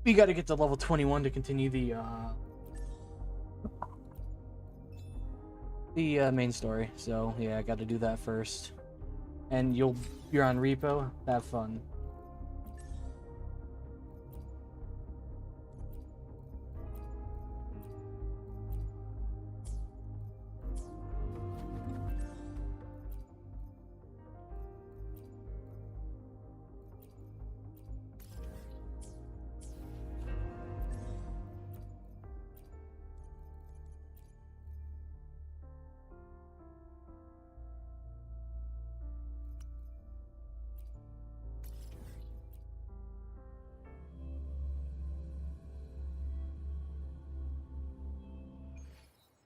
We got to get to level 21 to continue the main story. So yeah, I got to do that first. And you're on repo. Have fun.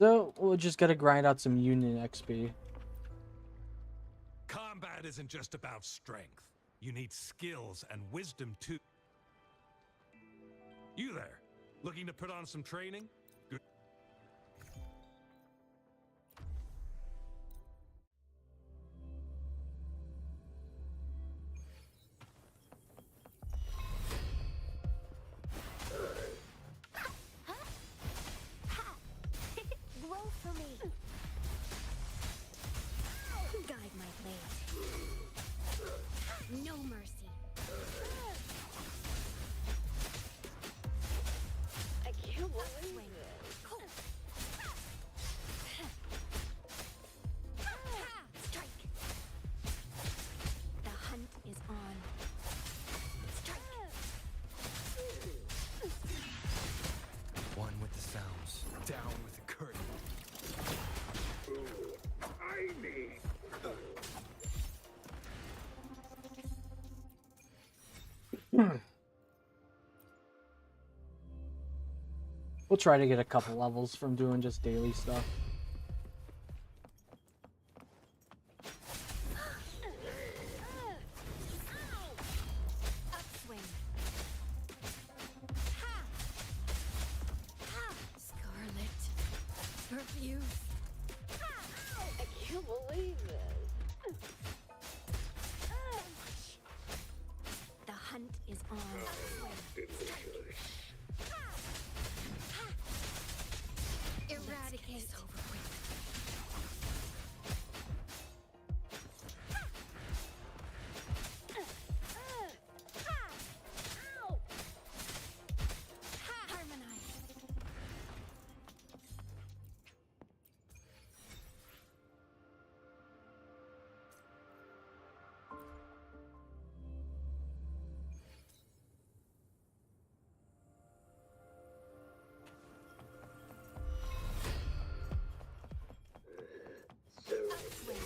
So we'll just gotta grind out some unit XP. Combat isn't just about strength. You need skills and wisdom too. You there, looking to put on some training? Good. Blow for me. Guide my blade. No mercy. I can't believe it. Strike. The hunt is on. Strike. One with the sounds, down with the curtain. We'll try to get a couple levels from doing just daily stuff. Upswing. Scarlet. Refuse. I can't believe it. The hunt is on. Eradicate. This over with. Harmonize. Upswing.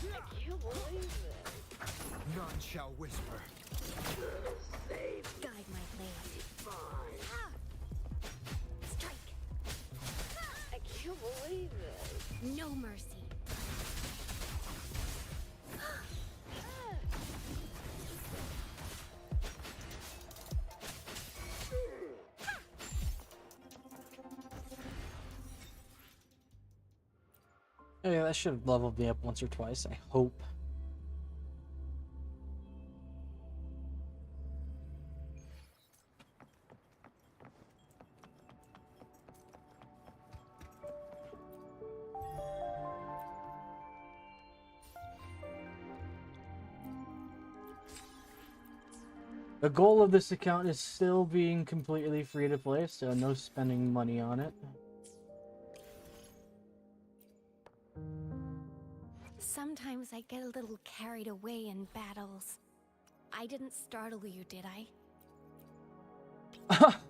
I can't believe it. None shall whisper. Guide my blade. Strike. I can't believe it. No mercy. Oh yeah, that should have leveled me up once or twice, I hope. The goal of this account is still being completely free to play, so no spending money on it. Sometimes I get a little carried away in battles. I didn't startle you, did I?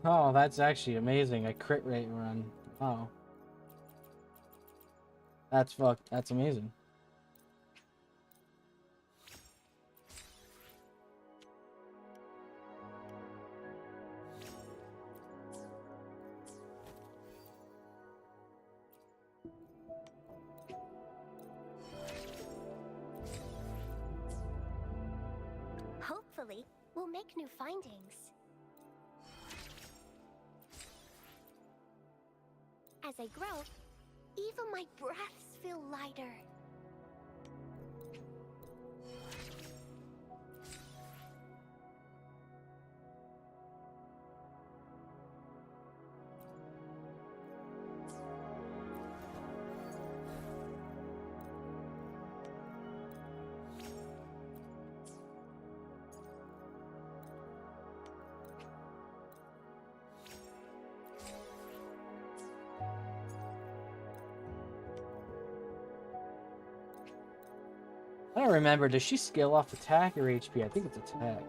Oh, that's actually amazing. A crit rate run. Oh. That's amazing. Hopefully, we'll make new findings. As I grow, even my breaths feel lighter. I don't remember. Does she scale off attack or HP? I think it's attack.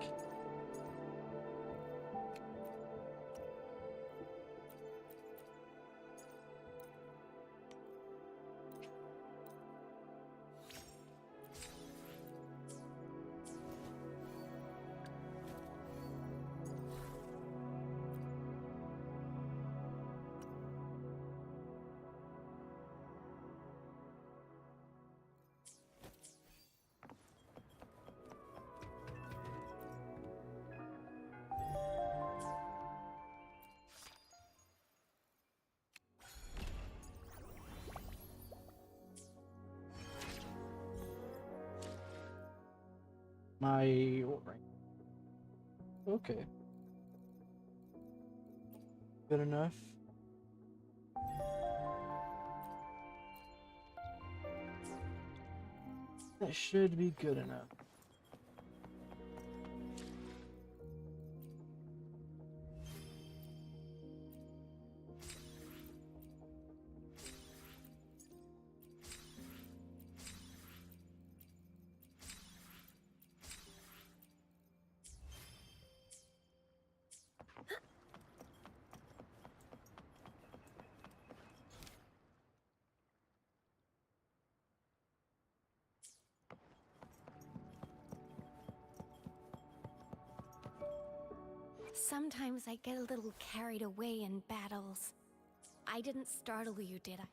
My what rank? Okay. Good enough. That should be good enough. Sometimes I get a little carried away in battles. I didn't startle you, did I?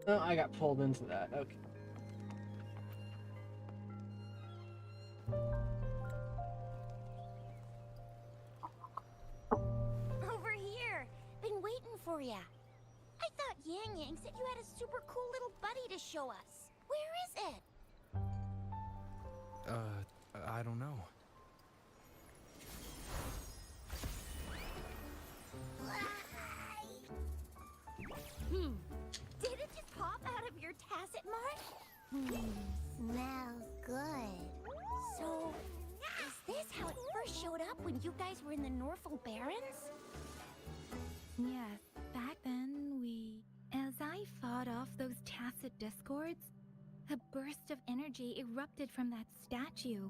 Oh, I got pulled into that. Okay. Over here! Been waiting for ya. I thought Yang Yang said you had a super cool little buddy to show us. Where is it? I don't know. Did it just pop out of your tacit mark? Smells good. So, is this how it first showed up when you guys were in the Norfolk Barrens? Yes, back then as I fought off those tacit discords, a burst of energy erupted from that statue.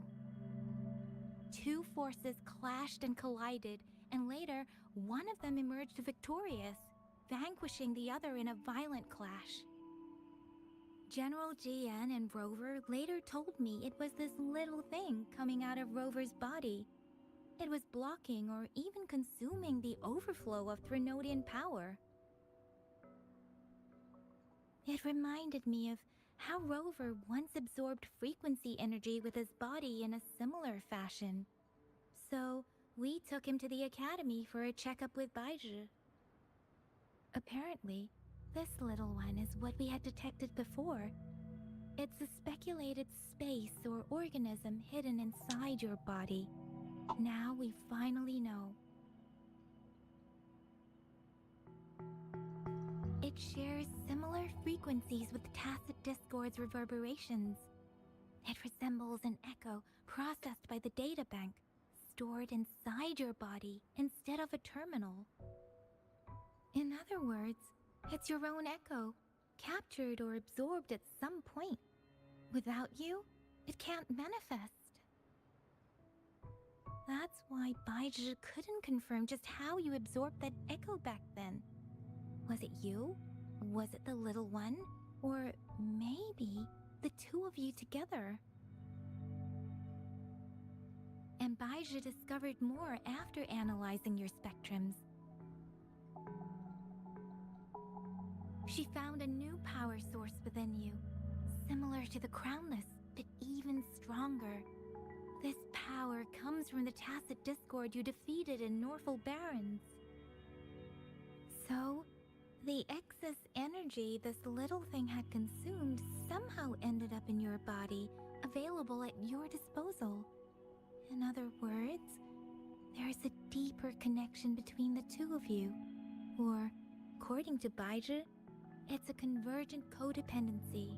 Two forces clashed and collided, and later, one of them emerged victorious, vanquishing the other in a violent clash. General GN and Rover later told me it was this little thing coming out of Rover's body. It was blocking or even consuming the overflow of Threnodian power. It reminded me of how Rover once absorbed frequency energy with his body in a similar fashion. So, we took him to the academy for a checkup with Baizhi. Apparently, this little one is what we had detected before. It's a speculated space or organism hidden inside your body. Now we finally know. It shares similar frequencies with tacit discord's reverberations. It resembles an echo processed by the data bank, stored inside your body instead of a terminal. In other words, it's your own echo, captured or absorbed at some point. Without you, it can't manifest. That's why Baizhi couldn't confirm just how you absorbed that echo back then. Was it you? Was it the little one? Or maybe the two of you together? And Baizhi discovered more after analyzing your spectrums. She found a new power source within you, similar to the Crownless, but even stronger. This power comes from the Tacit Discord you defeated in Norful Barrens. So, the excess energy this little thing had consumed somehow ended up in your body, available at your disposal. In other words, there's a deeper connection between the two of you. Or, according to Baizhi, it's a convergent codependency.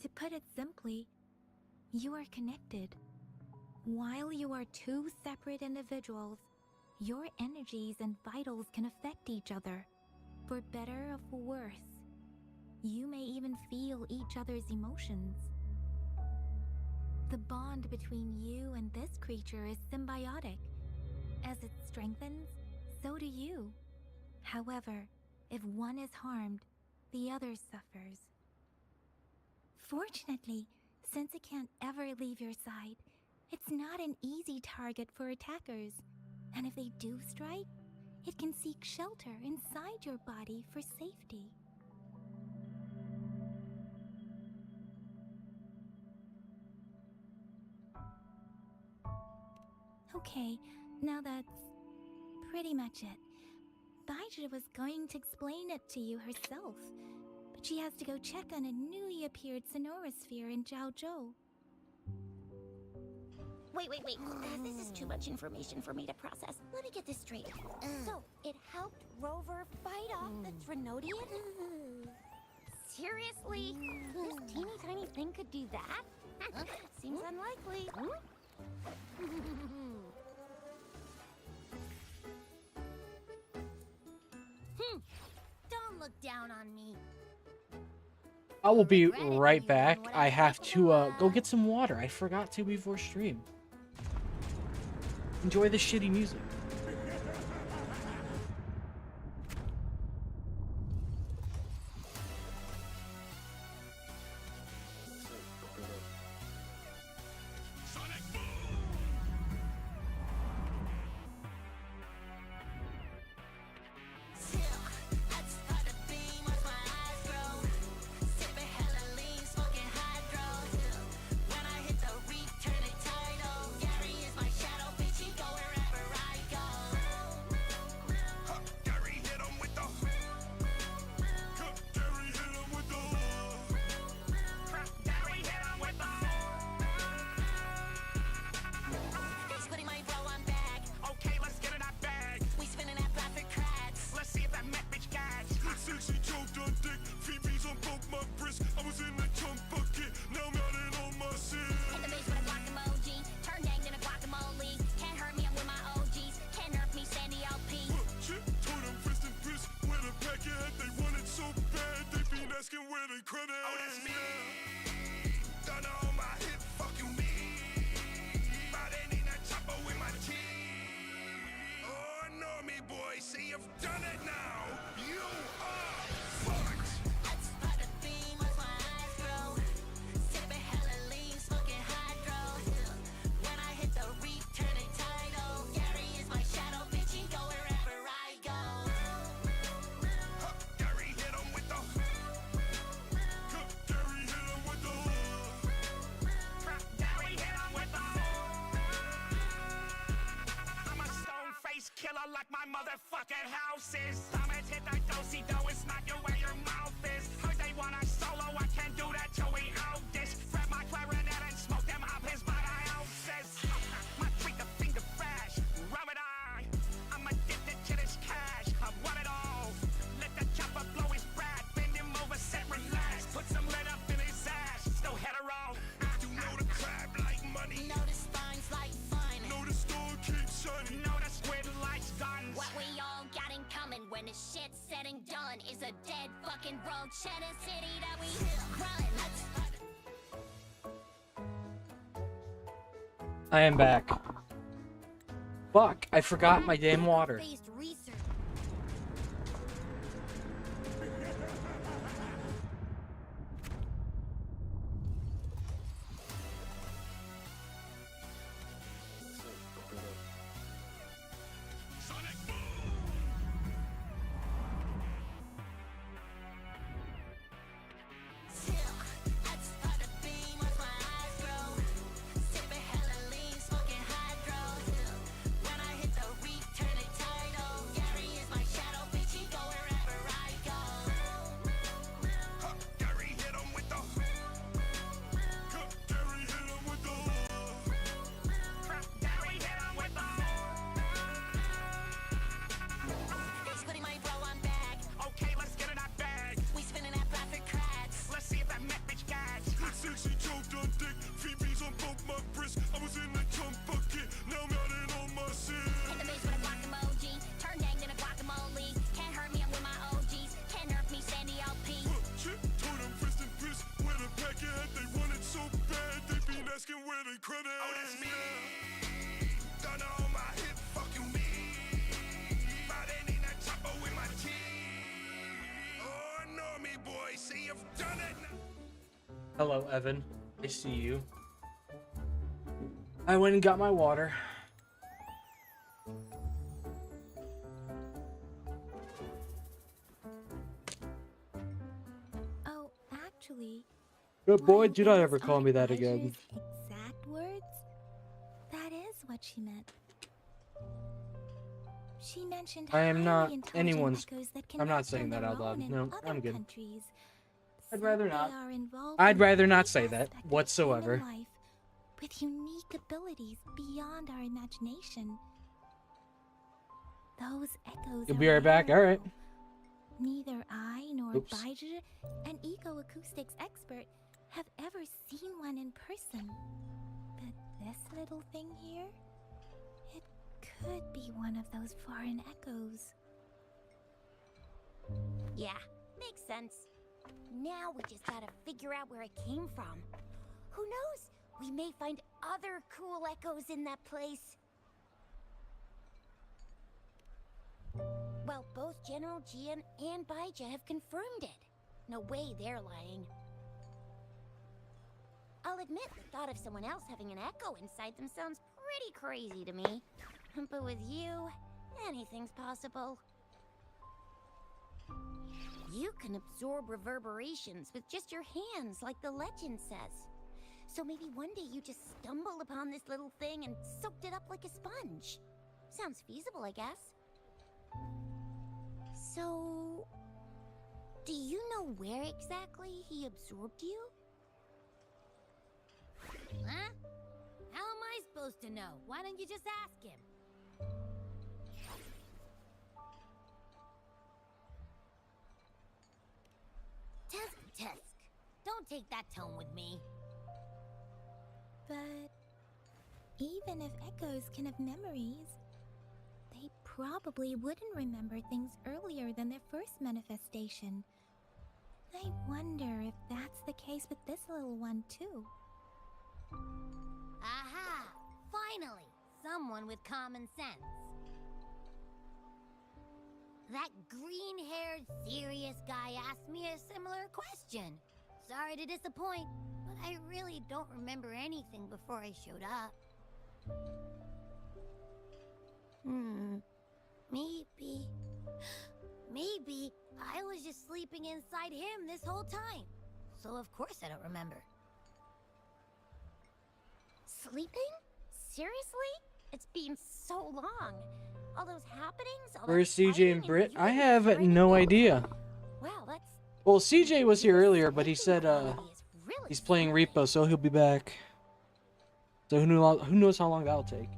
To put it simply, you are connected. While you are two separate individuals, your energies and vitals can affect each other, for better or for worse. You may even feel each other's emotions. The bond between you and this creature is symbiotic. As it strengthens, so do you. However, if one is harmed, the other suffers. Fortunately, since it can't ever leave your side, it's not an easy target for attackers. And if they do strike, it can seek shelter inside your body for safety. Okay, now that's pretty much it. Baizhi was going to explain it to you herself, but she has to go check on a newly appeared Sonorosphere in Jiaozhou. Wait. This is too much information for me to process. Let me get this straight. So, it helped Rover fight off the Trinodian? Seriously? This teeny tiny thing could do that? Seems unlikely. Don't look down on me. I will be right back. I have to go get some water. I forgot to before stream. Enjoy the shitty music. Like my motherfucking house is. I'ma hit that dosey dough and smack you where your mouth is. Heard they want I solo, I can't do that till we out this. Grab my clarinet and smoke them up his by the ounces. My treat the finger flash, rub it on. I'm addicted to this cash, I want it all. Let the chopper blow his brat, bend him over, set relax. Put some lead up in his ass, still hetero. You know the crab like money. Know the spines like fun. Know the store keeps shining. Know the squid likes guns. What we all got in common when the shit's said and done is a dead fucking road cheddar city that we run. I am back. Fuck, I forgot my damn water. Based research. Hello, Evan. I see you. I went and got my water. Oh, actually, Good boy, while do not those ever call aren't me that again. Aja's exact words, that is what she meant. She mentioned I am highly not intelligent anyone's. echoes that can I'm not act saying on that their out loud. own in No, other I'm good. countries. I'd Said rather they not. are involved I'd in rather not every say that aspect of whatsoever. human life, with unique abilities beyond our imagination. Those echoes You'll are be right back. rare, All right. though. Neither I nor Oops. Baija, an eco-acoustics expert, have ever seen one in person. But this little thing here, it could be one of those foreign echoes. Yeah, makes sense. Now we just gotta figure out where it came from. Who knows? We may find other cool echoes in that place. Well, both General Jian and Baija have confirmed it. No way they're lying. I'll admit the thought of someone else having an echo inside them sounds pretty crazy to me. But with you, anything's possible. You can absorb reverberations with just your hands, like the legend says. So maybe one day you just stumbled upon this little thing and soaked it up like a sponge. Sounds feasible, I guess. So, do you know where exactly he absorbed you? Huh? How am I supposed to know? Why don't you just ask him? Tusk, don't take that tone with me. But even if echoes can have memories, they probably wouldn't remember things earlier than their first manifestation. I wonder if that's the case with this little one too. Aha! Finally! Someone with common sense. That green-haired, serious guy asked me a similar question. Sorry to disappoint, but I really don't remember anything before I showed up. Maybe I was just sleeping inside him this whole time. So of course I don't remember. Sleeping? Seriously? It's been so long. All those happenings, all Where's that CJ and fighting, Britt? you I really have started no to- idea. Wow, that's... Well, CJ was here earlier, but he said Quality is really he's playing something. Repo, so he'll be back. So who knows how long that'll take.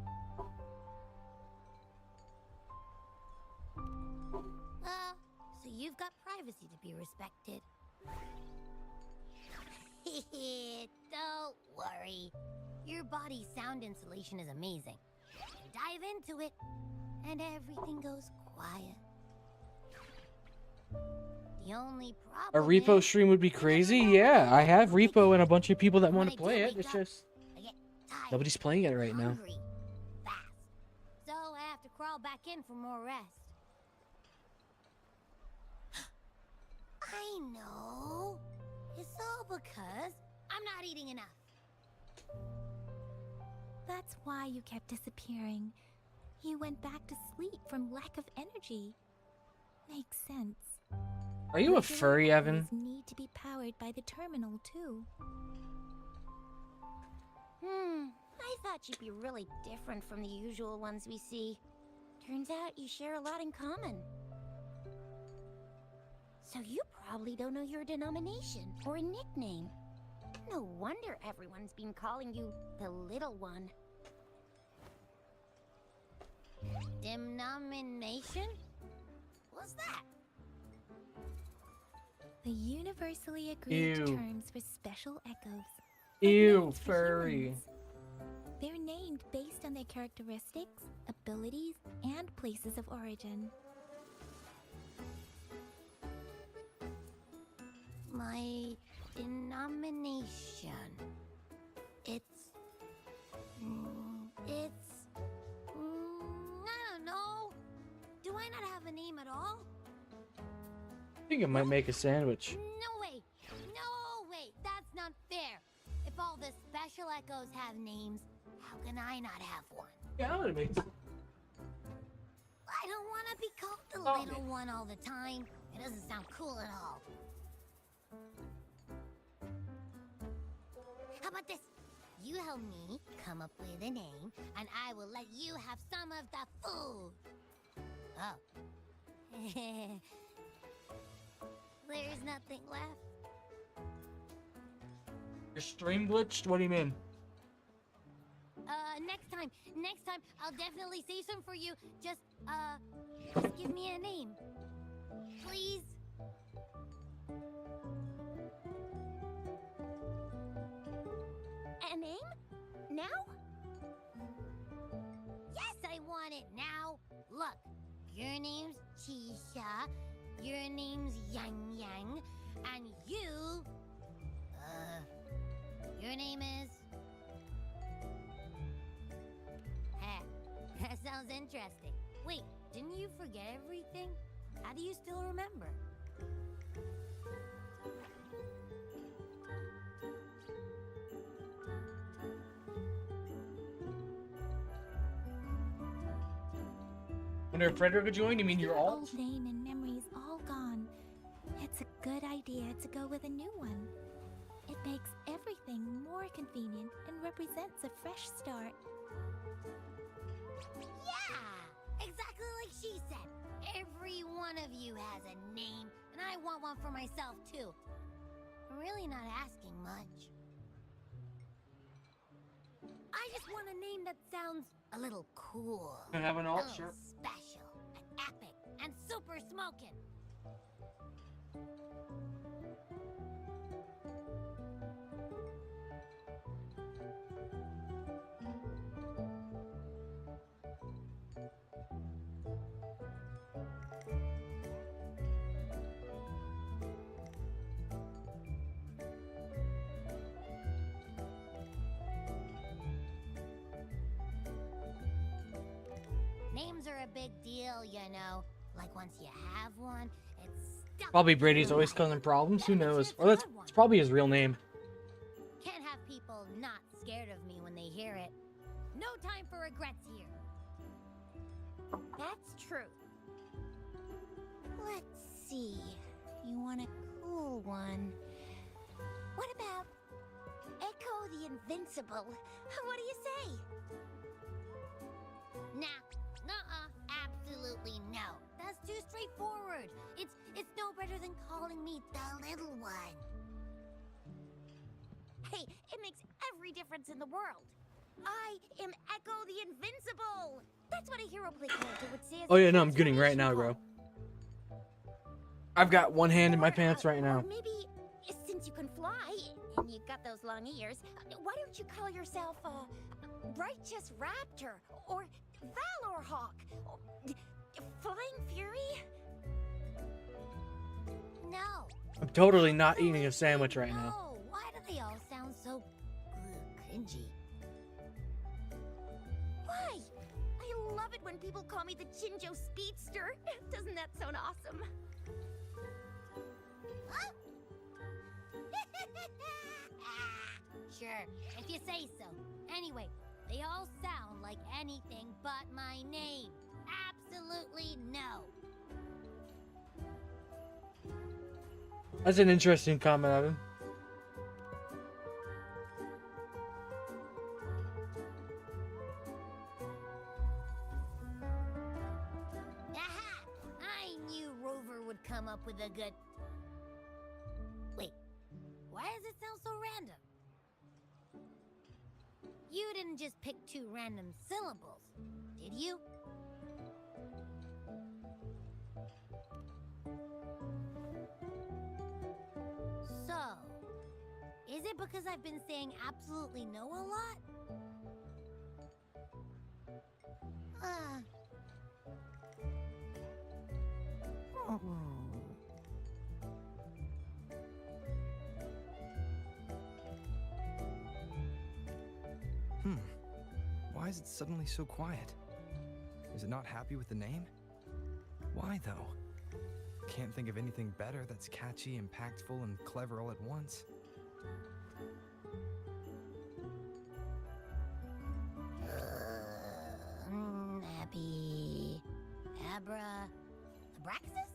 So you've got privacy to be respected. Don't worry. Your body's sound insulation is amazing. Dive into it, and everything goes quiet. The only A problem Repo is, stream would be you never crazy. know Yeah, I have when Repo and a bunch of people that when want I to do play it. wake It's up, just I get tired, nobody's playing it right now. hungry, fast. So I have to crawl back in for more rest. I know. It's all because I'm not eating enough. That's why you kept disappearing. You went back to sleep from lack of energy. Makes sense. Are you a Regular furry, Evan? echoes need to be powered by the terminal too. I thought you'd be really different from the usual ones we see. Turns out you share a lot in common. So you probably don't know your denomination or a nickname. No wonder everyone's been calling you the Little One. Denomination? What's that? The universally agreed Ew. terms for special echoes. like Ew, names for furry. humans. They're named based on their characteristics, abilities, and places of origin. My denomination. It's... I don't know. Do I not have a name at all? I think I might make a sandwich. No way! No way! That's not fair! heroes have names. How can I not have one? Yeah, that makes sense. I don't want to be called the Oh. little one all the time. It doesn't sound cool at all. How about this? You help me come up with a name, and I will let you have some of the food. Oh. There's nothing left. Your stream glitched? What do you mean? Next time, I'll definitely say some for you. Just give me a name. Please? A name? Now? Yes, I want it now. Look, your name's Chisha, your name's Yang Yang, and your name is... That sounds interesting. Wait, didn't you forget everything? How do you still remember? Wonder if Frederica joined? You mean With your your alt? old name and memories all gone, it's a good idea to go with a new one. It makes everything more convenient and represents a fresh start. Yeah! Exactly like she said. Every one of you has a name, and I want one for myself, too. I'm really not asking much. I just want a name that sounds a little cool. Can I have an A alt? little Sure. special, and epic, and super smoking. Names are a big deal, you know. Like once you have one, it's stuck. Probably Brady's always causing problems. Who knows? Or that's it's probably his real name. Can't have people not scared of me when they hear it. No time for regrets here. That's true. Let's see. You want a cool one? What about Echo the Invincible? What do you say? Nah, nuh-uh, absolutely no. That's too straightforward. It's no better than calling me the little one. Hey, it makes every difference in the world. I am Echo the Invincible. That's what a hero play character would say. As Oh a yeah, no, I'm getting right now, transformation bro. I've got one hand in my Or, pants right or now. maybe, since you can fly, and you've got those long ears, why don't you call yourself, Righteous Raptor, or Valor Hawk, or Flying Fury? No. I'm totally not eating a sandwich right now. No, why do they all sound so cringy? Why? I love it when people call me the Chinjo Speedster. Doesn't that sound awesome? Huh? Sure, if you say so. Anyway, they all sound like anything but my name. Absolutely no. That's an interesting comment, Evan. Aha! I knew Rover would come up with a good... Wait, why does it sound so random? You didn't just pick two random syllables, did you? So, is it because I've been saying absolutely no a lot? Why is it suddenly so quiet? Is it not happy with the name? Why, though? Can't think of anything better that's catchy, impactful, and clever all at once. Abby... Abra... Abraxas?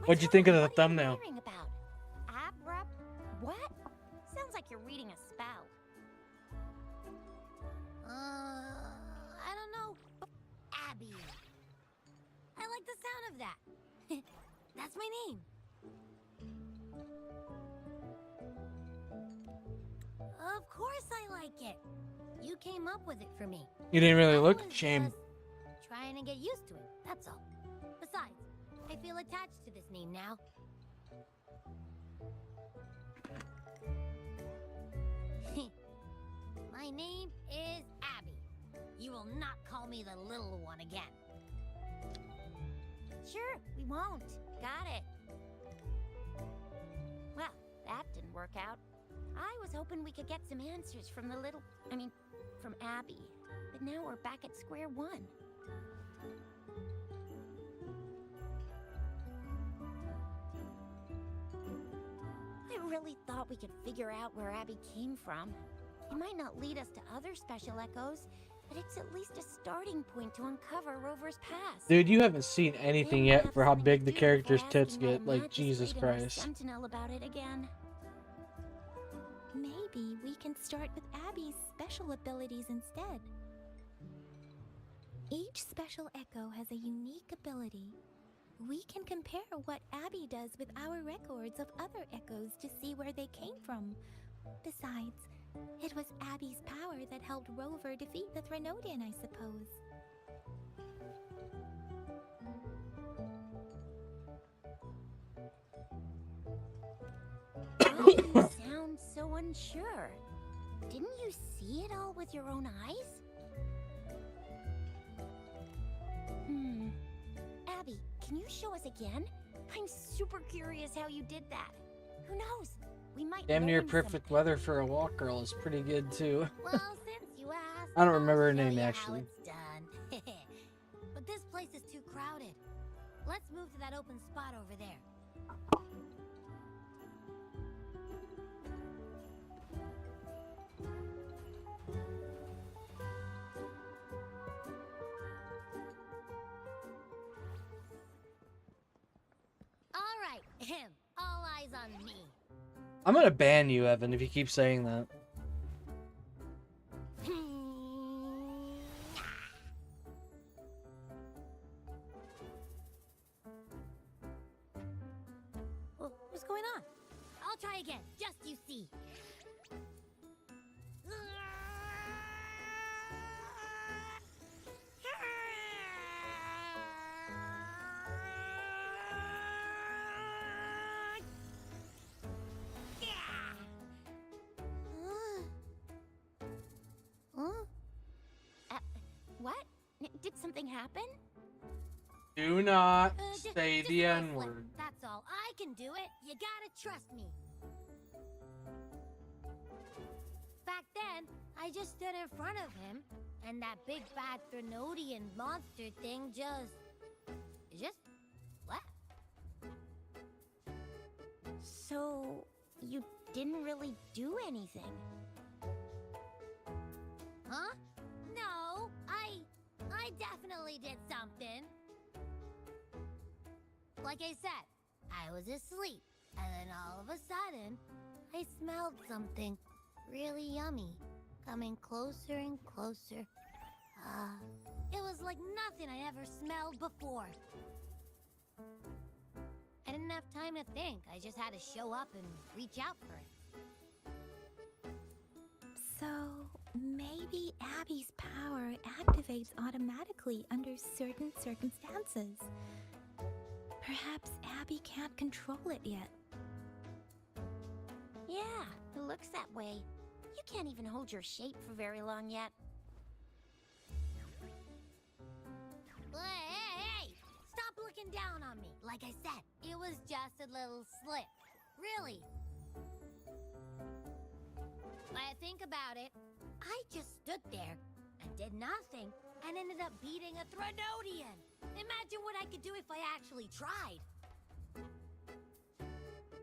What'd you think of the What are you thumbnail? wondering about? Abra... What? Sounds like you're reading a spell. I don't know. Abby. I like the sound of that. That's my name. Of course I like it. You came up with it for me. You didn't really I look? was Shame. just trying to get used to it, that's all. Besides, I feel attached to this name now. My name is Abby. You will not call me the little one again. Sure, we won't. Got it. Well, that didn't work out. I was hoping we could get some answers from from Abby. But now we're back at square one. I really thought we could figure out where Abby came from. It might not lead us to other special echoes, but it's at least a starting point to uncover Rover's past. Dude, you haven't seen anything Maybe yet have for how something big to the do character's before tits asking that get. Like, magistrate Jesus and Christ. Sentinel about it again. Maybe we can start with Abby's special abilities instead. Each special echo has a unique ability. We can compare what Abby does with our records of other echoes to see where they came from. Besides, it was Abby's power that helped Rover defeat the Threnodian, I suppose. Why do you sound so unsure? Didn't you see it all with your own eyes? Abby, can you show us again? I'm super curious how you did that. Who knows? We might Damn near learn perfect something. weather for a walk girl is pretty good too. Well, since you asked, I don't remember her I'll show name, you how actually. it's done. But this place is too crowded. Let's move to that open spot over there. All right, all eyes on me. I'm gonna ban you, Evan, if you keep saying that. What's going on? I'll try again, just you see. What? Did something happen? Do not Just say a the little N slip, word. That's all. I can do it. You gotta trust me. Back then, I just stood in front of him, and that big bad Threnodian monster thing just left. So, you didn't really do anything? Huh? No, I definitely did something. Like I said, I was asleep, and then all of a sudden, I smelled something really yummy, coming closer and closer. It was like nothing I'd ever smelled before. I didn't have time to think. I just had to show up and reach out for it. So, maybe Abby's power activates automatically under certain circumstances. Perhaps Abby can't control it yet. Yeah, it looks that way. You can't even hold your shape for very long yet. Hey! Stop looking down on me. Like I said, it was just a little slip. Really. When I think about it, I just stood there and did nothing and ended up beating a Threnodian. Imagine what I could do if I actually tried.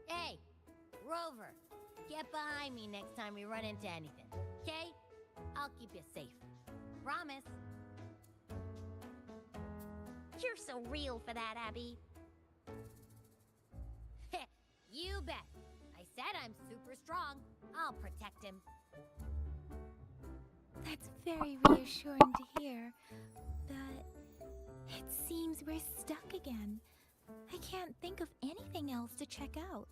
Hey, Rover, get behind me next time we run into anything, okay? I'll keep you safe. Promise. You're so real for that, Abby. You bet. I said I'm super strong. I'll protect him. That's very reassuring to hear. But it seems we're stuck again. I can't think of anything else to check out.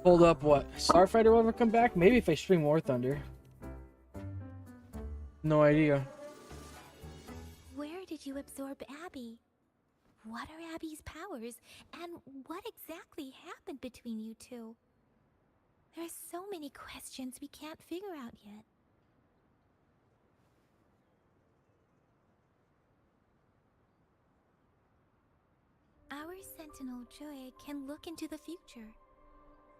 Hold up, what? Starfighter will ever come back? Maybe if I stream War Thunder. No idea. Where did you absorb Abby? What are Abby's powers? And what exactly happened between you two? There are so many questions we can't figure out yet. Our Sentinel Joy can look into the future.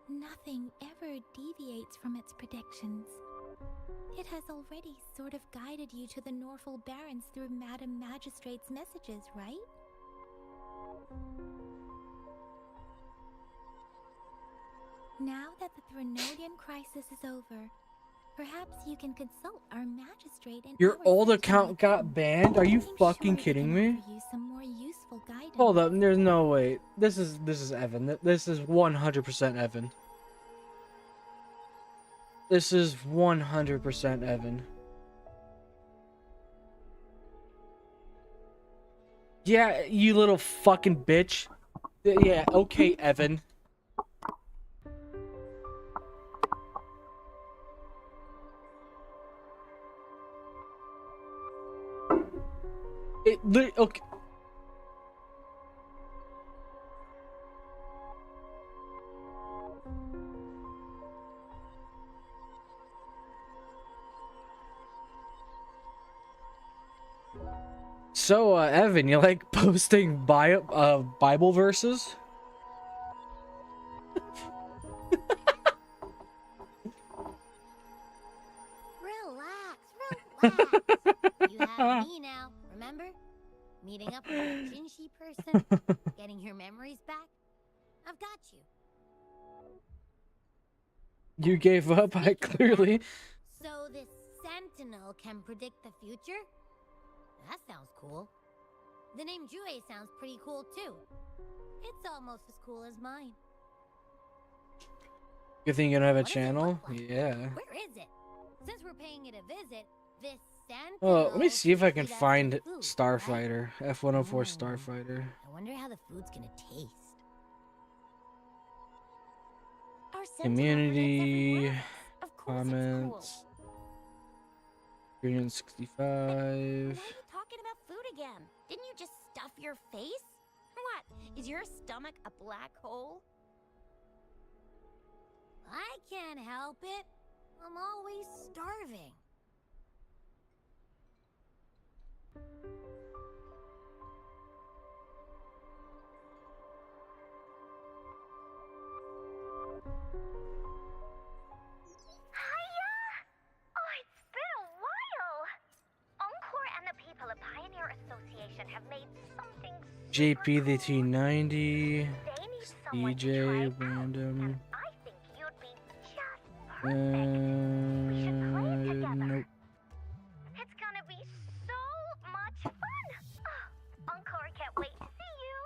Nothing ever deviates from its predictions. It has already sort of guided you to the Norfolk Barrens through Madam Magistrate's messages, right? Now that the Threnodian crisis is over, perhaps you can consult our magistrate and Your our old Sentinel account got friend. banned? Are you I'm fucking sure he kidding can me? offer you some more useful guidance. Hold up, there's no way. This is Evan. This is 100% Evan. This is 100% Evan. Yeah, you little fucking bitch. Yeah, okay, Evan. Okay. So, Evan, you like posting Bible verses? Relax. You have me now, remember? Meeting up with a Jinshi person, getting your memories back. I've got you. You gave up, I clearly. So this Sentinel can predict the future? That sounds cool. The name Jue sounds pretty cool too. It's almost as cool as mine. Good thing you don't have a What does it channel? look like? Yeah. Where is it? Since we're paying it a visit, this Sentinel. Oh, let me see if I should can feed us find some food, right? Starfighter. F-104 Hmm. Starfighter. I wonder how the food's gonna taste. Our Sentinel predicts every Community. word. Of course Comments. It's 365. Why are you talking about food again? Didn't you just stuff your face? What? Is your stomach a black hole? I can't help it. I'm always starving. Hiya! Oh, it's been a while. Encore and the people of Pioneer Association have made something JP the T90. They need someone to try DJ it out, random. and I think you'd be just perfect. We should play it together. Nope. It's gonna be so much fun. Oh, Encore can't wait to see you.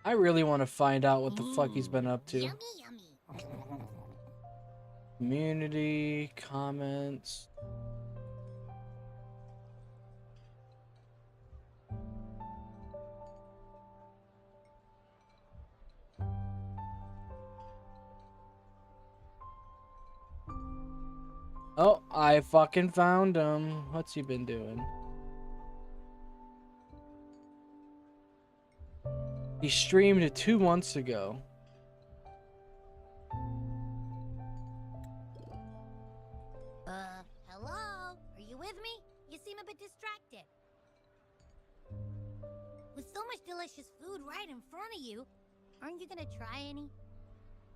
I really want to find out what the fuck he's been up to. Yummy, yummy. Community, comments. Oh, I fucking found him. What's he been doing? He streamed 2 months ago. Hello? Are you with me? You seem a bit distracted. With so much delicious food right in front of you, aren't you gonna try any?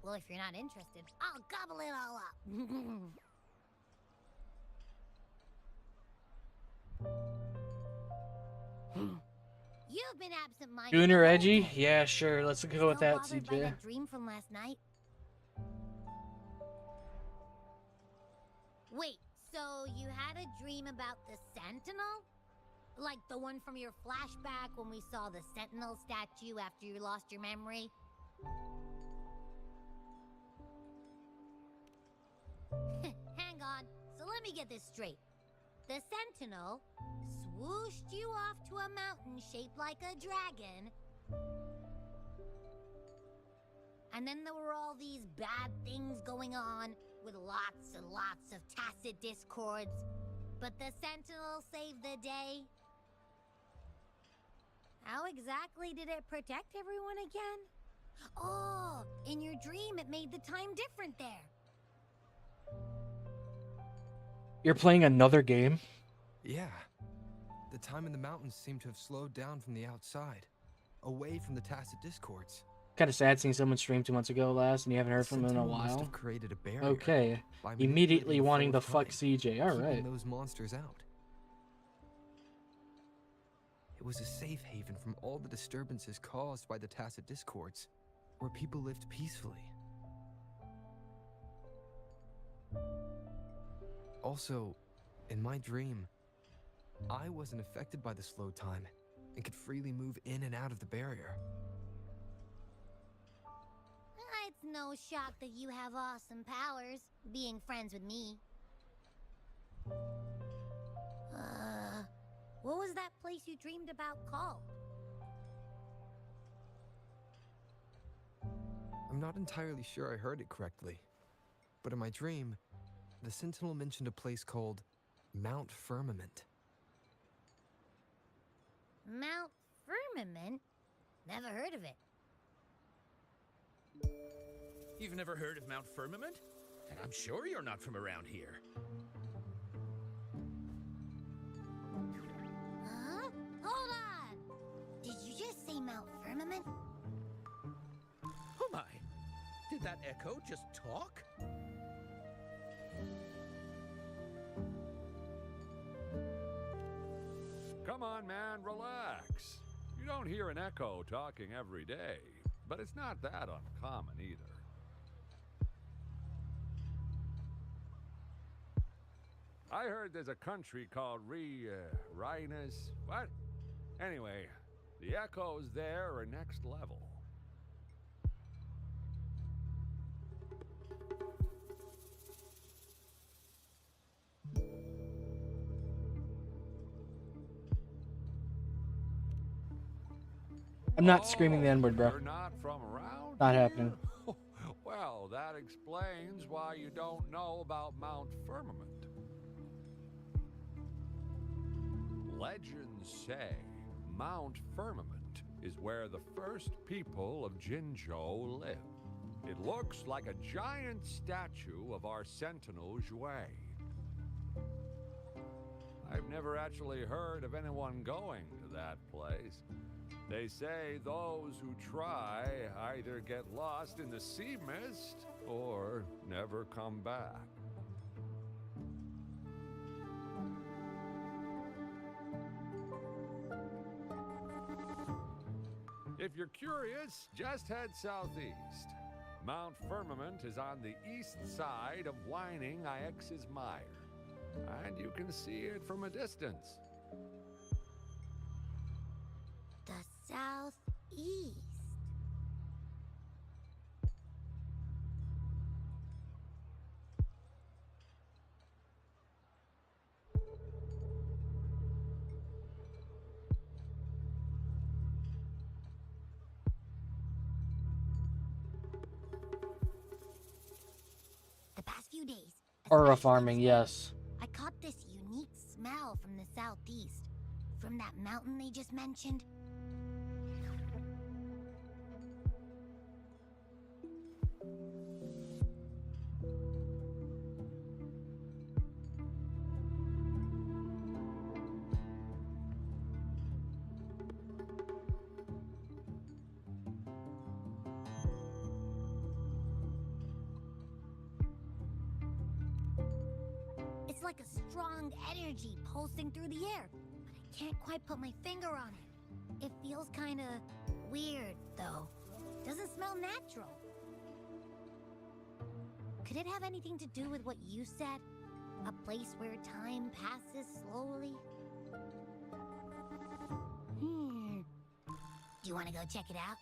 Well, if you're not interested, I'll gobble it all up. You've been absent-minded. Junior the whole Edgy? day. Yeah, sure. Let's go with Still that, bothered by CJ. that dream from last night? Wait, so you had a dream about the Sentinel? Like the one from your flashback when we saw the Sentinel statue after you lost your memory? Hang on, so let me get this straight. The Sentinel swooshed you off to a mountain shaped like a dragon. And then there were all these bad things going on with lots and lots of tacit discords. But the Sentinel saved the day. How exactly did it protect everyone again? Oh, in your dream it made the time different there. You're playing another game? Yeah. The time in the mountains seemed to have slowed down from the outside, away from the tacit discords. Kind of sad seeing someone stream 2 months ago last and you haven't heard from him in a Sentinel must while. have created a barrier Okay. by Immediately manipulating the wanting flow to of fuck time, CJ. Alright. keeping those monsters out. It was a safe haven from all the disturbances caused by the tacit discords, where people lived peacefully. Also, in my dream, I wasn't affected by the slow time and could freely move in and out of the barrier. It's no shock that you have awesome powers, being friends with me. What was that place you dreamed about called? I'm not entirely sure I heard it correctly, but in my dream, the Sentinel mentioned a place called Mount Firmament. Mount Firmament? Never heard of it. You've never heard of Mount Firmament? And I'm sure you're not from around here. Huh? Hold on! Did you just say Mount Firmament? Oh my! Did that echo just talk? Come on, man, relax. You don't hear an echo talking every day, but it's not that uncommon either. I heard there's a country called Rhinus. What? Anyway, the echoes there are next level. I'm not screaming the N-word, bro. You're not from around Not here? happening. Well, that explains why you don't know about Mount Firmament. Legends say Mount Firmament is where the first people of Jinzhou lived. It looks like a giant statue of our Sentinel Zhui. I've never actually heard of anyone going to that place. They say those who try either get lost in the sea mist or never come back. If you're curious, just head southeast. Mount Firmament is on the east side of Whining Ix's Mire, and you can see it from a distance. The southeast. last few days, Aura especially farming, today, yes. I caught this unique smell from the southeast. From that mountain they just mentioned. It's like a strong energy pulsing through the air, but I can't quite put my finger on it. It feels kinda weird, though. Doesn't smell natural. Could it have anything to do with what you said? A place where time passes slowly? Do you want to go check it out?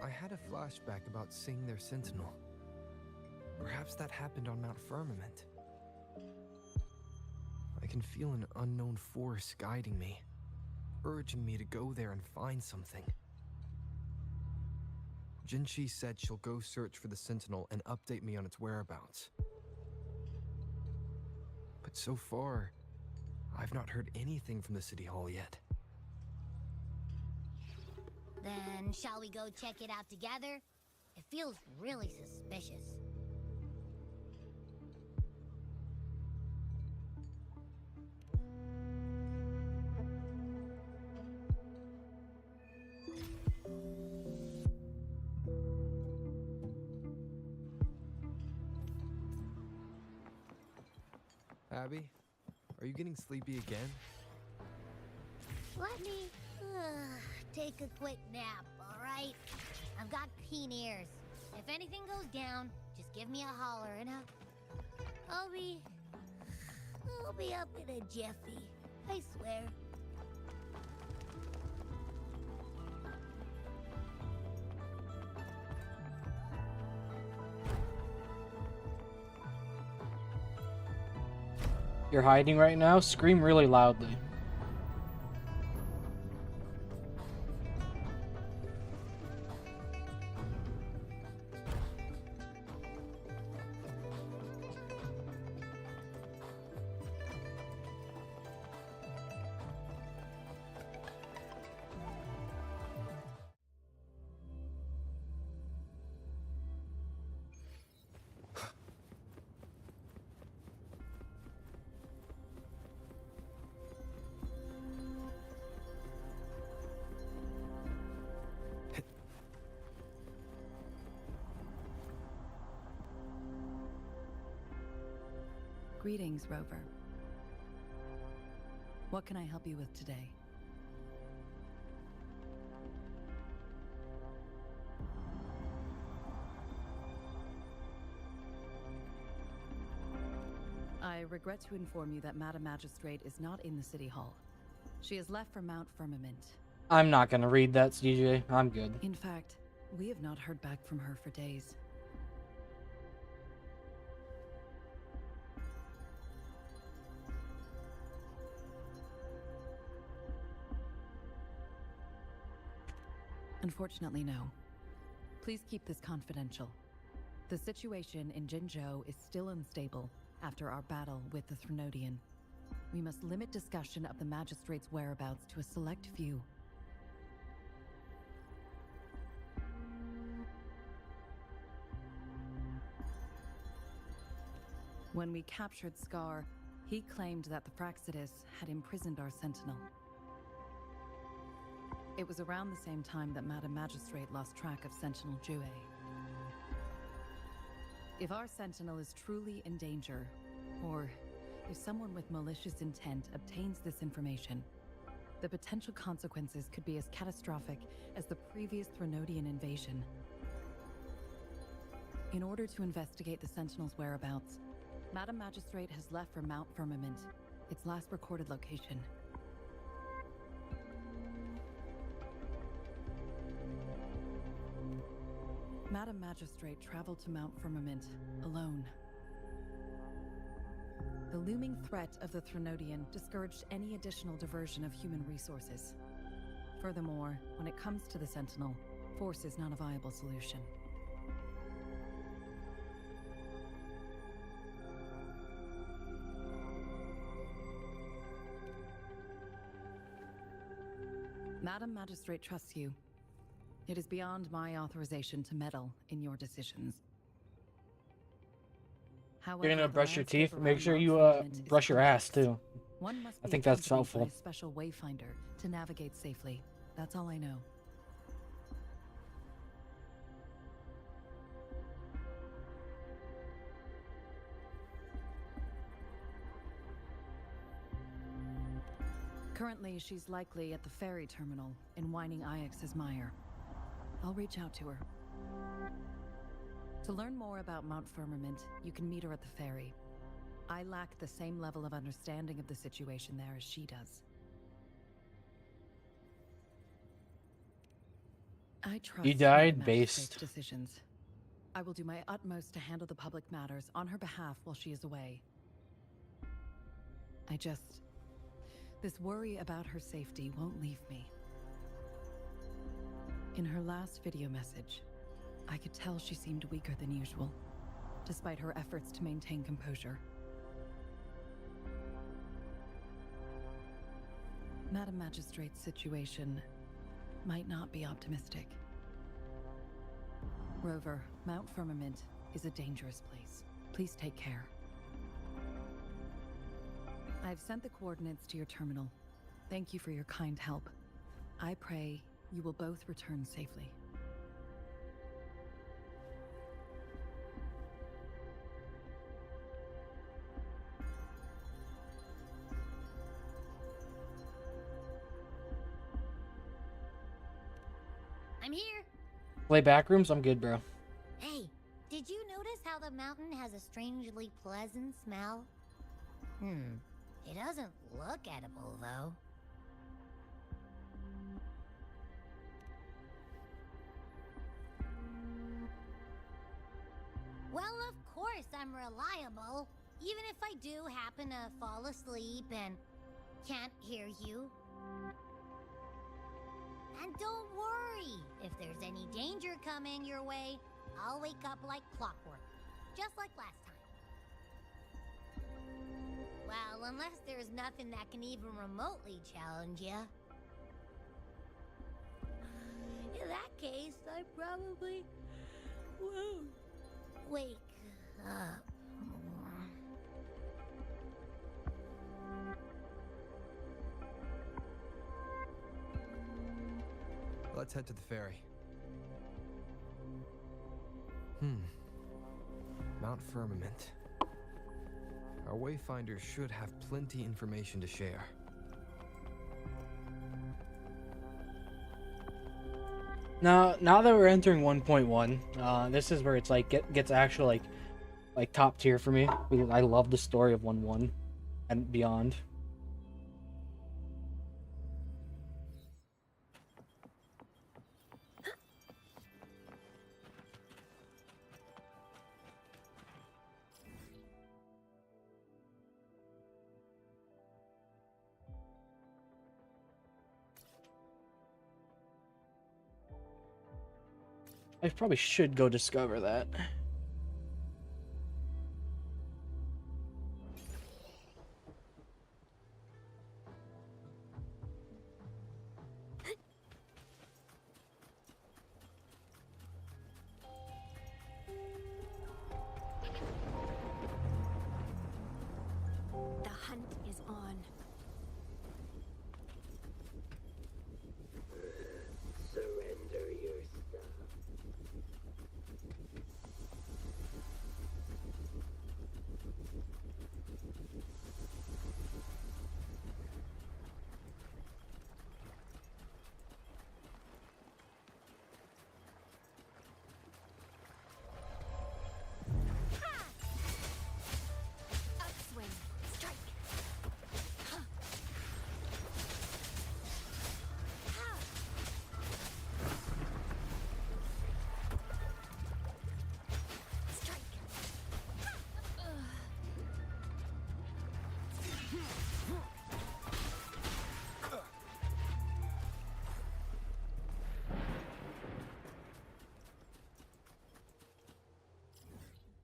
I had a flashback about seeing their sentinel. Perhaps that happened on Mount Firmament. I can feel an unknown force guiding me, urging me to go there and find something. Jinchi said she'll go search for the sentinel and update me on its whereabouts. But so far, I've not heard anything from the City Hall yet. Then shall we go check it out together? It feels really suspicious. Abby, are you getting sleepy again? Let me take a quick nap, alright? I've got keen ears. If anything goes down, just give me a holler and I'll be up in a jiffy. I swear. You're hiding right now? Scream really loudly. Greetings, Rover. What can I help you with today? I regret to inform you that Madam Magistrate is not in the City Hall. She has left for Mount Firmament. I'm not gonna read that, CJ. I'm good. In fact, we have not heard back from her for days. Unfortunately, no. Please keep this confidential. The situation in Jinzhou is still unstable after our battle with the Threnodian. We must limit discussion of the Magistrate's whereabouts to a select few. When we captured Scar, he claimed that the Praxidus had imprisoned our Sentinel. It was around the same time that Madam Magistrate lost track of Sentinel Jue. If our Sentinel is truly in danger, or if someone with malicious intent obtains this information, the potential consequences could be as catastrophic as the previous Threnodian invasion. In order to investigate the Sentinel's whereabouts, Madam Magistrate has left for Mount Firmament, its last recorded location. Madam Magistrate traveled to Mount Firmament alone. The looming threat of the Threnodian discouraged any additional diversion of human resources. Furthermore, when it comes to the Sentinel, force is not a viable solution. Madam Magistrate trusts you. It is beyond my authorization to meddle in your decisions. However, You're gonna the brush your landscape teeth. Make around sure Mount you Firmament is brush your ass complex. too. One must I be think that's accompanied by helpful. a special wayfinder to navigate safely. That's all I know. Currently, she's likely at the ferry terminal in Whining Ix's Mire. I'll reach out to her. To learn more about Mount Firmament, you can meet her at the ferry. I lack the same level of understanding of the situation there as she does. I trust He died Madam Magistrate's based. decisions. I will do my utmost to handle the public matters on her behalf while she is away. This worry about her safety won't leave me. In her last video message, I could tell she seemed weaker than usual, despite her efforts to maintain composure. Madam Magistrate's situation might not be optimistic. Rover, Mount Firmament is a dangerous place. Please take care. I've sent the coordinates to your terminal. Thank you for your kind help. I pray you will both return safely. I'm here. Play backrooms? I'm good, bro. Hey, did you notice how the mountain has a strangely pleasant smell? It doesn't look edible, though. Well, of course I'm reliable. Even if I do happen to fall asleep and can't hear you. And don't worry, if there's any danger coming your way, I'll wake up like clockwork, just like last time. Well, unless there's nothing that can even remotely challenge you. In that case, I probably won't wake up. Let's head to the ferry. Mount Firmament. Our wayfinder should have plenty information to share. Now that we're entering 1.1, this is where it's like gets actual like top tier for me, because I love the story of 1.1 and beyond. I probably should go discover that. The hunt is on. Surrender your stuff. Upswing. Strike. Strike.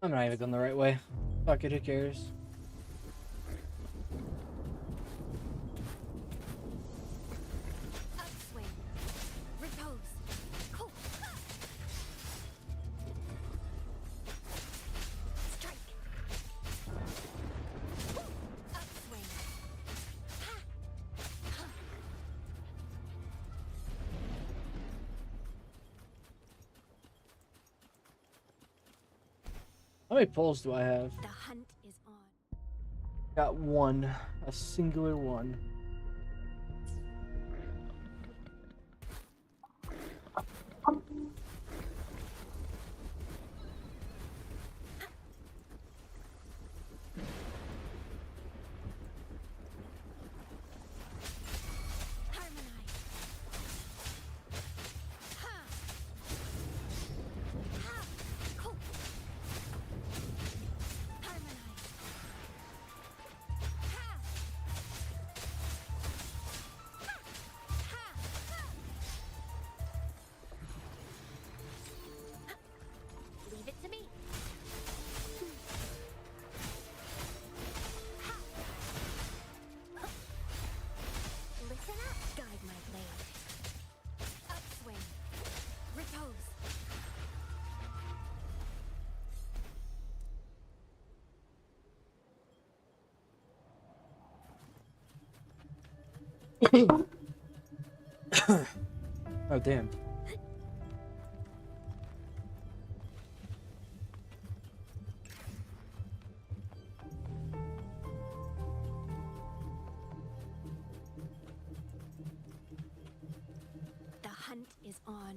I'm not even going the right way. Fuck it, who cares? Upswing. How many pulls do I have? The hunt is on. Got one. A singular one. Leave it to me. Listen up. Guide my blade. Upswing. Repose. Oh, damn. The hunt is on.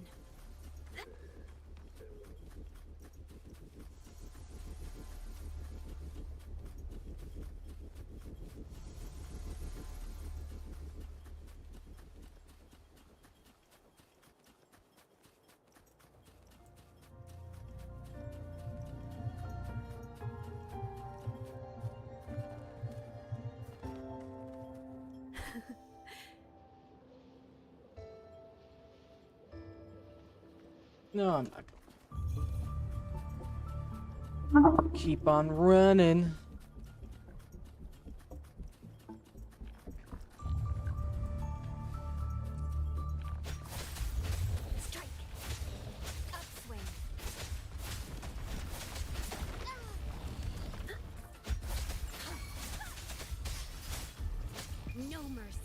No, I'm not. Keep on running. Strike. Upswing. No mercy.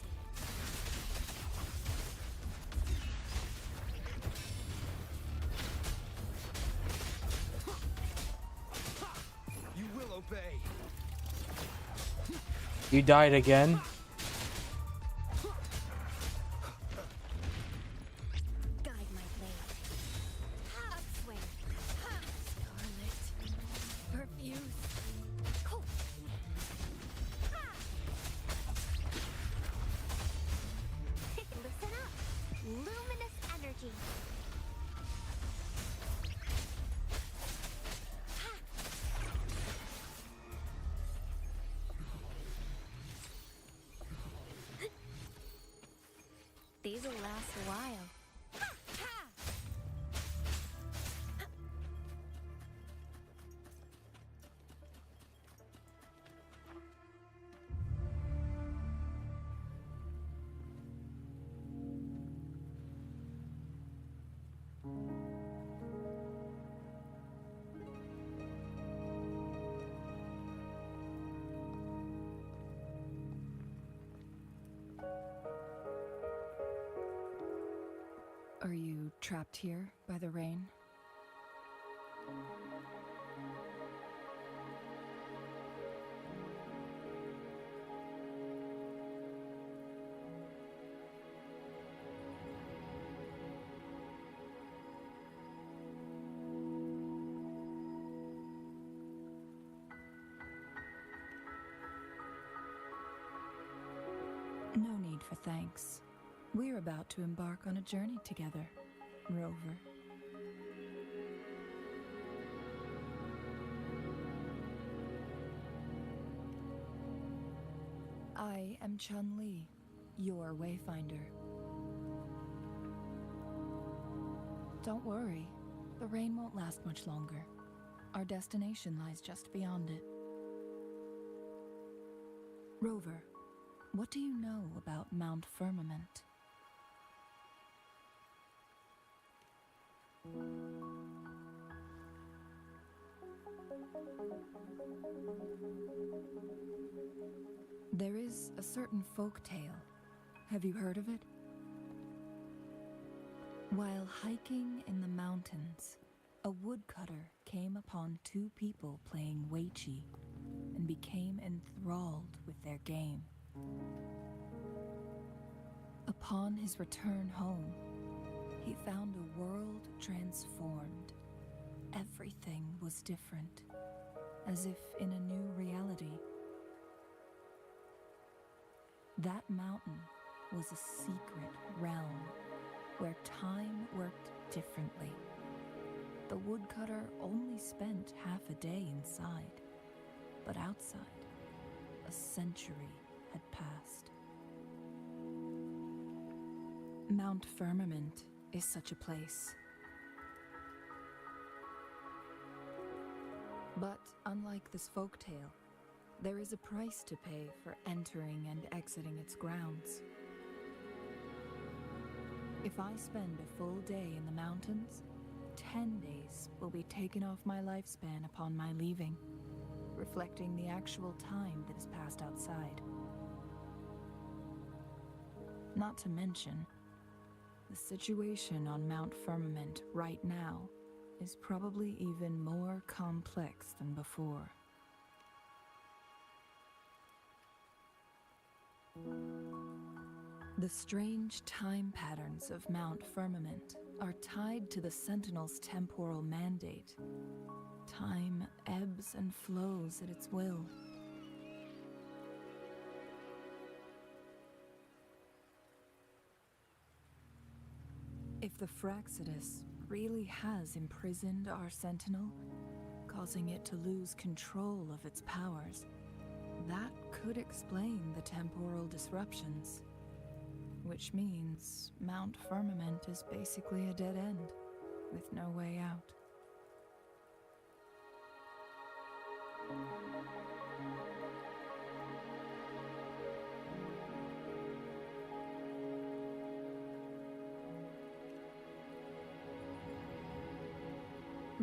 You will obey. You died again. Guide my blade. Upswing. Scarlet. Perfuse. Cool. Listen up. Luminous energy. These will last a while. Are you trapped here by the rain? No need for thanks. We're about to embark on a journey together, Rover. I am Chun-Li, your wayfinder. Don't worry, the rain won't last much longer. Our destination lies just beyond it. Rover, what do you know about Mount Firmament? There is a certain folk tale. Have you heard of it? While hiking in the mountains, a woodcutter came upon two people playing Weiqi and became enthralled with their game. Upon his return home, he found a world transformed. Everything was different, as if in a new reality. That mountain was a secret realm where time worked differently. The woodcutter only spent half a day inside, but outside, a century had passed. Mount Firmament is such a place. But unlike this folktale, there is a price to pay for entering and exiting its grounds. If I spend a full day in the mountains, 10 days will be taken off my lifespan upon my leaving, reflecting the actual time that is passed outside. Not to mention, the situation on Mount Firmament right now is probably even more complex than before. The strange time patterns of Mount Firmament are tied to the Sentinel's temporal mandate. Time ebbs and flows at its will. If the Fraxidus really has imprisoned our Sentinel, causing it to lose control of its powers, that could explain the temporal disruptions. Which means Mount Firmament is basically a dead end, with no way out.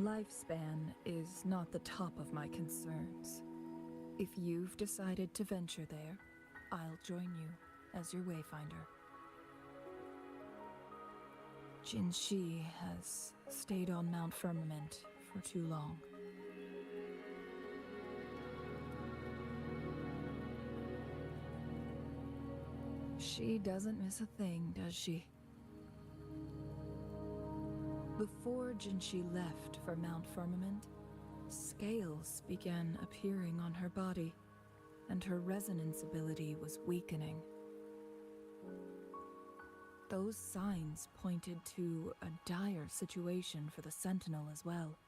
Lifespan is not the top of my concerns. If you've decided to venture there, I'll join you as your wayfinder. Jinshi has stayed on Mount Firmament for too long. She doesn't miss a thing, does she? Before Jinshi left for Mount Firmament, scales began appearing on her body, and her resonance ability was weakening. Those signs pointed to a dire situation for the Sentinel as well.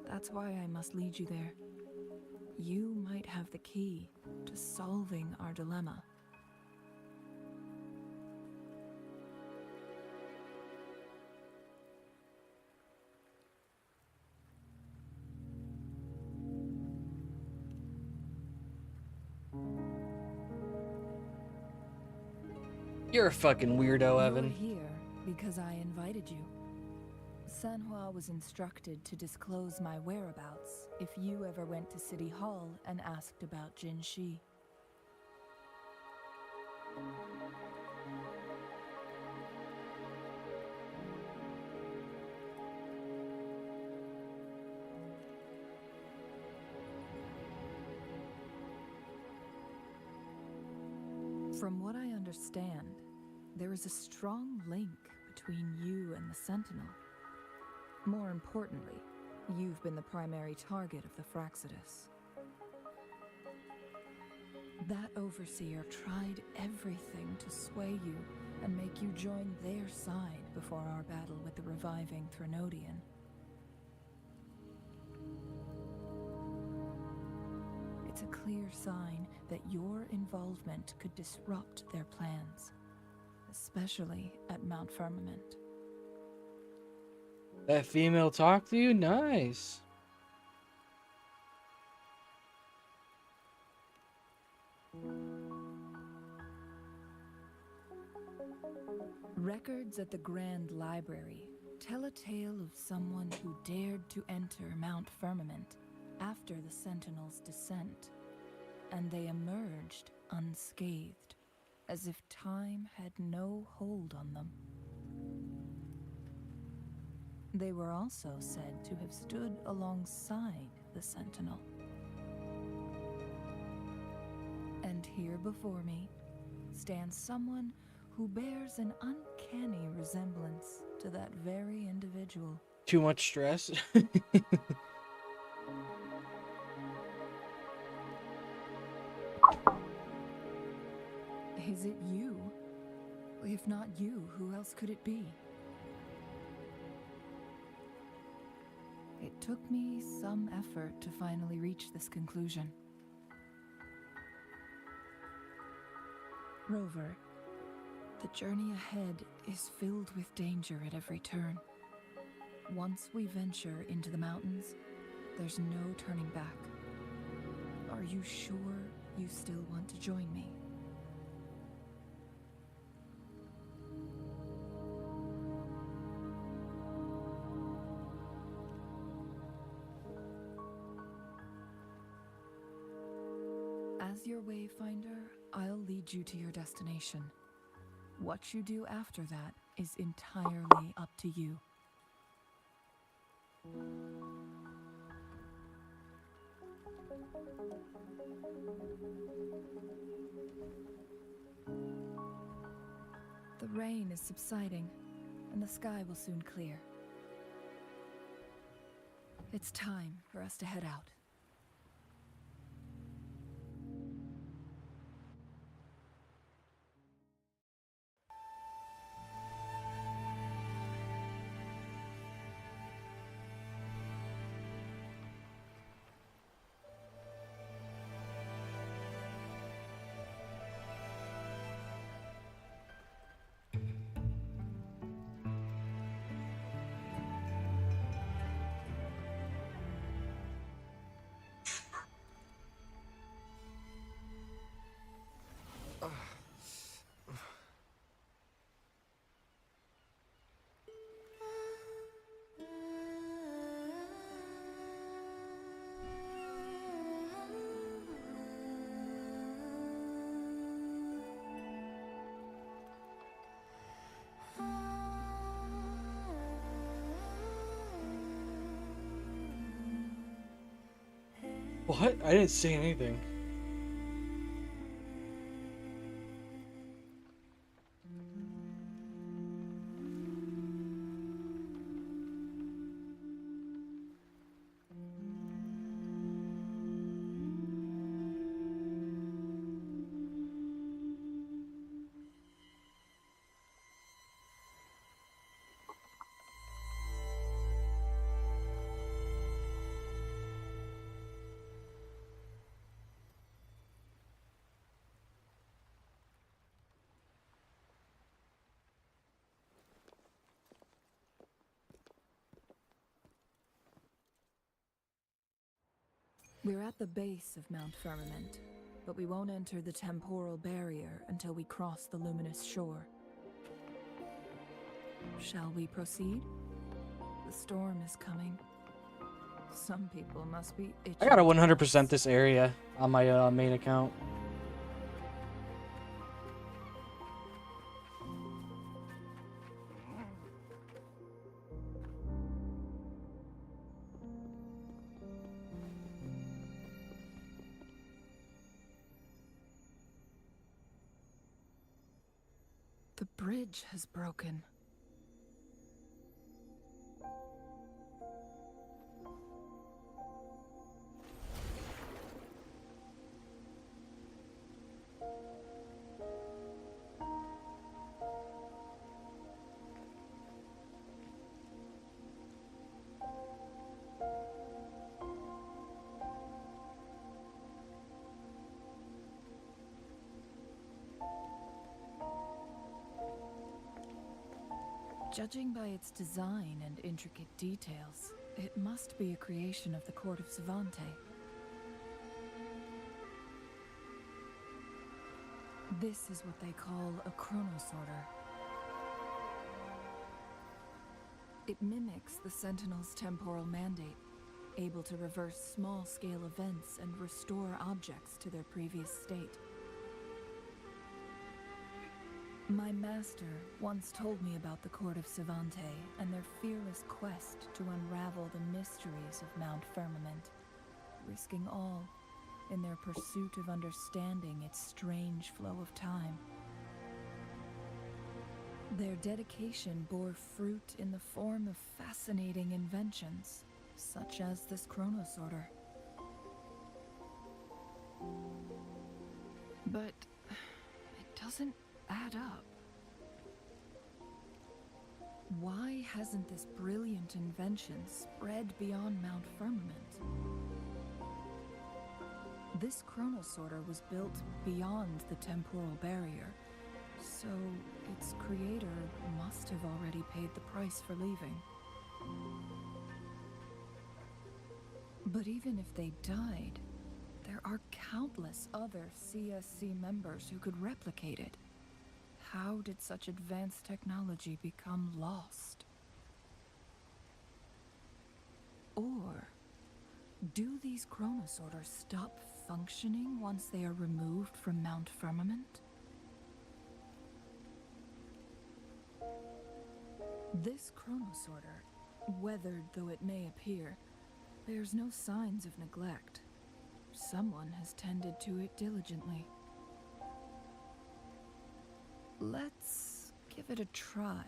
That's why I must lead you there. You might have the key to solving our dilemma. You're a fucking weirdo, Evan. You're here because I invited you. Sanhua was instructed to disclose my whereabouts if you ever went to City Hall and asked about Jinshi. From what I understand, there is a strong link between you and the Sentinel. More importantly, you've been the primary target of the Fraxidus. That overseer tried everything to sway you and make you join their side before our battle with the reviving Threnodian. It's a clear sign that your involvement could disrupt their plans, especially at Mount Firmament. That female talk to you? Nice. Records at the Grand Library tell a tale of someone who dared to enter Mount Firmament after the Sentinel's descent, and they emerged unscathed, as if time had no hold on them. They were also said to have stood alongside the Sentinel. And here before me stands someone who bears an uncanny resemblance to that very individual. Too much stress. Is it you? If not you, who else could it be? It took me some effort to finally reach this conclusion. Rover, the journey ahead is filled with danger at every turn. Once we venture into the mountains, there's no turning back. Are you sure you still want to join me? As your wayfinder, I'll lead you to your destination. What you do after that is entirely up to you. The rain is subsiding, and the sky will soon clear. It's time for us to head out. What? I didn't say anything. We're at the base of Mount Firmament, but we won't enter the temporal barrier until we cross the luminous shore. Shall we proceed? The storm is coming. Some people must be itching. I gotta 100% this area on my main account. The bridge has broken. Judging by its design and intricate details, it must be a creation of the court of Savante. This is what they call a chronosorter. It mimics the Sentinel's temporal mandate, able to reverse small-scale events and restore objects to their previous state. My master once told me about the court of Savante and their fearless quest to unravel the mysteries of Mount Firmament, risking all in their pursuit of understanding its strange flow of time. Their dedication bore fruit in the form of fascinating inventions, such as this chronosorter. But it doesn't add up. Why hasn't this brilliant invention spread beyond Mount Firmament? This chronosorter was built beyond the temporal barrier, so its creator must have already paid the price for leaving. But even if they died, there are countless other CSC members who could replicate it. How did such advanced technology become lost? Or do these chronosorters stop functioning once they are removed from Mount Firmament? This chronosorter, weathered though it may appear, bears no signs of neglect. Someone has tended to it diligently. Let's give it a try.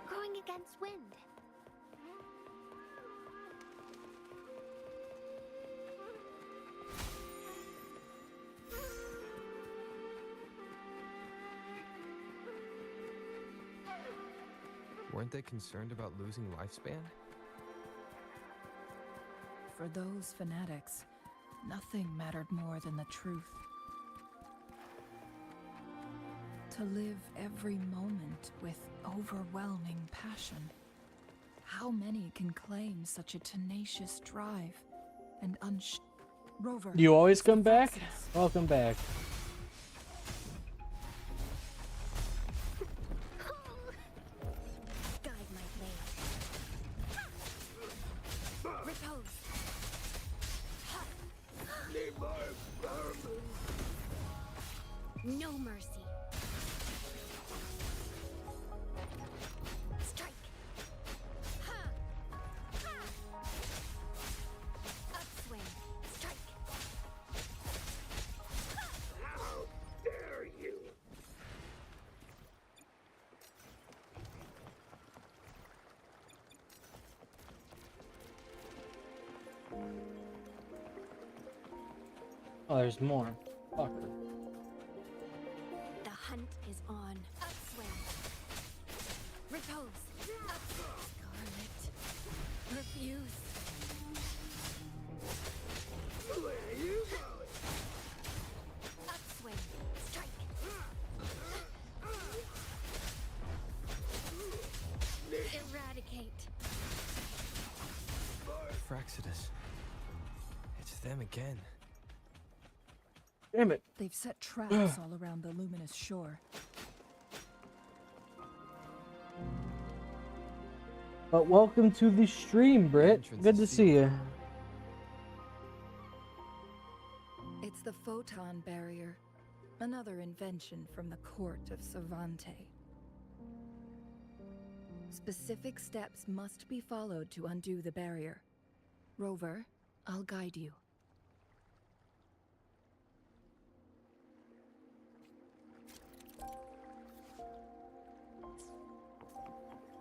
Going against wind. Weren't they concerned about losing lifespan? For those fanatics, nothing mattered more than the truth. To live every moment with overwhelming passion. How many can claim such a tenacious drive and Rover, You always come back? Francis. Welcome back. Guide my blade. Repose. No mercy. Strike. Upswing. Strike. How dare you! Oh, there's more. Fucker. The hunt is on. Upswing. Repose. Up. Scarlet. Refuse. Where you going? Upswing. Strike. Eradicate. Fraxidus. It's them again. Damn it. They've set traps all around the luminous shore. But welcome to the stream, Britt. entrance Good to is see you. It's the photon barrier, another invention from the court of Savante. Specific steps must be followed to undo the barrier. Rover, I'll guide you.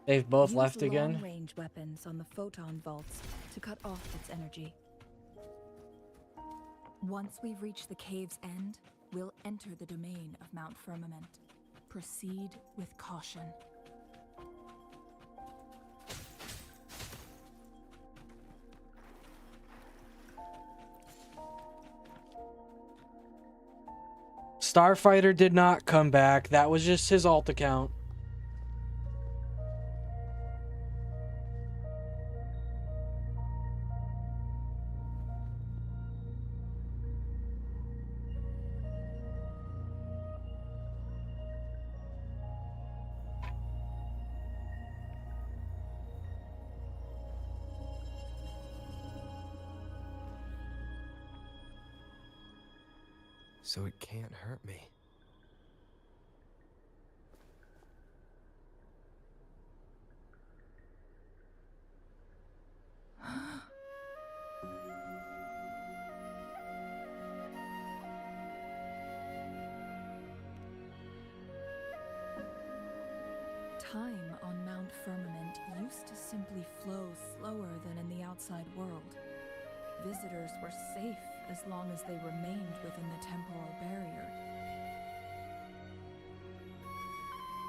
They've both Use left again. long-range weapons on the photon vaults to cut off its energy. Once we've reached the cave's end, we'll enter the domain of Mount Firmament. Proceed with caution. Starfighter did not come back. That was just his alt account. So it can't hurt me. Time on Mount Firmament used to simply flow slower than in the outside world. Visitors were safe as long as they remained within the temporal barrier.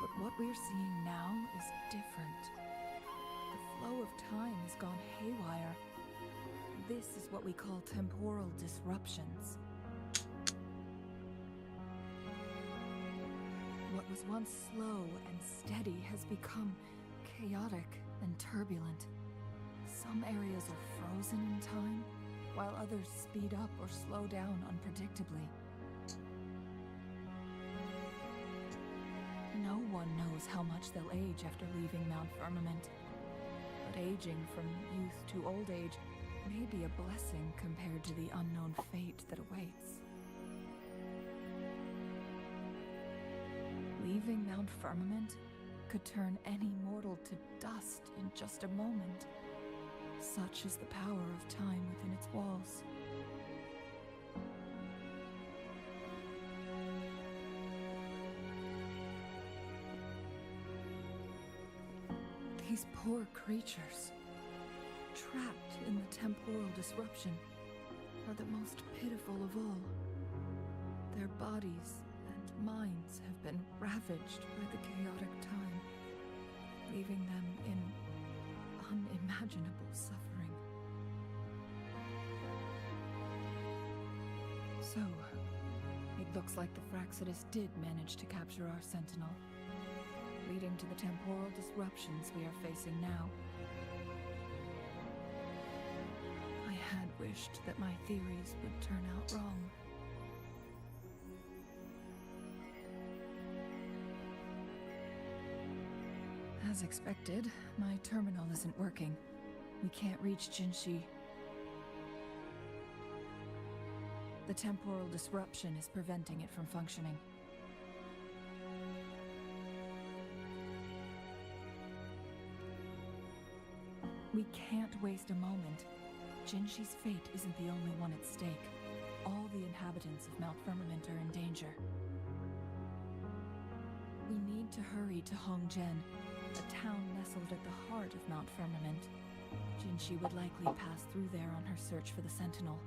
But what we're seeing now is different. The flow of time has gone haywire. This is what we call temporal disruptions. What was once slow and steady has become chaotic and turbulent. Some areas are frozen in time, while others speed up or slow down unpredictably. No one knows how much they'll age after leaving Mount Firmament, but aging from youth to old age may be a blessing compared to the unknown fate that awaits. Leaving Mount Firmament could turn any mortal to dust in just a moment. Such is the power of time within its walls. These poor creatures, trapped in the temporal disruption, are the most pitiful of all. Their bodies and minds have been ravaged by the chaotic time, leaving them in unimaginable suffering. So, it looks like the Fraxidus did manage to capture our Sentinel, leading to the temporal disruptions we are facing now. I had wished that my theories would turn out wrong. As expected, my terminal isn't working. We can't reach Jinshi. The temporal disruption is preventing it from functioning. We can't waste a moment. Jinshi's fate isn't the only one at stake. All the inhabitants of Mount Firmament are in danger. We need to hurry to Hongjian, a town nestled at the heart of Mount Firmament. Jinshi would likely pass through there on her search for the Sentinel.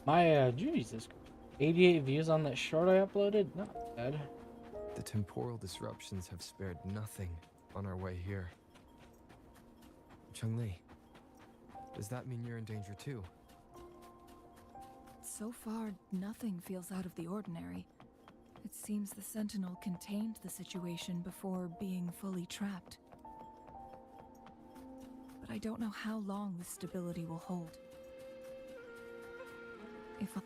My, Jesus, 88 views on that short I uploaded? Not bad. The temporal disruptions have spared nothing on our way here. Cheng-Li, does that mean you're in danger too? So far, nothing feels out of the ordinary. It seems the Sentinel contained the situation before being fully trapped. But I don't know how long this stability will hold. If I...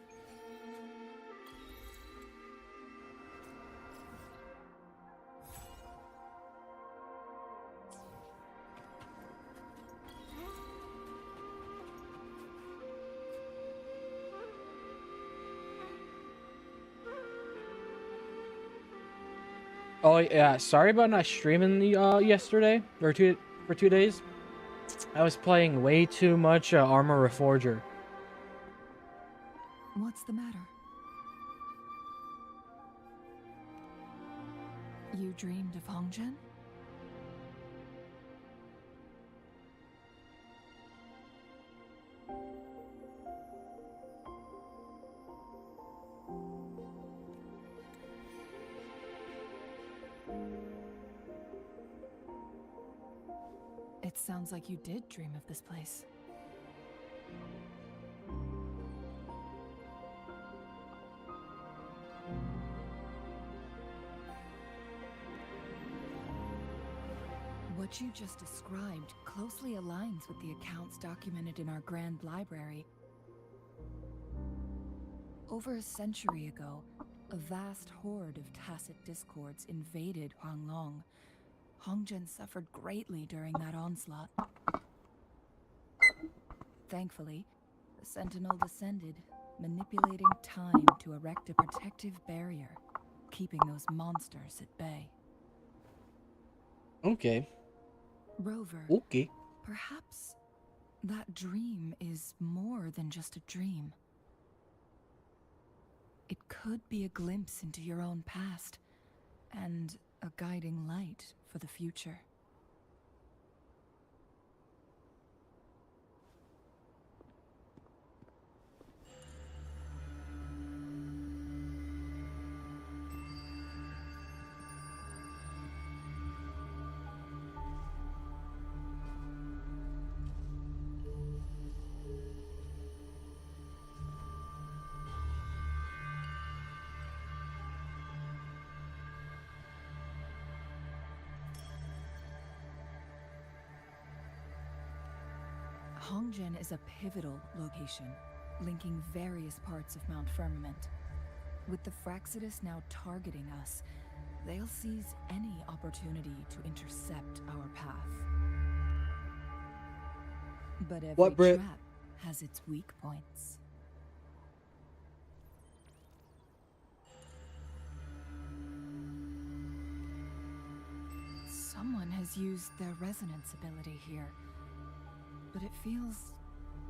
Oh yeah, sorry about not streaming the yesterday or for 2 days. I was playing way too much Armor Reforger. What's the matter? You dreamed of Hongjian? It sounds like you did dream of this place. What you just described closely aligns with the accounts documented in our Grand Library. Over a century ago, a vast horde of tacit discords invaded Huanglong. Hongzhen suffered greatly during that onslaught. Thankfully, the Sentinel descended, manipulating time to erect a protective barrier, keeping those monsters at bay. Okay. Rover, Okay. perhaps that dream is more than just a dream. It could be a glimpse into your own past, and a guiding light for the future. Hongzhen is a pivotal location, linking various parts of Mount Firmament. With the Fraxidus now targeting us, they'll seize any opportunity to intercept our path. But every Brit? trap has its weak points. Someone has used their resonance ability here, but it feels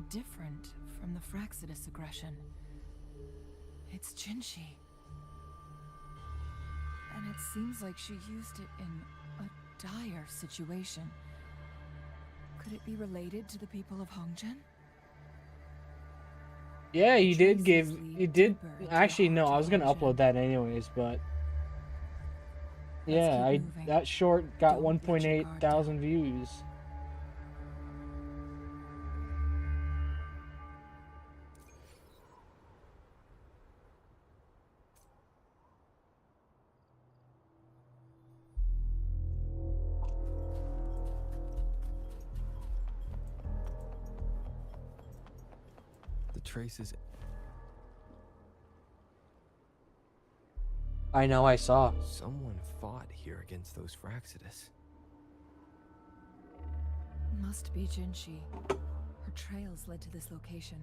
different from the Fraxidus aggression. It's Jinshi. And it seems like she used it in a dire situation. Could it be related to the people of Hongzhen? Yeah, he did actually no, I was gonna upload that anyways, but yeah, that short got 1.8 thousand views. The traces. I know, I saw. Someone fought here against those Fraxidus. Must be Jinshi. Her trails led to this location.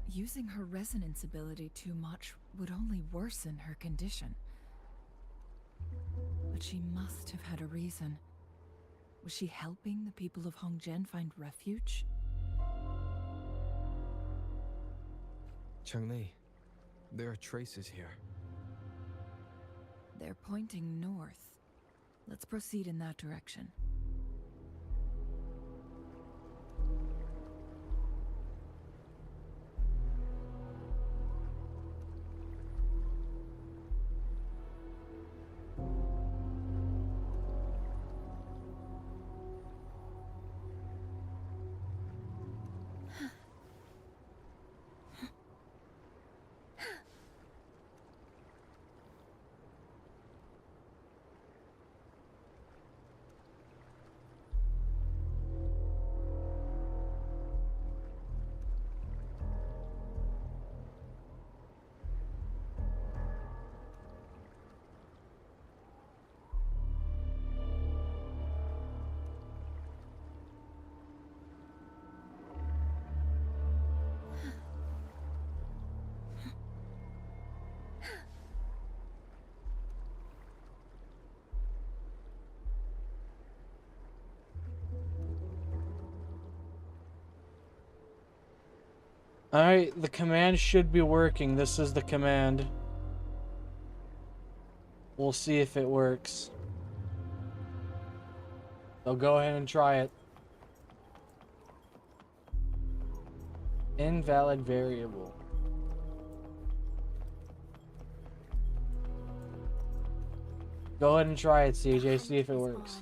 Using her resonance ability too much would only worsen her condition. But she must have had a reason. Was she helping the people of Hongzhen find refuge? Changli, there are traces here. They're pointing north. Let's proceed in that direction. Alright, the command should be working. This is the command. We'll see if it works. So go ahead and try it. Invalid variable. Go ahead and try it, CJ. See if it works.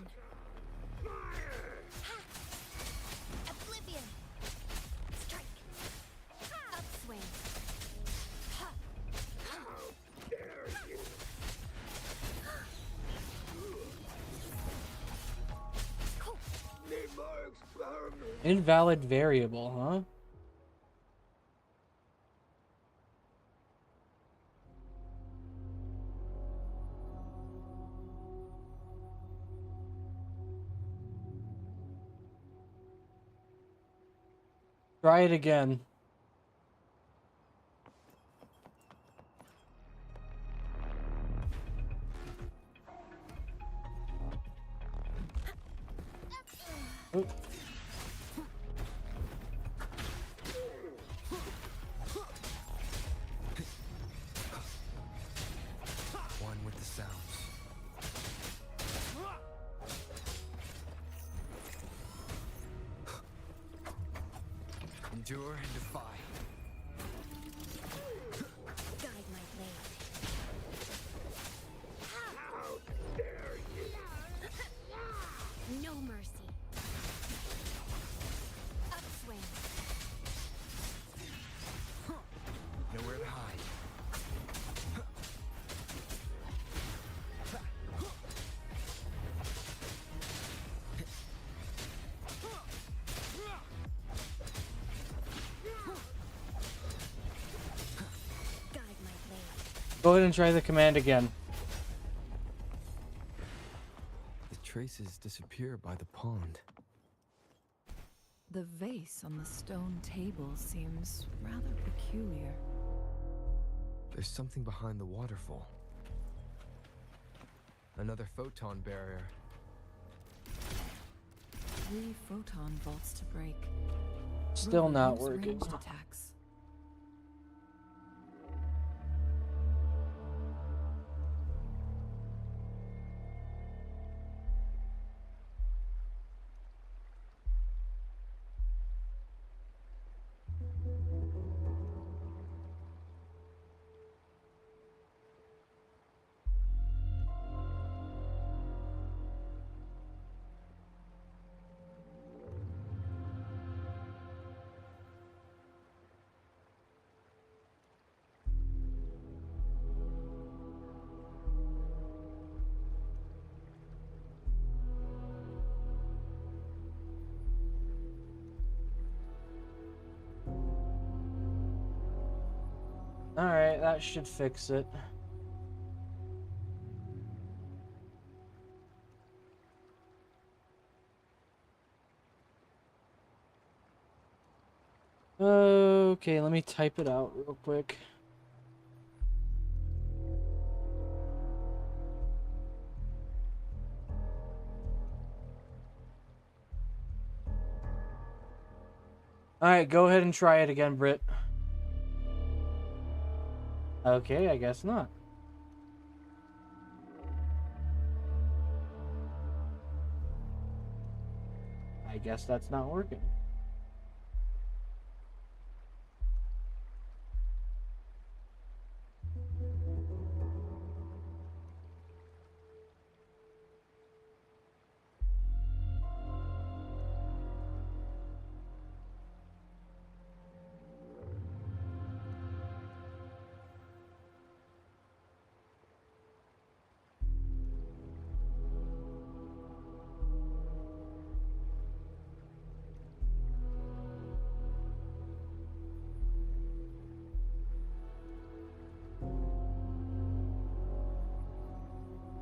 Invalid variable, huh? Try it again. Oop. One with the sounds. Endure and defy. Guide my blade. How dare you! No mercy. Upswing. Nowhere to hide. Guide my blade. Go ahead and try the command again. The traces disappear by the pond. The vase on the stone table seems rather peculiar. There's something behind the waterfall. Another photon barrier. 3 photon vaults to break. Still Really not use working. ranged attacks. Alright, that should fix it. Okay, let me type it out real quick. Alright, go ahead and try it again, Britt. Okay, I guess not. I guess that's not working.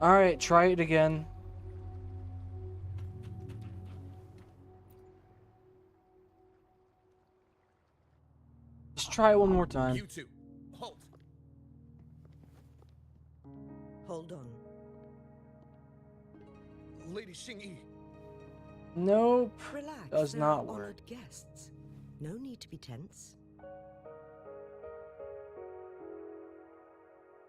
Alright, try it again. Just try it one more time. You two, halt. Hold on. Lady Xingyi. Nope. Relax. Does They're not our work. honored guests. No need to be tense.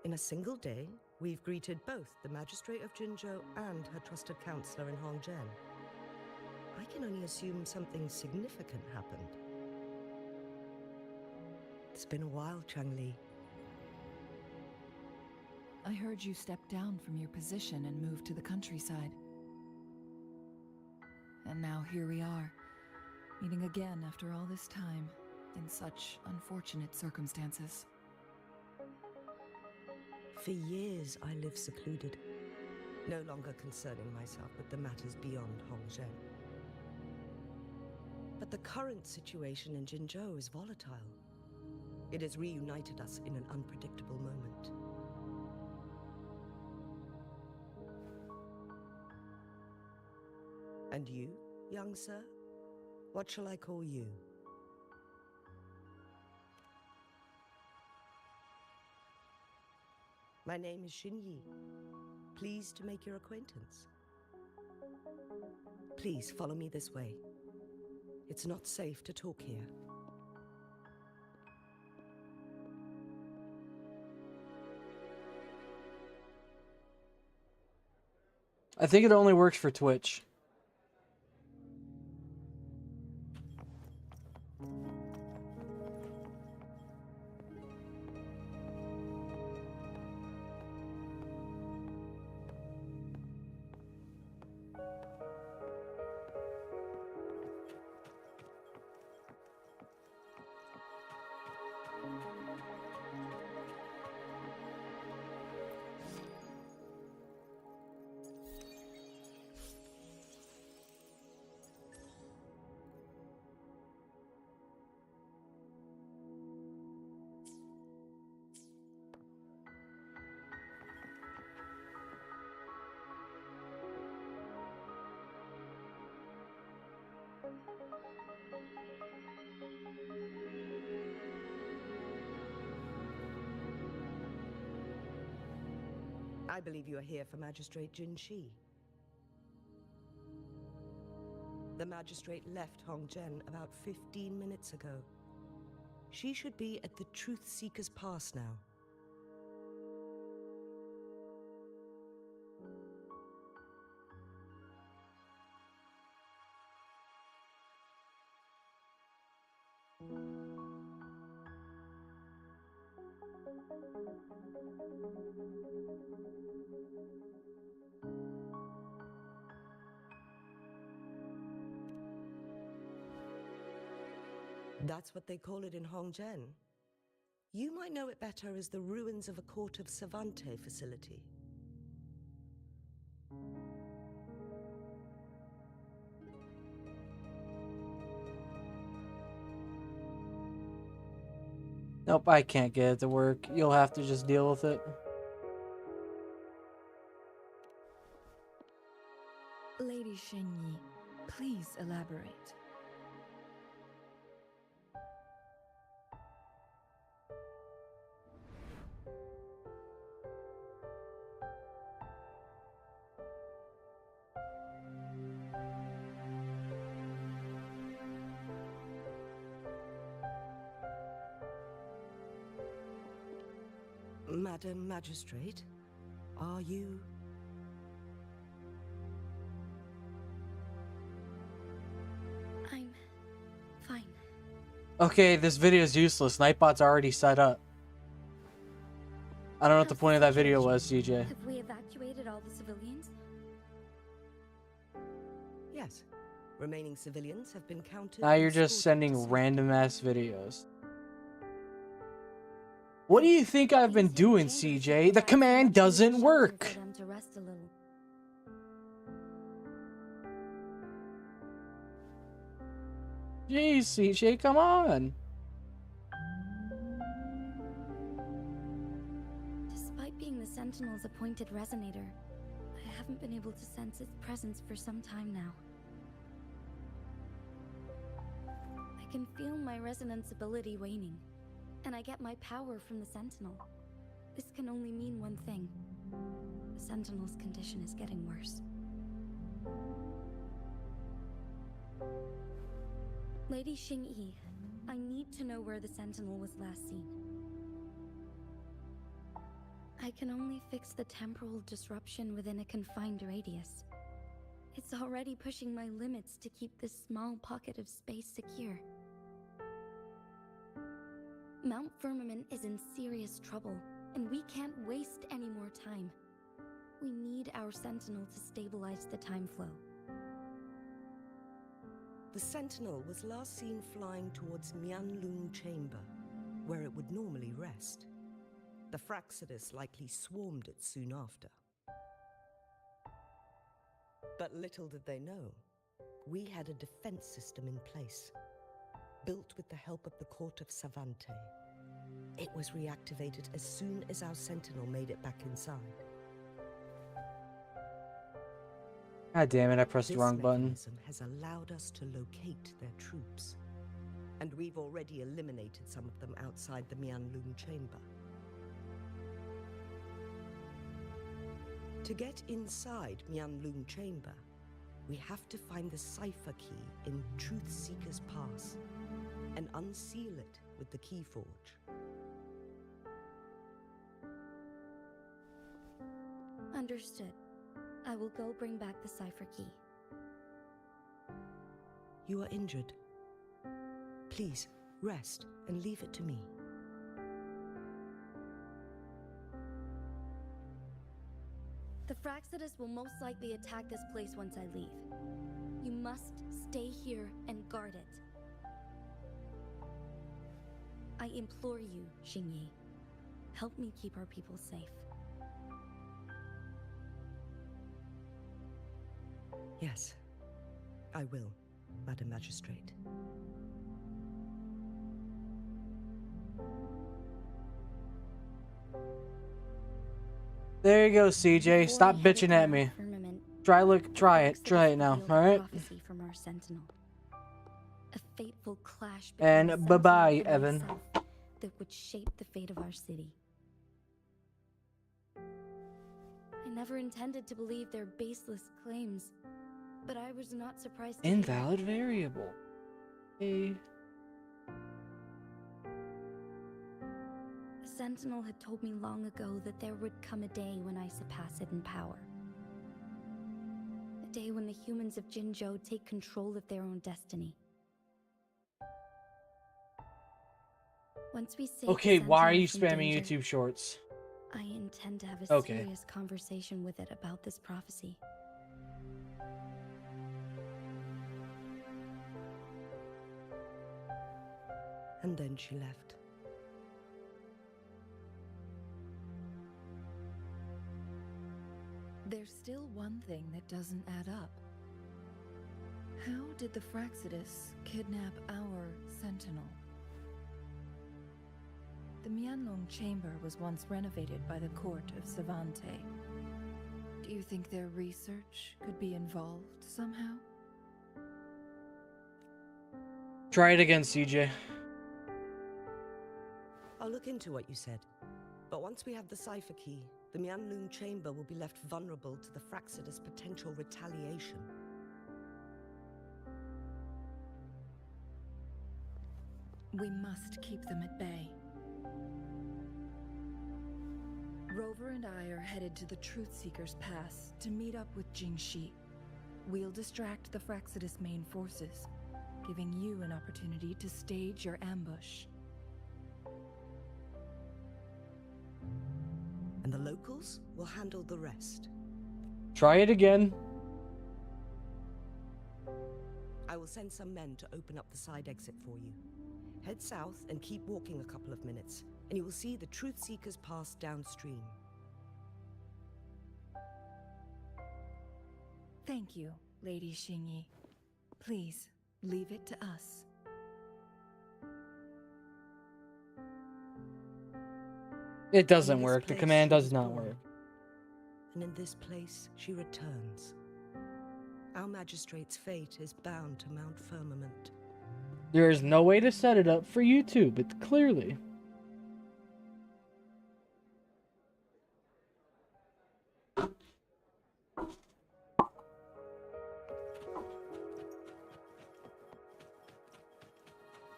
In a single day, we've greeted both the Magistrate of Jinzhou and her trusted counselor in Hongzhen. I can only assume something significant happened. It's been a while, Changli. I heard you stepped down from your position and moved to the countryside. And now here we are, meeting again after all this time, in such unfortunate circumstances. For years, I lived secluded, no longer concerning myself with the matters beyond Hongzhen. But the current situation in Jinzhou is volatile. It has reunited us in an unpredictable moment. And you, young sir? What shall I call you? My name is Xin Yi. Pleased to make your acquaintance. Please follow me this way. It's not safe to talk here. I think it only works for Twitch. I believe you are here for Magistrate Jin Shi. The magistrate left Hongzhen about 15 minutes ago. She should be at the Truth Seeker's Pass now. That's what they call it in Hongzhen. You might know it better as the ruins of a Court of Savante facility. Nope, I can't get it to work. You'll have to just deal with it. Lady Xin Yi, please elaborate. Madam Magistrate, are you... I'm fine. Okay, this video is useless. Nightbot's already set up. I don't know what the point of that video was, CJ. Have we evacuated all the civilians? Yes. Remaining civilians have been counted. Now you're and just escorted sending to safety. random ass videos. What do you think I've been doing, CJ? The command doesn't work. For them to rest a little. Jeez, CJ, come on. Despite being the Sentinel's appointed resonator, I haven't been able to sense its presence for some time now. I can feel my resonance ability waning, and I get my power from the Sentinel. This can only mean one thing. The Sentinel's condition is getting worse. Lady Xin Yi, I need to know where the Sentinel was last seen. I can only fix the temporal disruption within a confined radius. It's already pushing my limits to keep this small pocket of space secure. Mount Firmament is in serious trouble, and we can't waste any more time. We need our Sentinel to stabilize the time flow. The Sentinel was last seen flying towards Mianlun Chamber, where it would normally rest. The Fraxidus likely swarmed it soon after. But little did they know, we had a defense system in place, built with the help of the Court of Savante. It was reactivated as soon as our Sentinel made it back inside. God damn it, I pressed the wrong button. This mechanism has allowed us to locate their troops, and we've already eliminated some of them outside the Mianlun Chamber. To get inside Mianlun Chamber, we have to find the cipher key in Truth Seeker's Pass and unseal it with the Keyforge. Understood. I will go bring back the cipher key. You are injured. Please, rest and leave it to me. The Fraxidus will most likely attack this place once I leave. You must stay here and guard it. I implore you, Xingyi. Help me keep our people safe. Yes, I will, Madam Magistrate. There you go, CJ. Stop bitching at me. Try it now, alright? From our sentinel. A fateful clash And between bye-bye, Sentinel and Evan. myself that would shape the fate of our city. I never intended to believe their baseless claims, but I was not surprised to hear Invalid variable. Hey. The Sentinel had told me long ago that there would come a day when I surpass it in power. A day when the humans of Jinzhou take control of their own destiny. Once we save Okay, the why are Sentinel you from spamming danger, YouTube Shorts? I intend to have a Okay. serious conversation with it about this prophecy. And then she left. There's still one thing that doesn't add up. How did the Fraxidus kidnap our Sentinel? The Mianlong Chamber was once renovated by the court of Savante. Do you think their research could be involved somehow? Try it again, CJ. I'll look into what you said. But once we have the cipher key, the Mianlun Chamber will be left vulnerable to the Fraxidus' potential retaliation. We must keep them at bay. Rover and I are headed to the Truth Seeker's Pass to meet up with Jingxi. We'll distract the Fraxidus main forces, giving you an opportunity to stage your ambush. And the locals will handle the rest. Try it again. I will send some men to open up the side exit for you. Head south and keep walking a couple of minutes, and you will see the Truth Seeker's Pass downstream. Thank you, Lady Xingyi. Please, leave it to us. It doesn't In this work. The place command she does was not born, work. And in this place she returns. Our magistrate's fate is bound to Mount Firmament. There is no way to set it up for YouTube, but clearly.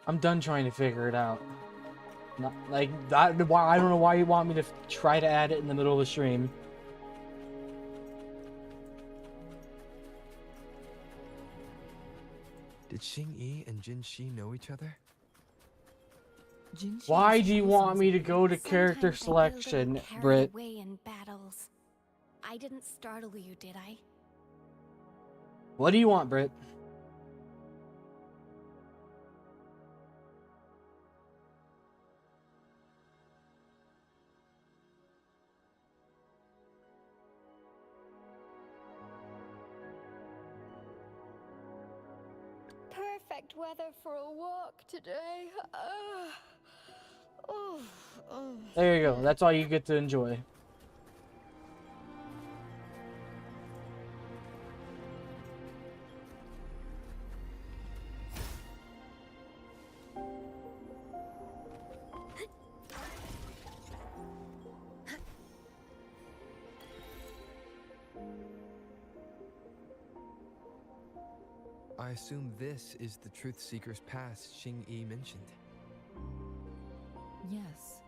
I'm done trying to figure it out. Not, like, I don't know why you want me to try to add it in the middle of the stream. Did Xingyi and Jinxi know each other? Why do you want me to go to character selection, Britt? Away in battles. I didn't startle you, did I? What do you want, Britt? Perfect weather for a walk today. There you go. That's all you get to enjoy. I assume this is the Truth Seeker's Pass Xing-Yi mentioned. Yes.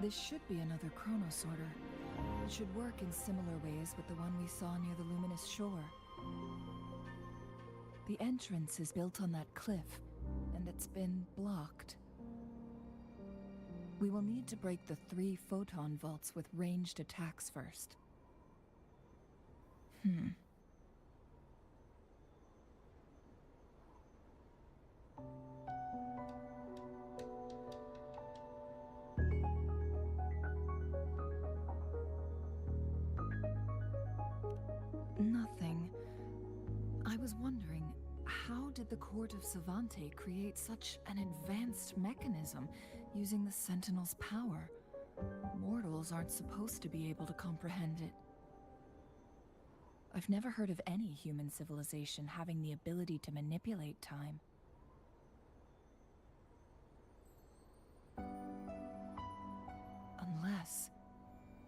This should be another chronosorter. It should work in similar ways with the one we saw near the luminous shore. The entrance is built on that cliff, and it's been blocked. We will need to break the 3 photon vaults with ranged attacks first. Nothing. I was wondering, how did the Court of Savante create such an advanced mechanism using the Sentinel's power? Mortals aren't supposed to be able to comprehend it. I've never heard of any human civilization having the ability to manipulate time. Unless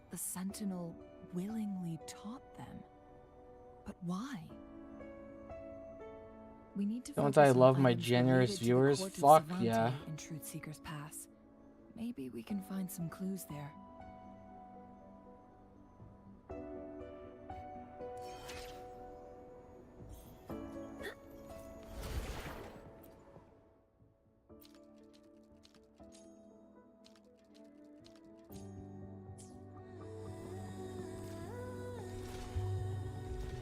the Sentinel willingly taught them. But why? We need to Don't focus I on love my items generous related to the viewers? Court of Fuck Savante yeah. in Truth Seeker's Pass. Maybe we can find some clues there.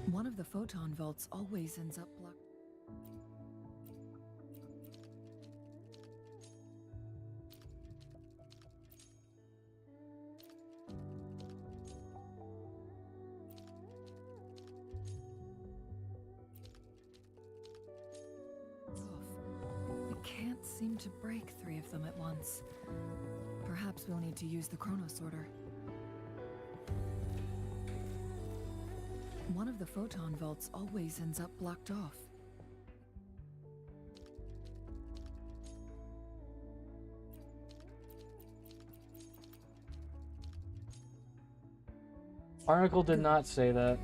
One of the photon vaults always ends up blocked. We can't seem to break 3 of them at once. Perhaps we'll need to use the chronosorter. One of the photon vaults always ends up blocked off. Article did not say that.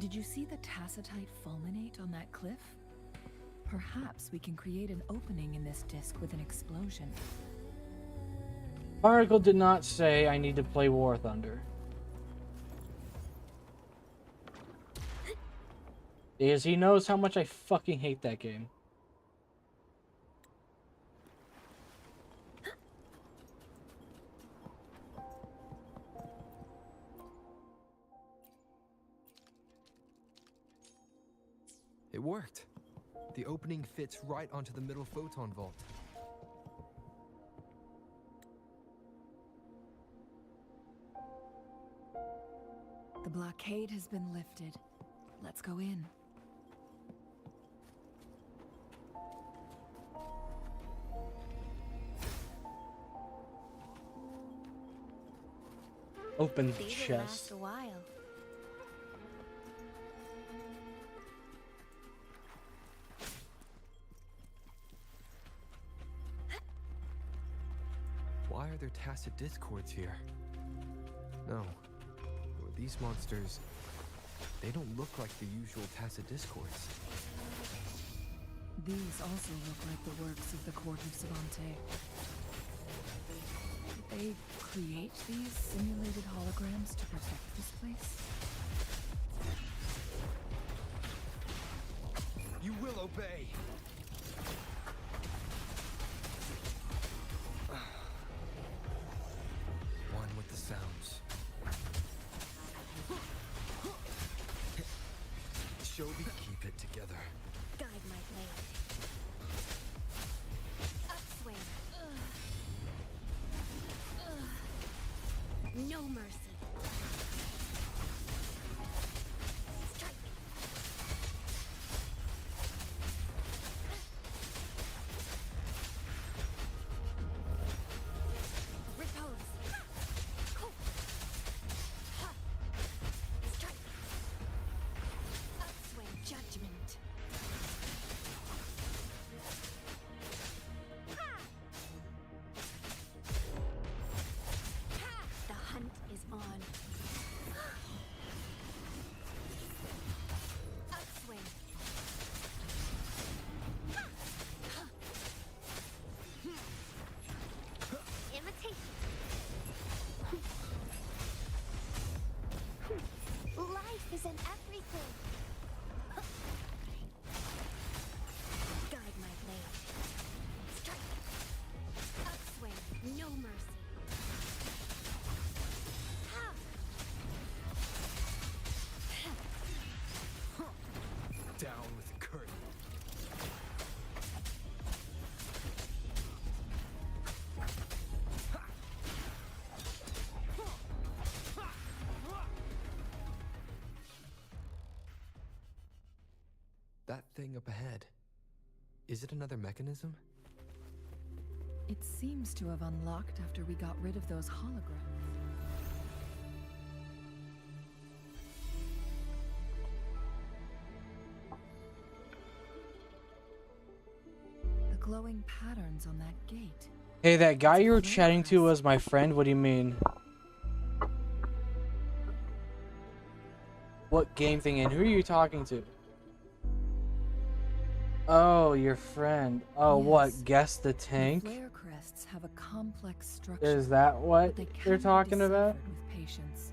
Did you see the tacitite fulminate on that cliff? Perhaps we can create an opening in this disk with an explosion. Article did not say I need to play War Thunder. Because he knows how much I fucking hate that game. It worked. The opening fits right onto the middle photon vault. The blockade has been lifted. Let's go in. Open These will chest. last a while. Why are there tacit discords here? No. These monsters, they don't look like the usual tacit discords. These also look like the works of the Court of Savante. Did they create these simulated holograms to protect this place? You will obey! One with the sounds. Shobi, keep it together. Guide my blade. Upswing. No mercy. Strike. thing up ahead. Is it another mechanism? It seems to have unlocked after we got rid of those holograms. The glowing patterns on that gate. Hey, that guy you were chatting to was my friend? What do you mean? What game thing, and who are you talking to? Oh, your friend. Oh, Yes. what? Guess the tank? The flare crests have a complex structure. Is that what but they you're can be talking about? deciphered with patience.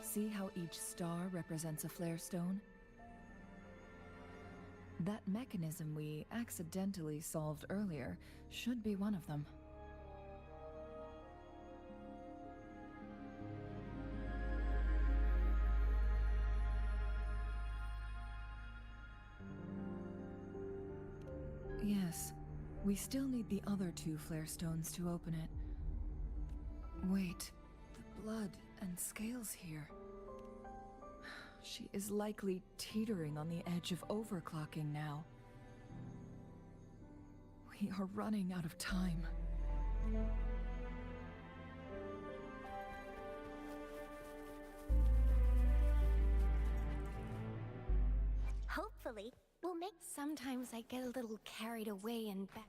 See how each star represents a flare stone? That mechanism we accidentally solved earlier should be one of them. Yes, we still need the other 2 flare stones to open it. Wait, the blood and scales here. She is likely teetering on the edge of overclocking now. We are running out of time. Hopefully, we'll make. Sometimes I get a little carried away and back.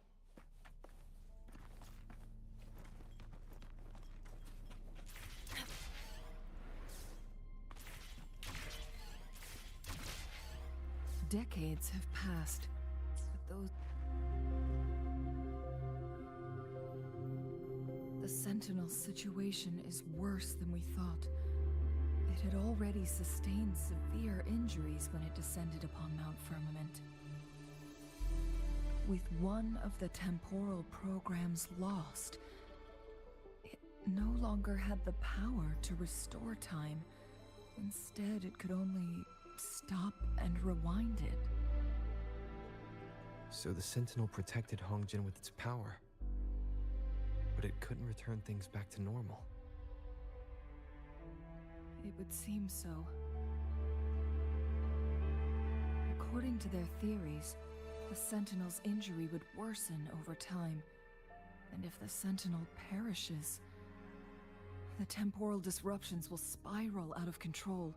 Decades have passed, but those... The Sentinel situation is worse than we thought. It had already sustained severe injuries when it descended upon Mount Firmament. With one of the temporal programs lost, it no longer had the power to restore time. Instead, it could only stop and rewind it. So the Sentinel protected Hongjin with its power, but it couldn't return things back to normal. It would seem so. According to their theories, the Sentinel's injury would worsen over time, and if the Sentinel perishes, the temporal disruptions will spiral out of control,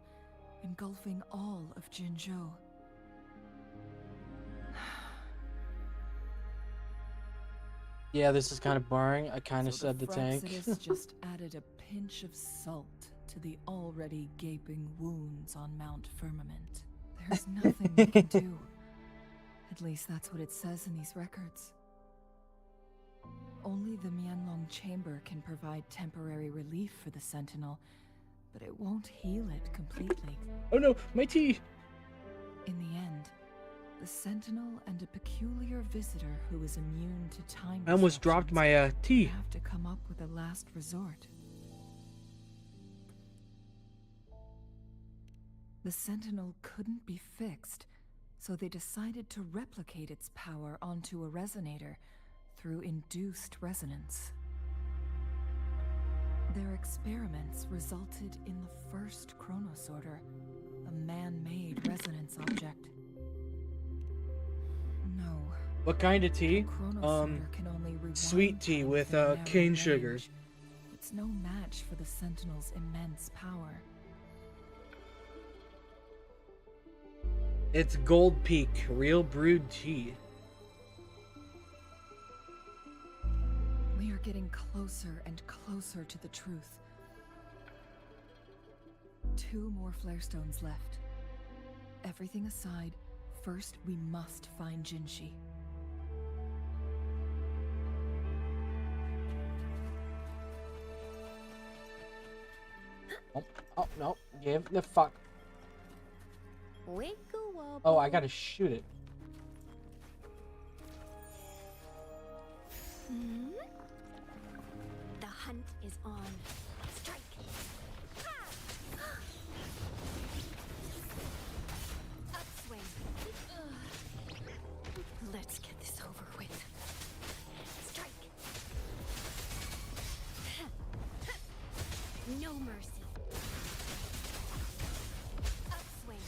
engulfing all of Jinzhou. Yeah, this is kind of boring. I kind of So said the tank. Fraxidus just added a pinch of salt to the already gaping wounds on Mount Firmament. There's nothing we can do. At least that's what it says in these records. Only the Mianlong Chamber can provide temporary relief for the Sentinel, but it won't heal it completely. Oh no, my tea! In the end, the Sentinel and a peculiar visitor who is immune to time I almost dropped my tea. have to come up with a last resort. The Sentinel couldn't be fixed, so they decided to replicate its power onto a resonator through induced resonance. Their experiments resulted in the first Chronosorter, a man-made resonance object. No. What kind of tea? Chronosorter can only rewind Sweet tea time with within a narrow cane range. sugar. It's no match for the Sentinel's immense power. It's Gold Peak, real brewed tea. We are getting closer and closer to the truth. 2 more flare stones left. Everything aside, first we must find Jinshi. Oh no, give the fuck. Wiggle wobble. Oh, I gotta shoot it. Hmm? The hunt is on. Strike! Upswing! Let's get this over with. Strike! No mercy. Upswing!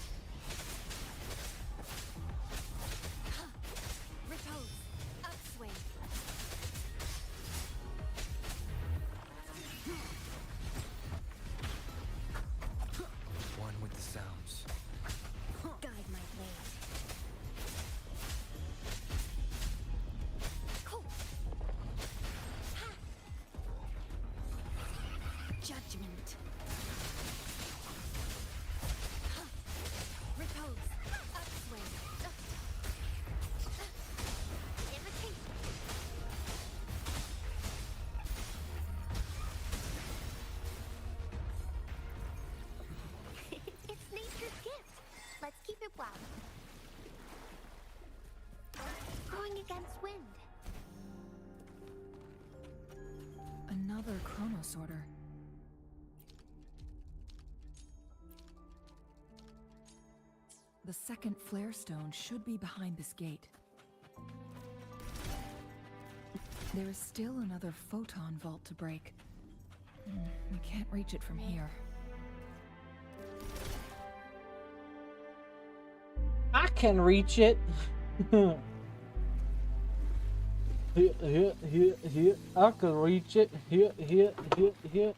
out. Going against wind. Another chronosorter. The second flare stone should be behind this gate. There is still another photon vault to break. We can't reach it from here. I can reach it. Here. I can reach it. Here.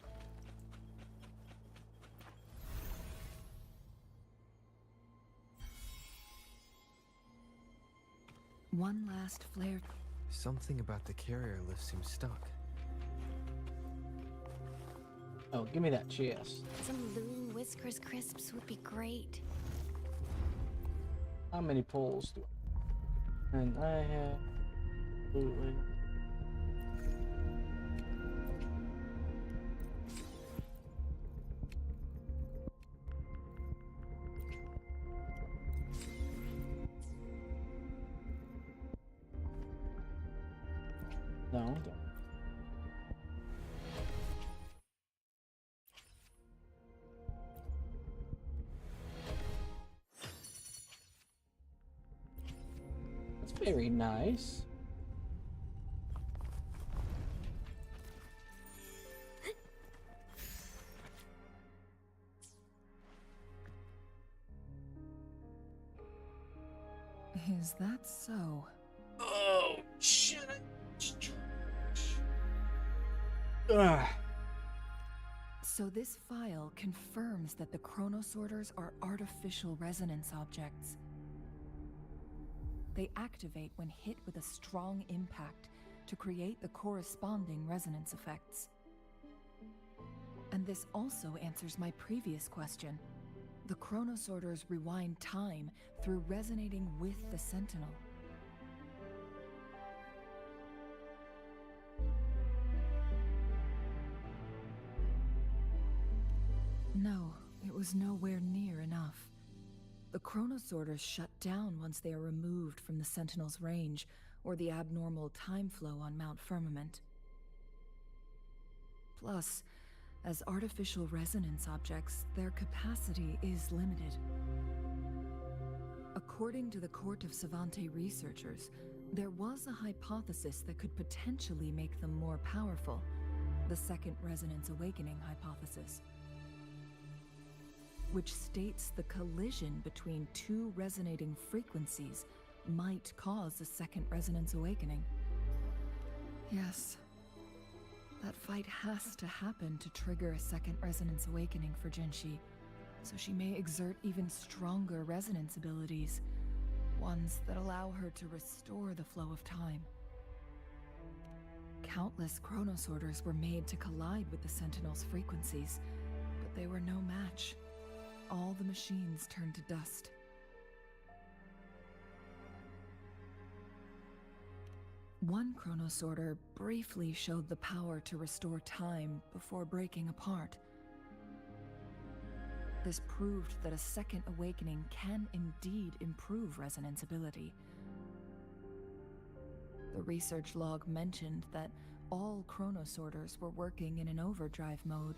One last flare. Something about the carrier lift seems stuck. Oh, give me that chest. Some Loon Whiskers crisps would be great. How many pulls do I? And I have. Absolutely. No. Don't. That's very nice. Is that so? Oh, shit. Ugh. So this file confirms that the chronosorters are artificial resonance objects. They activate when hit with a strong impact to create the corresponding resonance effects. And this also answers my previous question. The chronosorters rewind time through resonating with the Sentinel. No, it was nowhere near enough. The chronosorters shut down once they are removed from the Sentinel's range or the abnormal time flow on Mount Firmament. Plus, as artificial resonance objects, their capacity is limited. According to the Court of Savante researchers, there was a hypothesis that could potentially make them more powerful, the Second Resonance Awakening hypothesis, which states the collision between two resonating frequencies might cause a Second Resonance Awakening. Yes. That fight has to happen to trigger a Second Resonance Awakening for Jinshi, so she may exert even stronger resonance abilities, ones that allow her to restore the flow of time. Countless chronosorters were made to collide with the Sentinel's frequencies, but they were no match. All the machines turned to dust. One chronosorter briefly showed the power to restore time before breaking apart. This proved that a second awakening can indeed improve resonance ability. The research log mentioned that all chronosorters were working in an overdrive mode.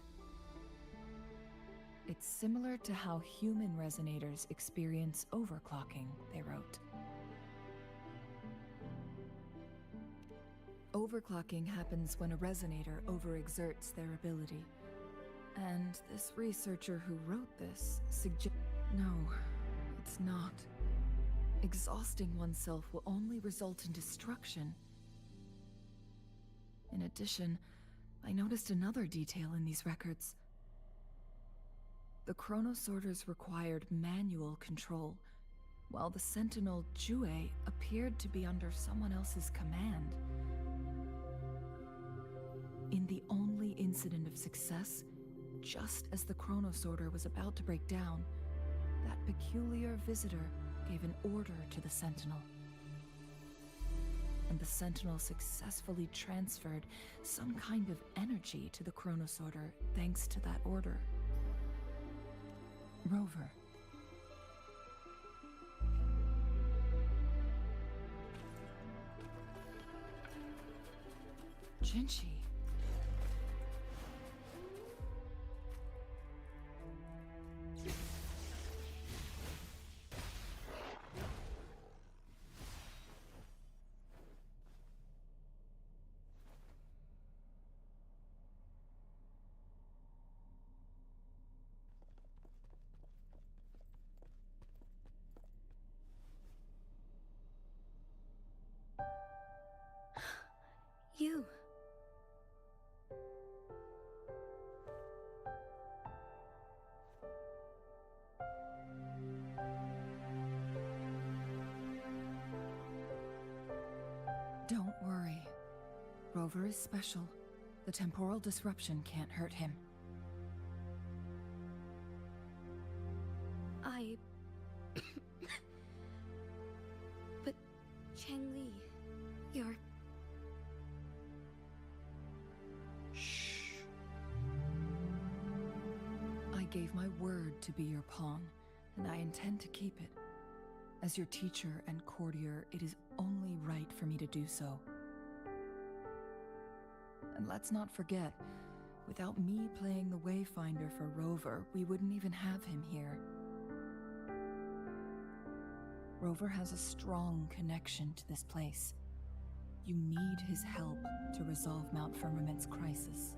It's similar to how human resonators experience overclocking, they wrote. Overclocking happens when a resonator overexerts their ability. And this researcher who wrote this No, it's not. Exhausting oneself will only result in destruction. In addition, I noticed another detail in these records. The chronosorters required manual control, while the Sentinel Jue appeared to be under someone else's command. In the only incident of success, just as the chronosorter was about to break down, that peculiar visitor gave an order to the Sentinel. And the Sentinel successfully transferred some kind of energy to the chronosorter thanks to that order. Rover. Jinchi. You. Don't worry. Rover is special. The temporal disruption can't hurt him. But Changli, you're... Shh. I gave my word to be your pawn, and I intend to keep it. As your teacher and courtier, it is only right for me to do so. And let's not forget, without me playing the Wayfinder for Rover, we wouldn't even have him here. Rover has a strong connection to this place. You need his help to resolve Mount Firmament's crisis.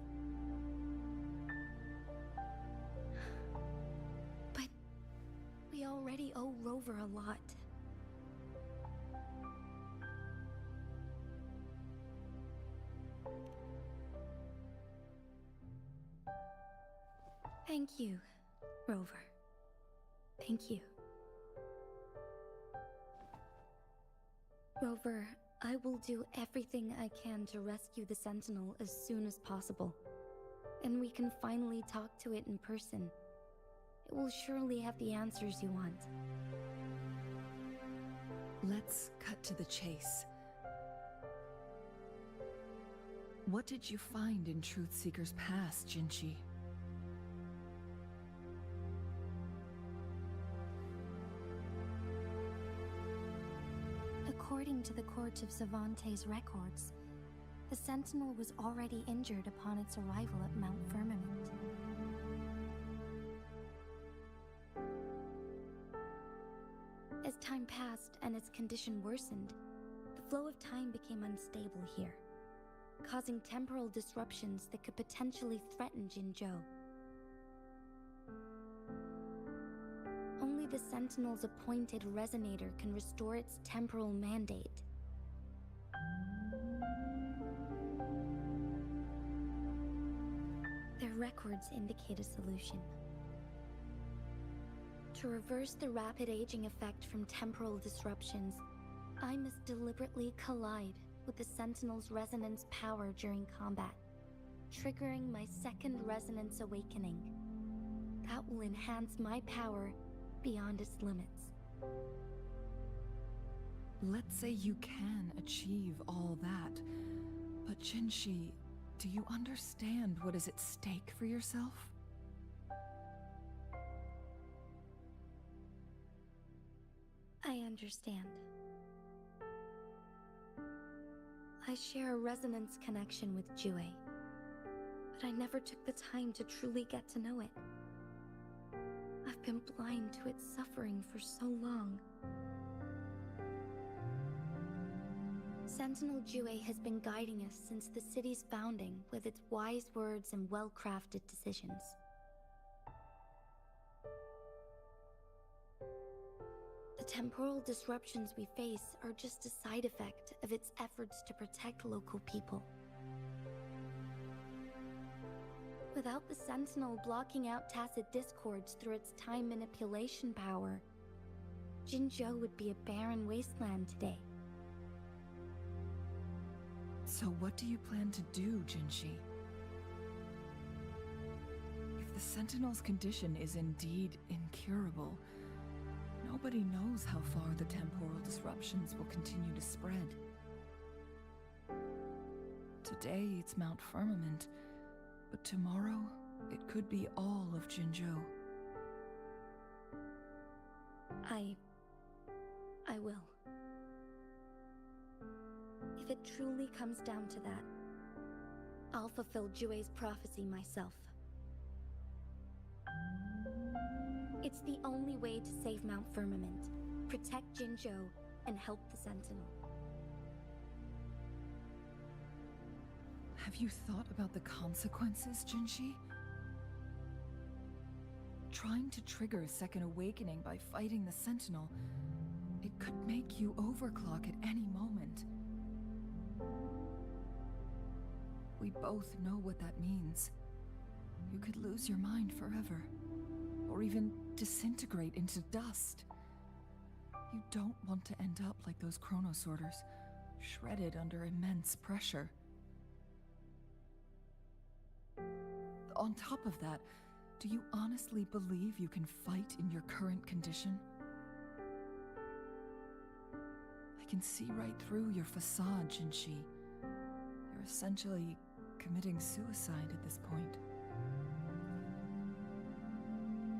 But we already owe Rover a lot. Thank you, Rover. Thank you. Rover, I will do everything I can to rescue the Sentinel as soon as possible. And we can finally talk to it in person. It will surely have the answers you want. Let's cut to the chase. What did you find in Truthseeker's past, Jinchi? According to the Court of Savante's records, the Sentinel was already injured upon its arrival at Mount Firmament. As time passed and its condition worsened, the flow of time became unstable here, causing temporal disruptions that could potentially threaten Jinzhou. Only the Sentinel's appointed resonator can restore its temporal mandate. Their records indicate a solution. To reverse the rapid aging effect from temporal disruptions, I must deliberately collide with the Sentinel's resonance power during combat, triggering my second resonance awakening. That will enhance my power beyond its limits. Let's say you can achieve all that, but Jinchi, do you understand what is at stake for yourself? I understand. I share a resonance connection with Jue, but I never took the time to truly get to know it. I've been blind to its suffering for so long. Sentinel Jue has been guiding us since the city's founding with its wise words and well-crafted decisions. The temporal disruptions we face are just a side effect of its efforts to protect local people. Without the Sentinel blocking out tacit discords through its time manipulation power, Jinzhou would be a barren wasteland today. So what do you plan to do, Jinchi? If the Sentinel's condition is indeed incurable, nobody knows how far the temporal disruptions will continue to spread. Today it's Mount Firmament, but tomorrow it could be all of Jinzhou. I will. If it truly comes down to that, I'll fulfill Jue's prophecy myself. It's the only way to save Mount Firmament, protect Jinzhou, and help the Sentinel. Have you thought about the consequences, Jinshi? Trying to trigger a second awakening by fighting the Sentinel, it could make you overclock at any moment. We both know what that means. You could lose your mind forever, or even disintegrate into dust. You don't want to end up like those Chronosorters, shredded under immense pressure. On top of that, do you honestly believe you can fight in your current condition? I can see right through your facade, Jinshi. You're essentially committing suicide at this point.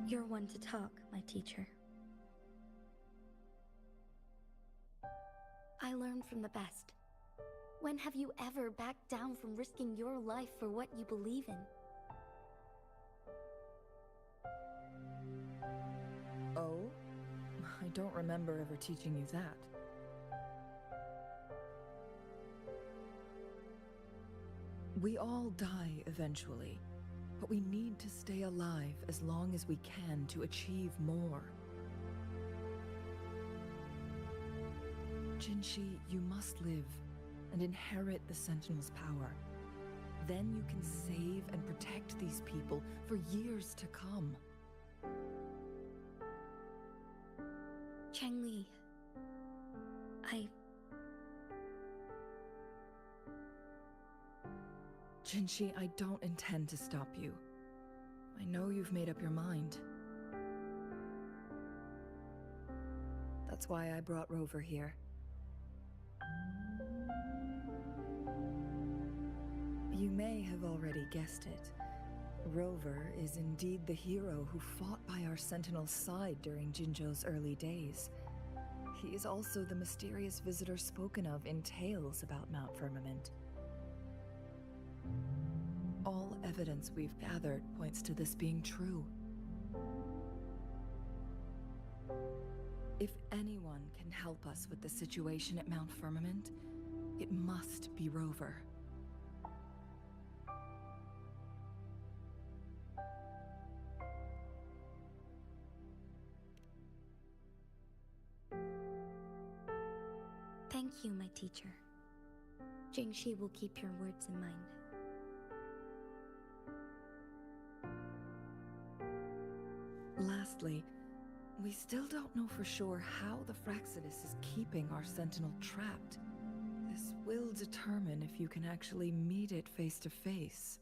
You're one to talk, my teacher. I learned from the best. When have you ever backed down from risking your life for what you believe in? Oh? I don't remember ever teaching you that. We all die eventually, but we need to stay alive as long as we can to achieve more. Jinshi, you must live and inherit the Sentinel's power. Then you can save and protect these people for years to come. Changli, Jinshi, I don't intend to stop you. I know you've made up your mind. That's why I brought Rover here. You may have already guessed it. Rover is indeed the hero who fought by our Sentinel's side during Jinzhou's early days. He is also the mysterious visitor spoken of in tales about Mount Firmament. All evidence we've gathered points to this being true. If anyone can help us with the situation at Mount Firmament, it must be Rover. thank you, my teacher. Jingxi will keep your words in mind. Lastly, we still don't know for sure how the Fraxidus is keeping our Sentinel trapped. This will determine if you can actually meet it face to face.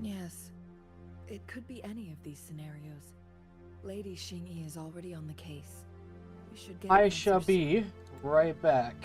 Yes, it could be any of these scenarios. Lady Xingyi is already on the case. We should get I shall be right back.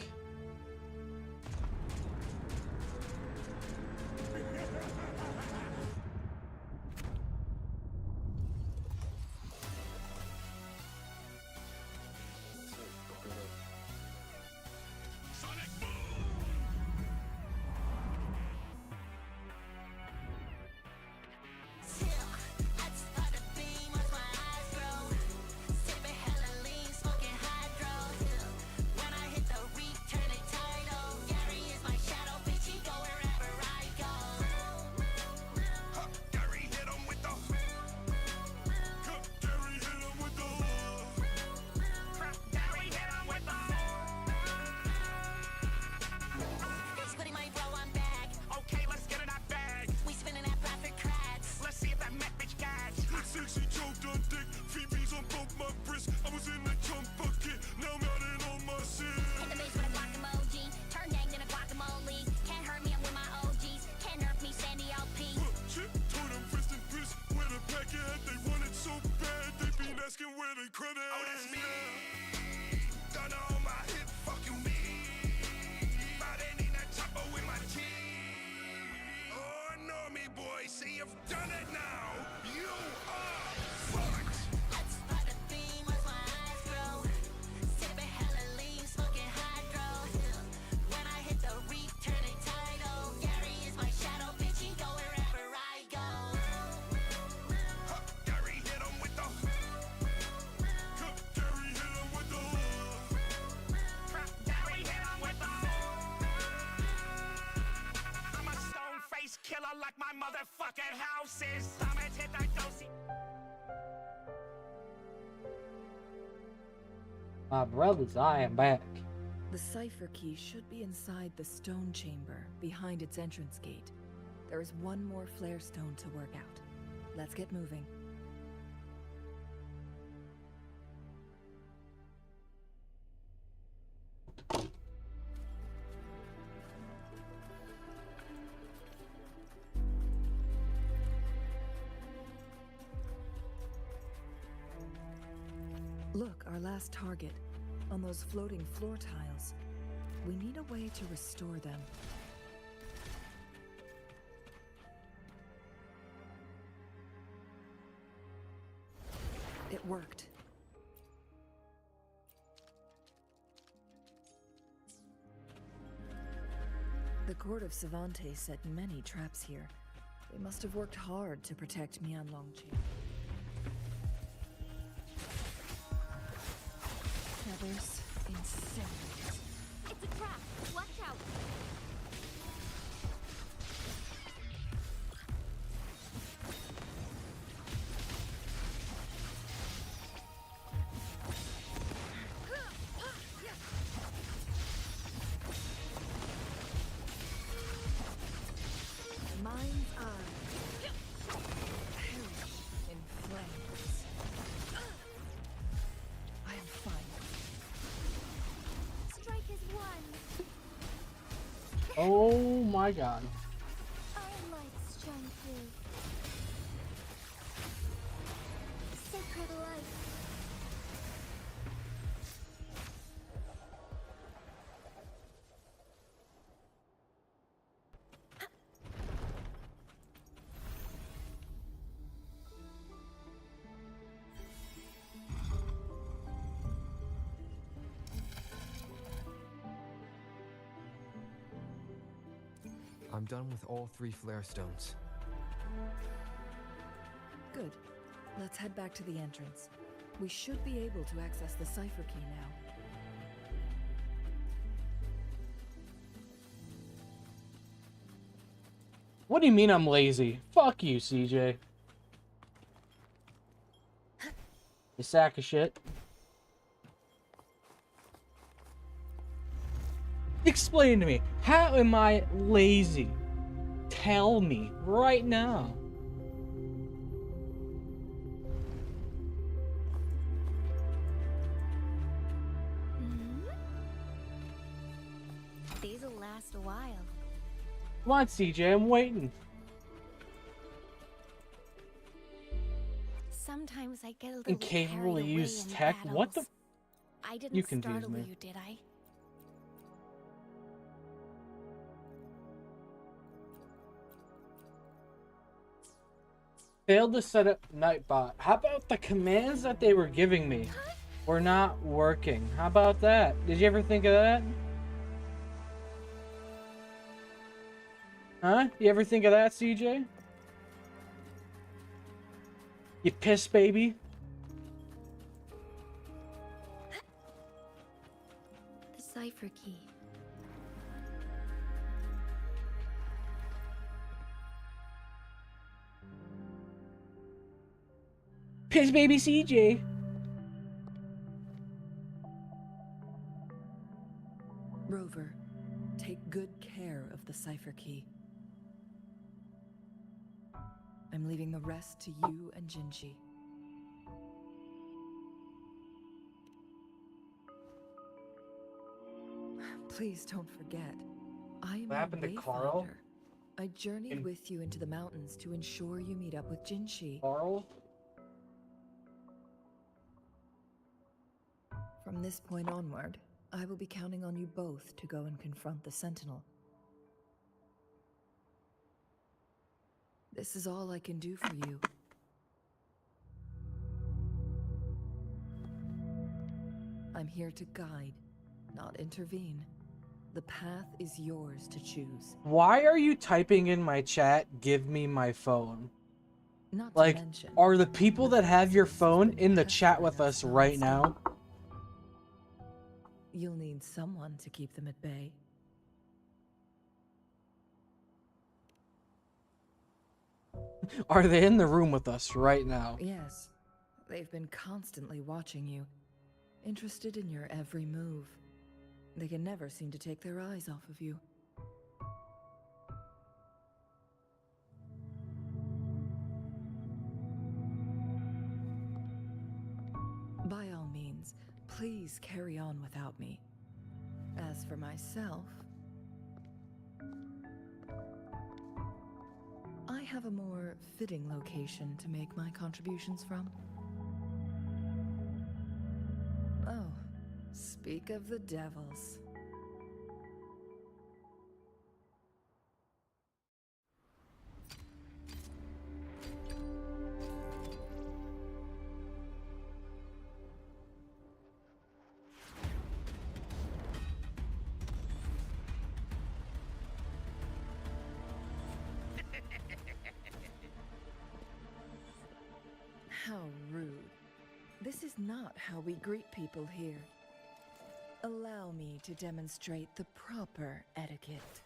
stunner on my hip, fuck you mean? But ain't in that chopper with my teeth. Oh, know me, boy, see you've done it now. You are fucked. That's by the theme of my eyes grow. Sipping hella lean, smoking hydro. When I hit the reef, turning tidal. Gary is my shadow, bitch, he go wherever I go. Gary hit him with the. Gary hit him with the. Gary hit him with the. I'm a stone face killer like my motherfucking house is. Summit hit the dosey. My brothers, I am back. The cipher key should be inside the stone chamber, behind its entrance gate. There is one more flare stone to work out. Let's get moving. Look, our last target. On those floating floor tiles. We need a way to restore them. It worked. The court of Savante set many traps here. They must have worked hard to protect Mian Longqing. Feathers, incinerate. It's a trap! Watch out! Mind's eye. Perish in flames. I am fine. Strike is one! Oh my god. Our lights shine through. Sacred light. I'm done with all 3 flare stones. Good. Let's head back to the entrance. We should be able to access the cipher key now. What do you mean I'm lazy? Fuck you, CJ. You sack of shit. Explain to me, how am I lazy? Tell me right now. These'll last a while. Come on, CJ, I'm waiting. Sometimes I get a little Incapable to carried use away in tech? What the? battles. I didn't You confuse startle me. you, did I? Failed to set up Nightbot. How about the commands that they were giving me were not working? How about that? Did you ever think of that? Huh? You ever think of that, CJ? You piss baby? The cipher key. Piss baby CJ. Rover, take good care of the cipher key. I'm leaving the rest to you and Jinji. Please don't forget, I am What happened to your Carl? wayfinder. I journeyed with you into the mountains to ensure you meet up with Jinshi. Carl? From this point onward, I will be counting on you both to go and confront the Sentinel. This is all I can do for you. I'm here to guide, not intervene. The path is yours to choose. Why are you typing in my chat, give me my phone? Not to Like, mention, are the people the that have your Exodus has phone been in the chat pestering with us right non-stop. now? You'll need someone to keep them at bay. Are they in the room with us right now? Yes, they've been constantly watching you, interested in your every move. They can never seem to take their eyes off of you. By all means, please carry on without me. As for myself, I have a more fitting location to make my contributions from. Oh, speak of the devils. How rude. This is not how we greet people here. Allow me to demonstrate the proper etiquette.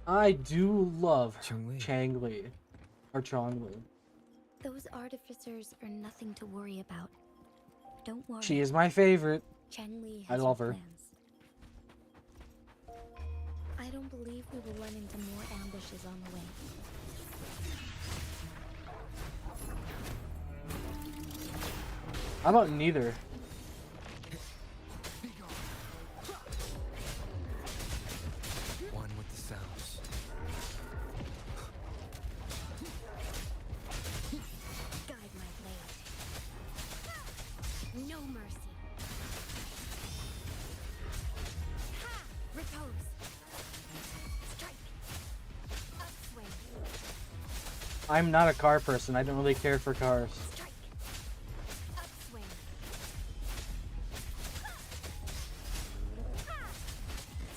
I do love Changli. Or Chongli. Those artificers are nothing to worry about. Don't worry. She is my favorite. Changli I has love your her. plans. I don't believe we will run into more ambushes on the way. How about neither? One with the sounds. Guide my blade. No mercy. Ha! Repose. Strike. Upswing. I'm not a car person. I don't really care for cars. Upswing.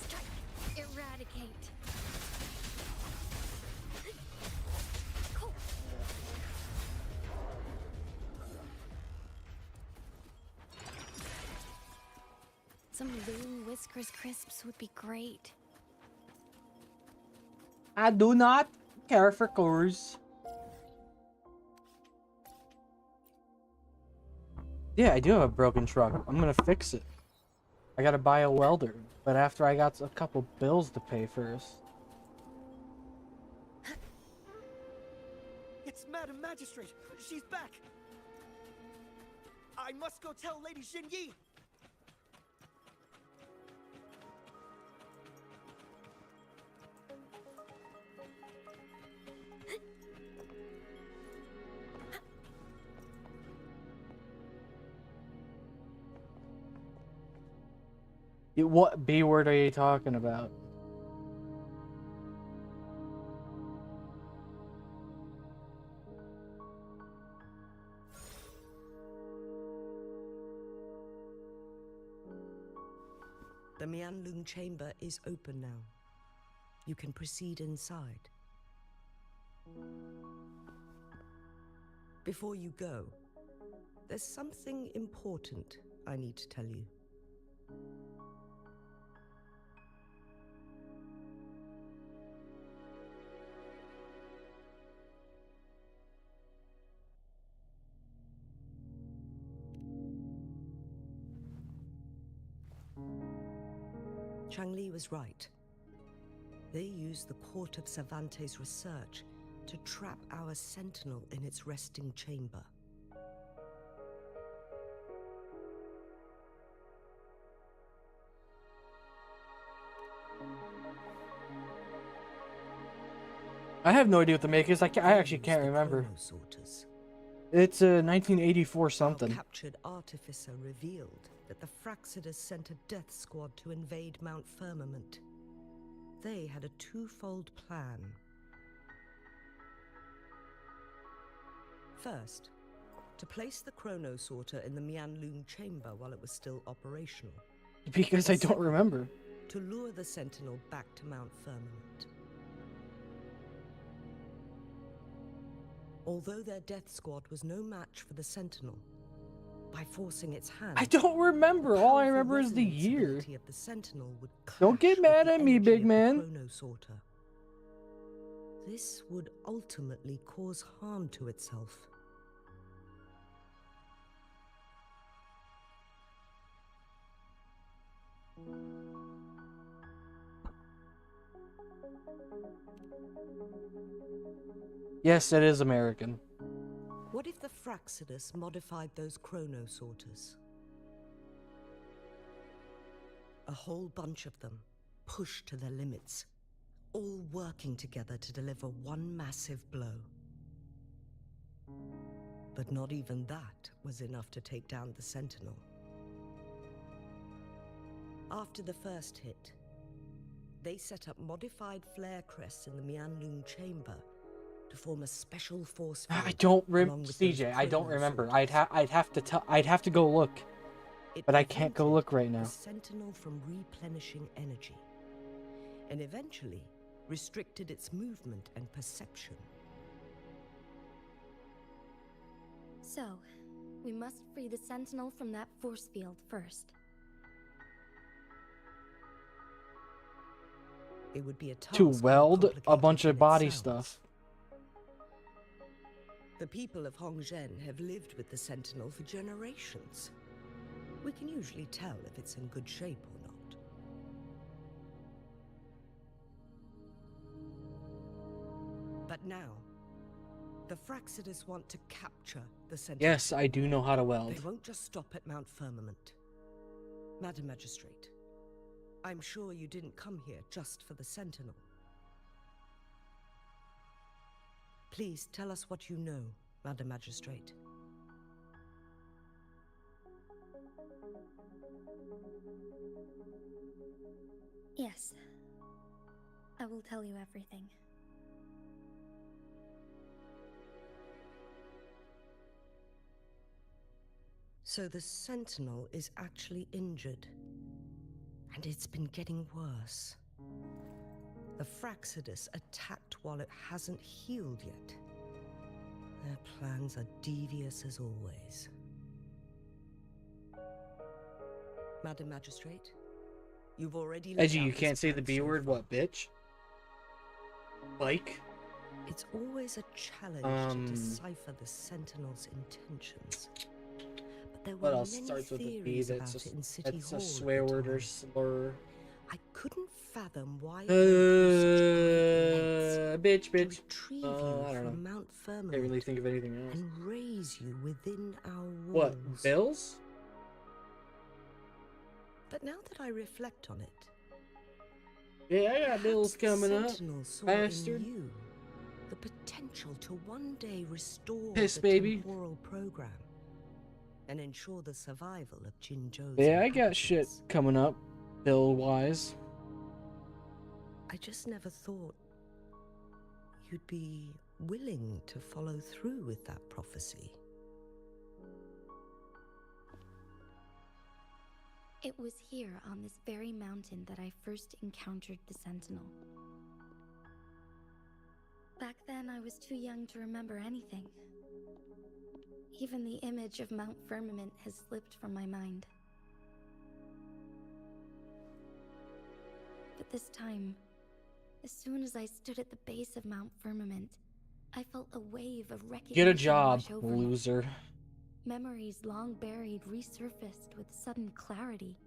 Strike. Eradicate. Cool. Some loon Whiskers crisps would be great. I do not care for cars. Yeah, I do have a broken truck. I'm gonna fix it. I gotta buy a welder, but after I got a couple bills to pay first. It's Madam Magistrate. She's back. I must go tell Lady Xinyi. What B word are you talking about? The Mianlung chamber is open now. You can proceed inside. Before you go, there's something important I need to tell you. Changli was right. They used the Court of Cervantes' research to trap our sentinel in its resting chamber. I have no idea what the make is. I actually can't remember. It's a 1984 something. Our captured artificer revealed that the Fraxidus sent a death squad to invade Mount Firmament. They had a twofold plan. First, to place the Chronosorter in the Mianlun chamber while it was still operational. Because I don't remember. To lure the Sentinel back to Mount Firmament. Although their death squad was no match for the Sentinel, by forcing its hand, I don't remember. All I remember is the year. Of the Sentinel would Don't get mad at me, big man. Chronosorter. This would ultimately cause harm to itself. Yes, it is American. What if the Fraxidus modified those Chronosorters? A whole bunch of them, pushed to their limits, all working together to deliver one massive blow. But not even that was enough to take down the Sentinel. After the first hit, they set up modified flare crests in the Mianlun chamber to form a special force field. I don't remember, CJ. I don't remember. I'd have to go look, but I can't go look right now. The Sentinel from replenishing energy, and eventually restricted its movement and perception. So, we must free the Sentinel from that force field first. It would be a task To weld a bunch of body itself. stuff. The people of Hongzhen have lived with the Sentinel for generations. We can usually tell if it's in good shape or not. But now, the Fraxidus want to capture the Sentinel. Yes, I do know how to weld. They won't just stop at Mount Firmament. Madam Magistrate, I'm sure you didn't come here just for the Sentinel. Please tell us what you know, Madam Magistrate. Yes. I will tell you everything. So the Sentinel is actually injured. And it's been getting worse. The Fraxidus attacked while it hasn't healed yet. Their plans are devious as always. Madam Magistrate, you've already... Edgy, you can't say the B word, what, bitch? Like? It's always a challenge to decipher the Sentinel's intentions. But there were What else many starts with a B theories that's about it in City a Hall swear at the word or time. slur? I couldn't fathom why it went through such great lengths Bitch. to retrieve I you don't know. from Mount Firmament Can't really think of anything else. and raise you within our walls. What, bills? But now that I reflect on it, Yeah, I got bills coming up, Sentinel saw bastard. in you the potential to one day restore Piss, the baby. temporal program and ensure the survival of Jinzhou's Yeah, I got inhabitants. shit coming up, bill-wise. I just never thought you'd be willing to follow through with that prophecy. It was here on this very mountain that I first encountered the Sentinel. Back then, I was too young to remember anything. Even the image of Mount Firmament has slipped from my mind. But this time, as soon as I stood at the base of Mount Firmament, I felt a wave of recognition Get a job, wash over me. loser. Memories long buried resurfaced with sudden clarity.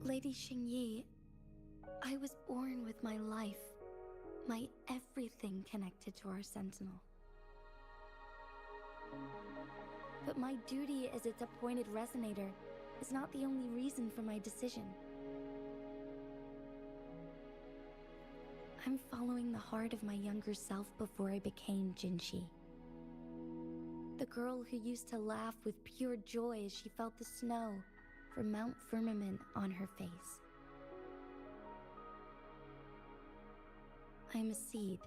Lady Xingyi, I was born with my life, my everything connected to our sentinel. But my duty as its appointed resonator is not the only reason for my decision. I'm following the heart of my younger self before I became Jinshi. The girl who used to laugh with pure joy as she felt the snow from Mount Firmament on her face. I'm a seed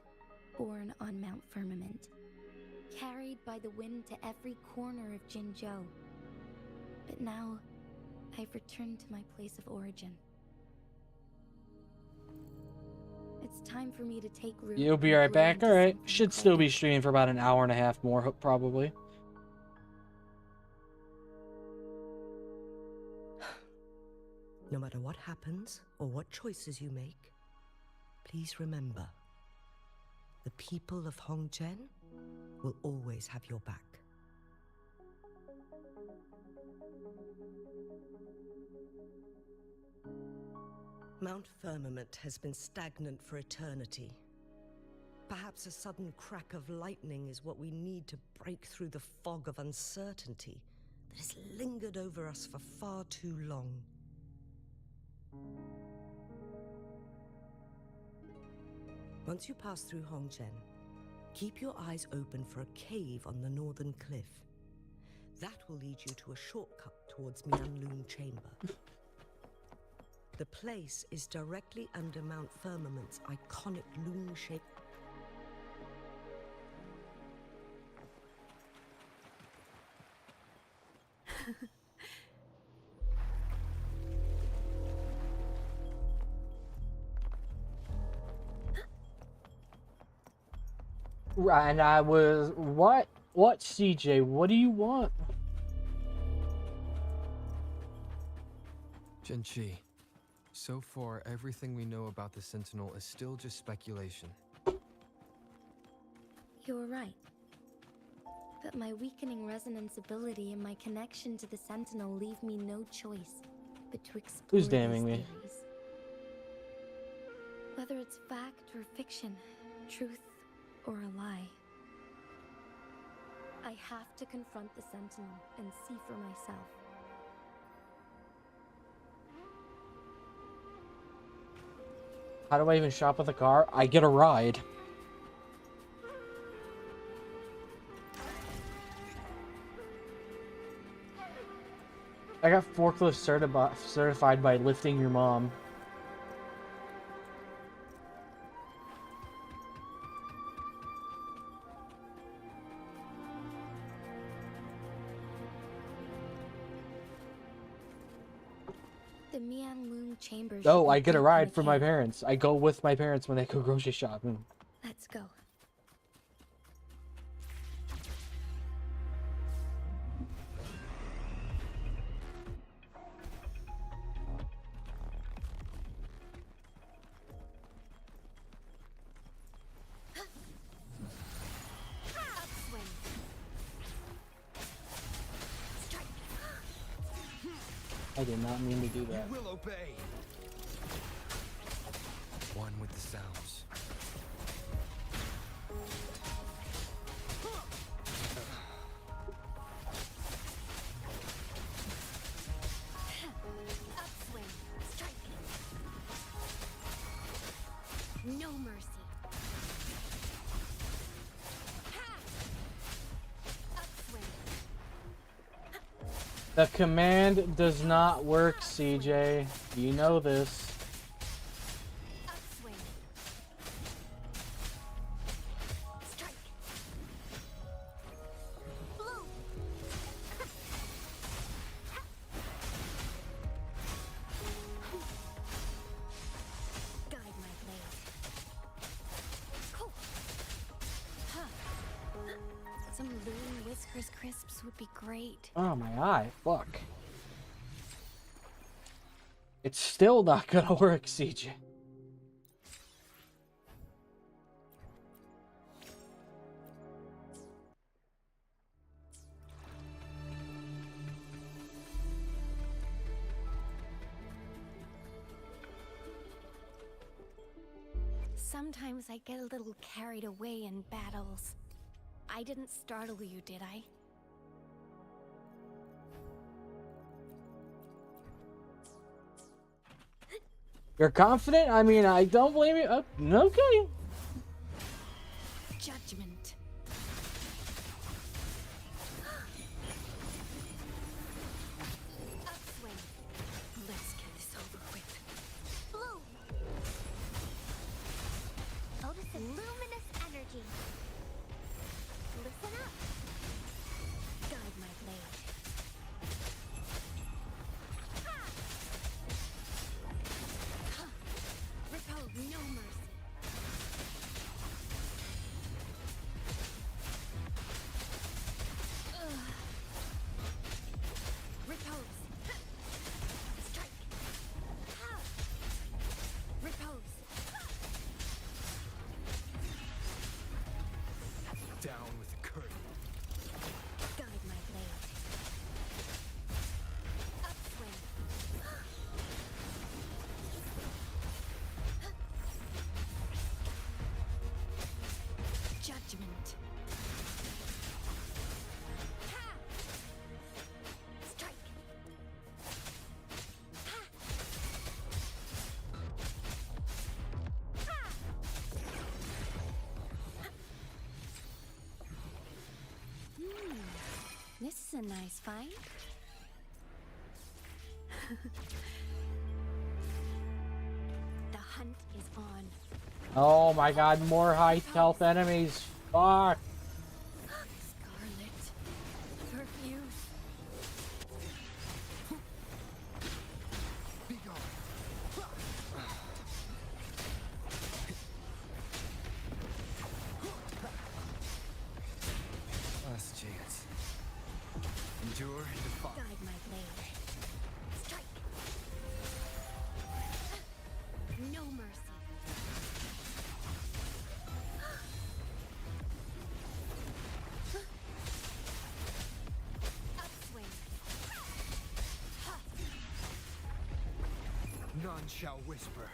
born on Mount Firmament, carried by the wind to every corner of Jinzhou. But now, I've returned to my place of origin. It's time for me to take root. You'll be right back. All right. Should still be streaming for about an hour and a half more, probably. No matter what happens or what choices you make, please remember, the people of Hongzhen will always have your back. Mount Firmament has been stagnant for eternity. Perhaps a sudden crack of lightning is what we need to break through the fog of uncertainty that has lingered over us for far too long. Once you pass through Hongzhen, keep your eyes open for a cave on the northern cliff. That will lead you to a shortcut towards Mianlun Chamber. The place is directly under Mount Firmament's iconic loon-shaped... And I was... What, CJ? What do you want? Jinchi, so far everything we know about the Sentinel is still just speculation. You're right. But my weakening resonance ability and my connection to the Sentinel leave me no choice but to explore Who's damning me? theories. Whether it's fact or fiction, truth or a lie, I have to confront the Sentinel and see for myself. How do I even shop with a car? I get a ride. I got forklift certified by lifting your mom. The Mianlun Chamber. Oh, I get a ride from my parents. I go with my parents when they go grocery shopping. Let's go. I did not mean to do that. You will obey. One with the sounds. Upswing. Strike. No mercy. Upswing. The command does not work, CJ. You know this. Upswing. Strike. Blow. Guide my blade. Cool. Huh. Some loon Whiskers crisps would be great. Oh, my eye. Fuck. It's still not gonna work, CJ. Sometimes I get a little carried away in battles. I didn't startle you, did I? You're confident? I mean, I don't blame you. Okay. Judgment. Upswing. Let's get this over with. Bloom. Notice the luminous energy. Listen up. Guide my blade. Repel no mercy. Repose. Strike. Repose. Down with the curtain. Guide my blade. Upswing. Judgment. Strike. This is a nice fight. The hunt is on. Oh my god, more high health enemies. Fuck. Scarlet. Perfuse. Be gone. Last chance. Endure and defy. Guide my blade. Strike. No mercy. Upswing. None shall whisper.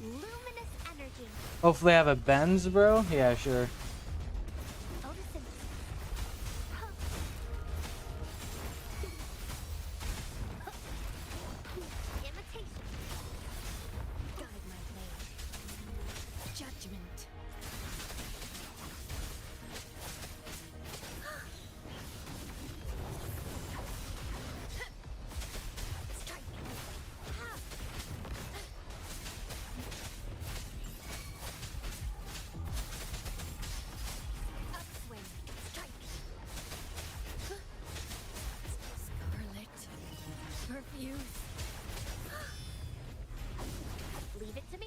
Luminous energy. Hopefully I have a Benz, bro. Yeah, sure. Notice imitation. Guide my blade. Judgment. Strike. Upswing. Strike. Scarlet. Perfuse. Leave it to me.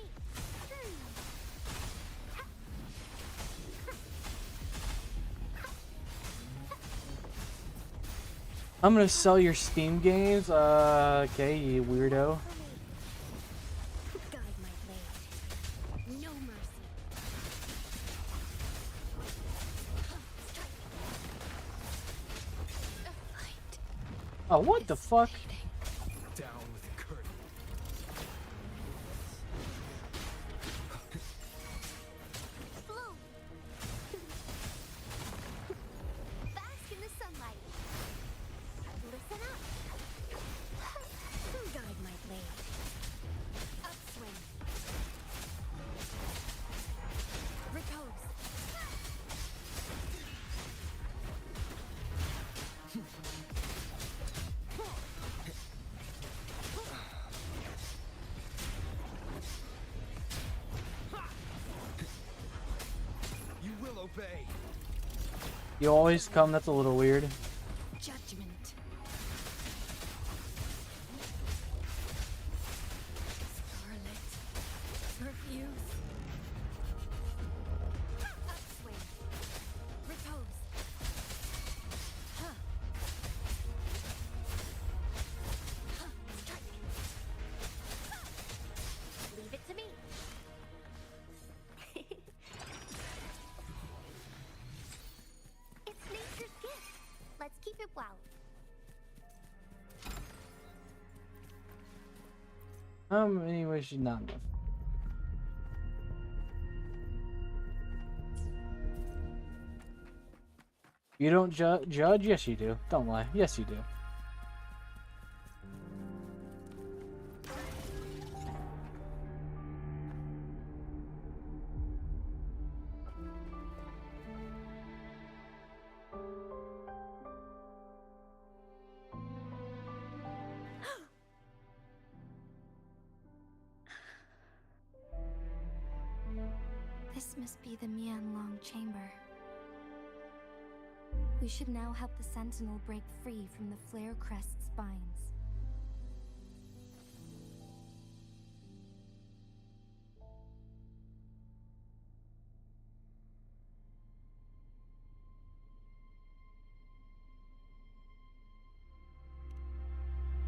I'm gonna sell your Steam games. Okay, you weirdo. Guide my blade. No mercy. Strike. A fight. Oh, what the fuck? Down with the curtain. Bloom. Bask in the sunlight. Listen up. Guide my blade. Upswing. Repose. You will obey. You always come, that's a little weird. Judgment. Scarlet. Perfuse. Upswing. Repose. Huh. Strike. Leave it to me. It's nature's gift. Let's keep it well. Anyway, she's not enough. You don't judge? Yes, you do. Don't lie. Yes, you do. This must be the Mianlong chamber. We should now help the Sentinel break free from the Flare Crest's spines.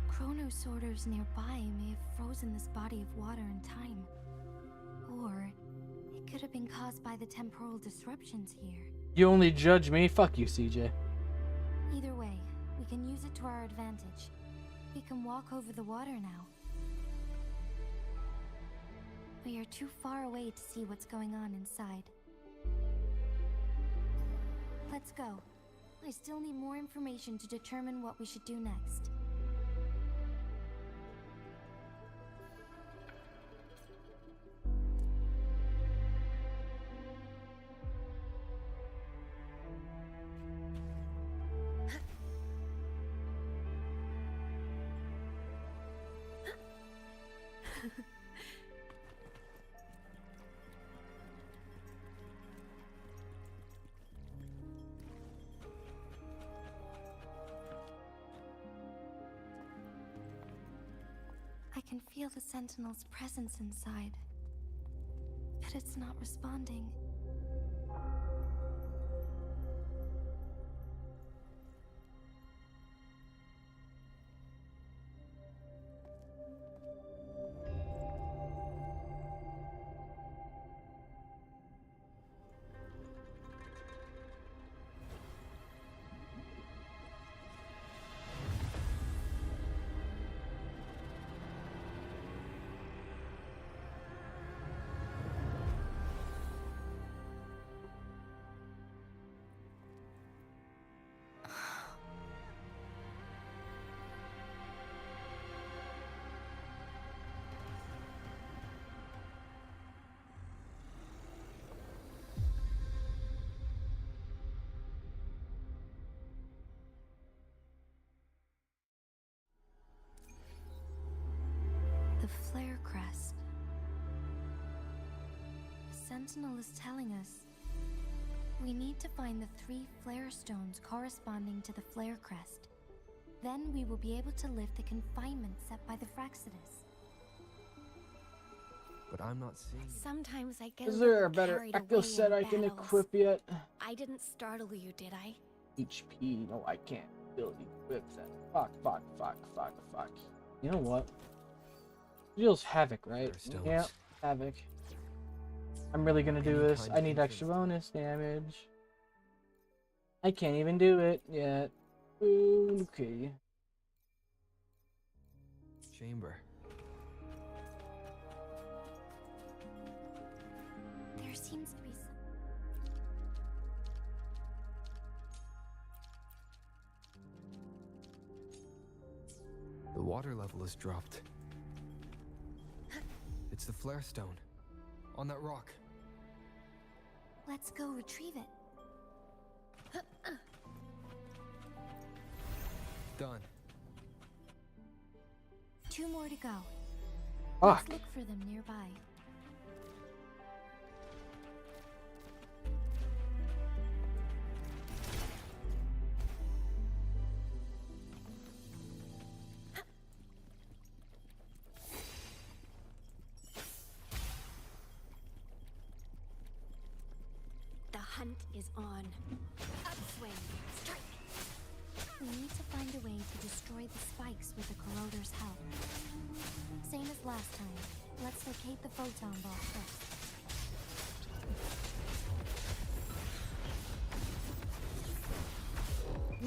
Chrono sorters nearby may have frozen this body of water in time. Or it could have been caused by the temporal disruptions here. You only judge me? Fuck you, CJ. Either way, we can use it to our advantage. We can walk over the water now. We are too far away to see what's going on inside. Let's go. I still need more information to determine what we should do next. I can feel the Sentinel's presence inside, but it's not responding. The Flare Crest. The Sentinel is telling us we need to find the 3 flare stones corresponding to the Flare Crest. Then we will be able to lift the confinement set by the Fraxidus. But I'm not seeing. Sometimes I get Is a there little a better carried echo away set in I can battles. equip yet? I didn't startle you, did I? HP. No, I can't build equip that. Fuck. You know what? Deals Havoc, right? Yeah, Havoc. I'm really gonna do this. I need extra bonus damage. I can't even do it yet. Okay. Chamber. There seems to be some... The water level has dropped. It's the flare stone. On that rock. Let's go retrieve it. Done. 2 more to go. Fuck. Let's look for them nearby. The hunt is on. Upswing. Strike. We need to find a way to destroy the spikes with the corroder's help. Same as last time. Let's locate the photon ball first.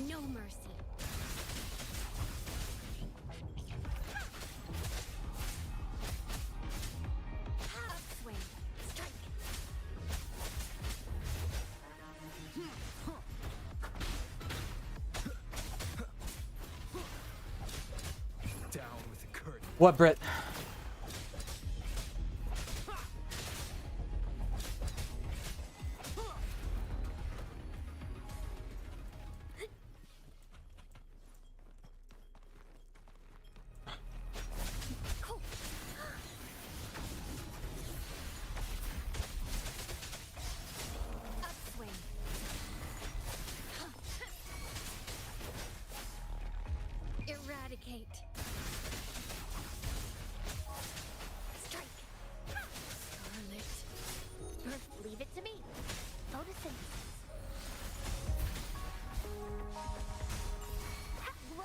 No mercy. What, Britt? Eradicate. Strike. Scarlet. Leave it to me. Photosynthesis.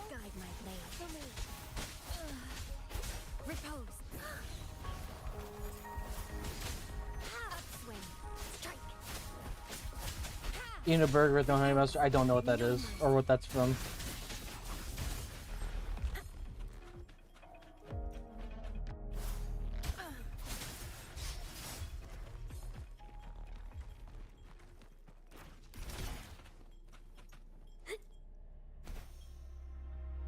Guide my blade. For me. Repose. Upswing. Strike. Eating a burger with no honey mustard. I don't know what that is or what that's from.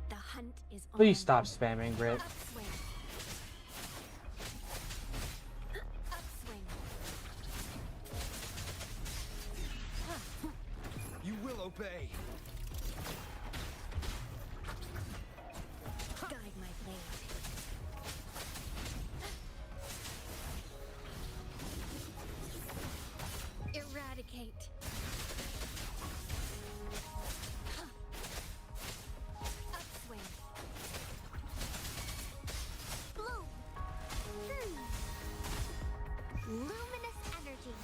The hunt is on. Please stop spamming, Britt. Upswing. Upswing. You will obey. Guide my blade. Eradicate. Upswing. Bloom. Luminous energy.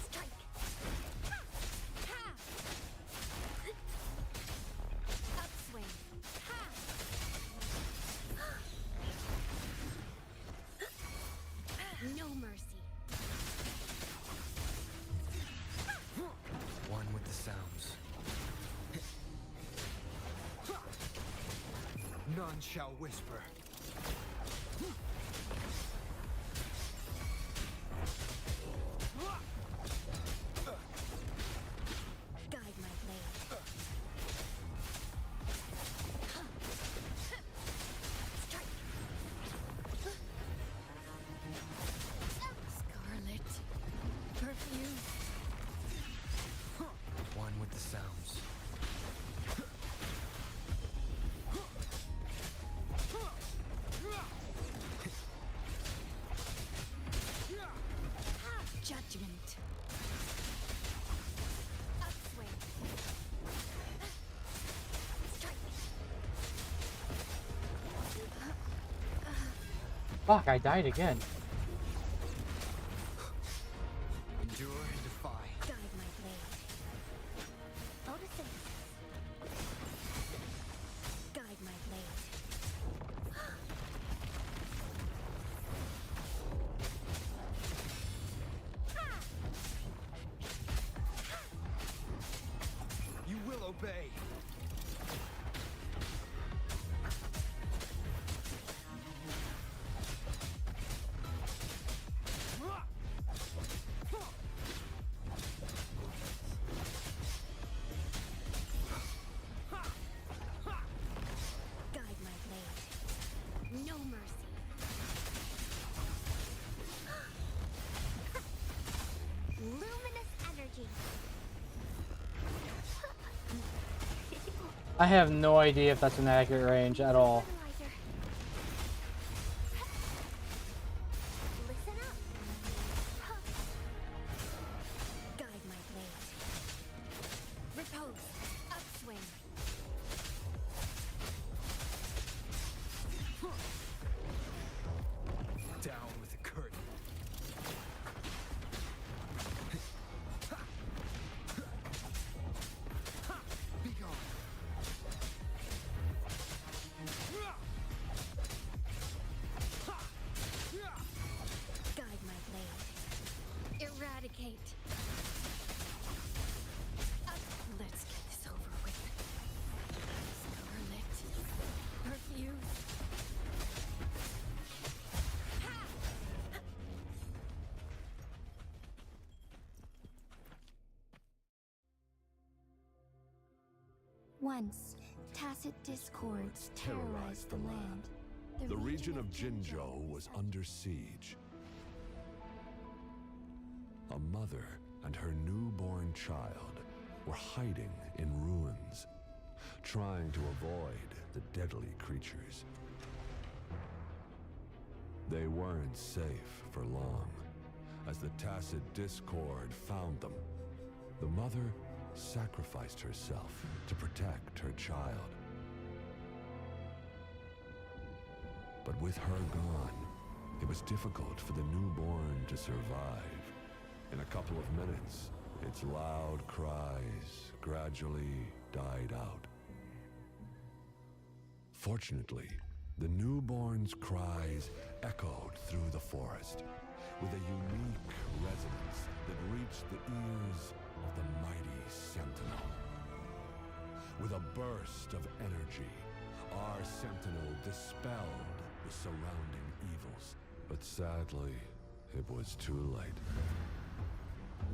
Strike. Upswing. No mercy. One with the sounds. None shall whisper. Guide my blade. Strike. Scarlet. Perfume. One with the sounds. Judgment. Upswing. Strike. Fuck, I died again. Endure and defy. Guide my blade. Photosynthesis. Guide my blade. You will obey. Guide my blade. No mercy. Luminous energy. I have no idea if that's an accurate range at all. Fertilizer. Listen up. Guide my blade. Repose. Upswing. Down with the curtain. Be gone. Guide my blade. Eradicate. Let's get this over with. Scarlet. Perfume. Once, Tacit discords terrorized the land. The region of Jinzhou was under siege. A mother and her newborn child were hiding in ruins, trying to avoid the deadly creatures. They weren't safe for long. As the Tacit Discord found them, the mother sacrificed herself to protect her child. But with her gone, it was difficult for the newborn to survive. In a couple of minutes, its loud cries gradually died out. Fortunately, the newborn's cries echoed through the forest with a unique resonance that reached the ears of the mighty Sentinel. With a burst of energy, our Sentinel dispelled the surrounding evils. But sadly, it was too late.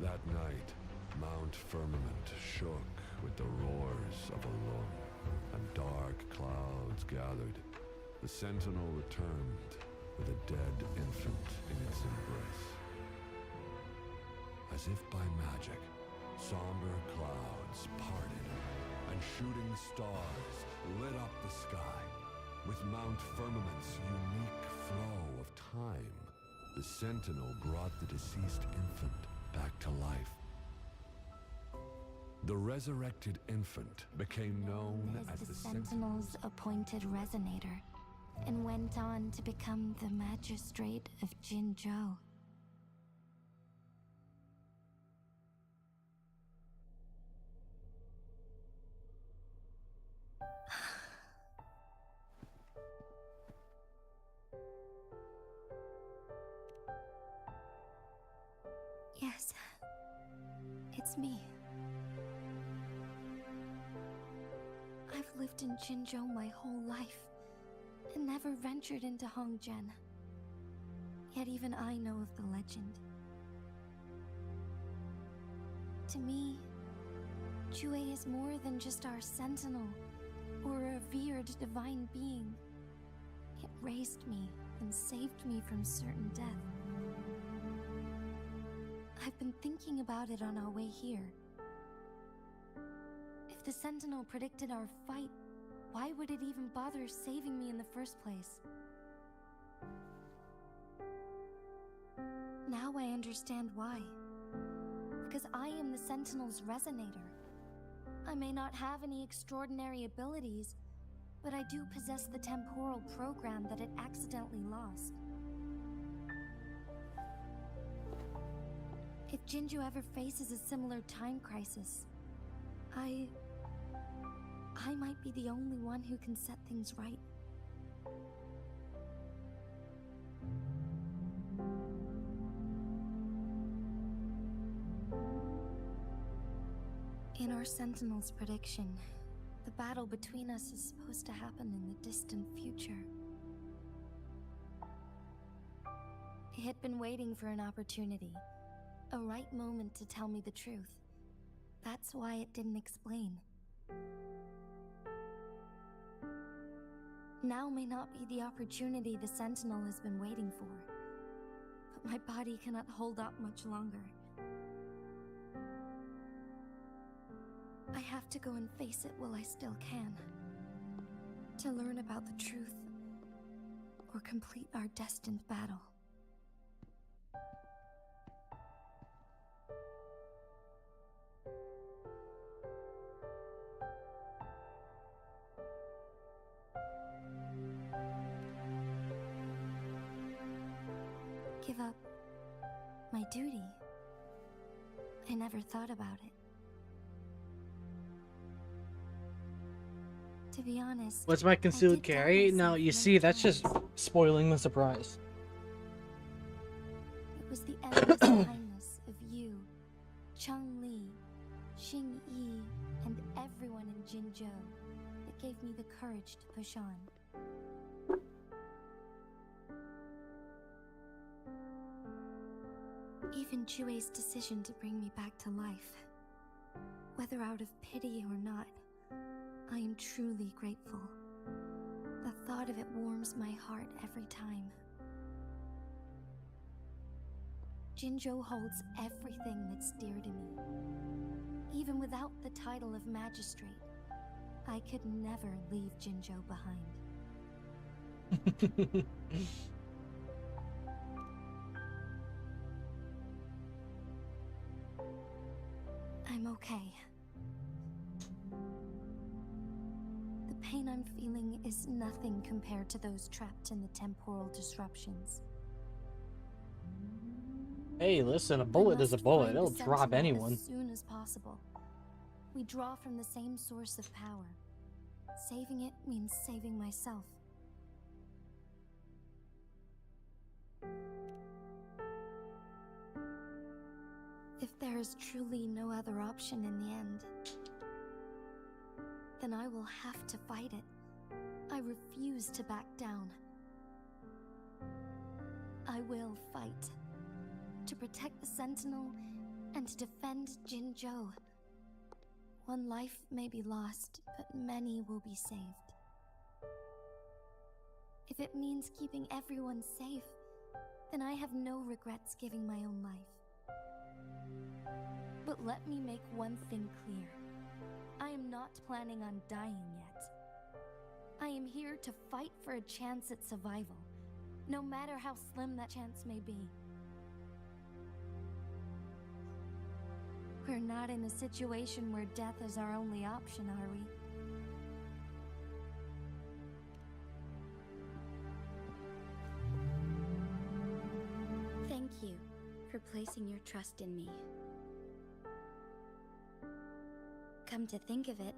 That night, Mount Firmament shook with the roars of a lung, and dark clouds gathered. The Sentinel returned with a dead infant in its embrace. As if by magic, somber clouds parted, and shooting stars lit up the sky. With Mount Firmament's unique flow of time, the Sentinel brought the deceased infant back to life. The resurrected infant became known as the Sentinel's appointed resonator, and went on to become the magistrate of Jinzhou. Yes, it's me. I've lived in Jinzhou my whole life, and never ventured into Hongzhen. Yet even I know of the legend. To me, Jue is more than just our sentinel, or a revered divine being. It raised me and saved me from certain death. I've been thinking about it on our way here. If the Sentinel predicted our fight, why would it even bother saving me in the first place? Now I understand why. Because I am the Sentinel's resonator. I may not have any extraordinary abilities, but I do possess the temporal program that it accidentally lost. If Jinzhou ever faces a similar time crisis, I might be the only one who can set things right. In our Sentinel's prediction, the battle between us is supposed to happen in the distant future. It had been waiting for an opportunity, a right moment to tell me the truth. That's why it didn't explain. Now may not be the opportunity the Sentinel has been waiting for, but my body cannot hold up much longer. I have to go and face it while I still can, to learn about the truth, or complete our destined battle. Give up my duty? I never thought about it. To be honest, What's my concealed carry? Now, you see, that's just spoiling the surprise. It was the endless kindness of you, Cheng Li, Xing Yi, and everyone in Jinzhou that gave me the courage to push on. Even Jue's decision to bring me back to life, whether out of pity or not, I I am truly grateful. The thought of it warms my heart every time. Jinzhou holds everything that's dear to me. Even without the title of magistrate, I could never leave Jinzhou behind. I'm okay. The pain I'm feeling is nothing compared to those trapped in the temporal disruptions. Hey, listen, a bullet is a bullet. It'll drop anyone. As soon as possible. We draw from the same source of power. Saving it means saving myself. If there is truly no other option in the end, then I will have to fight it. I refuse to back down. I will fight. To protect the Sentinel and to defend Jinzhou. One life may be lost, but many will be saved. If it means keeping everyone safe, then I have no regrets giving my own life. But let me make one thing clear. I am not planning on dying yet. I am here to fight for a chance at survival, no matter how slim that chance may be. We're not in a situation where death is our only option, are we? Thank you for placing your trust in me. Come to think of it,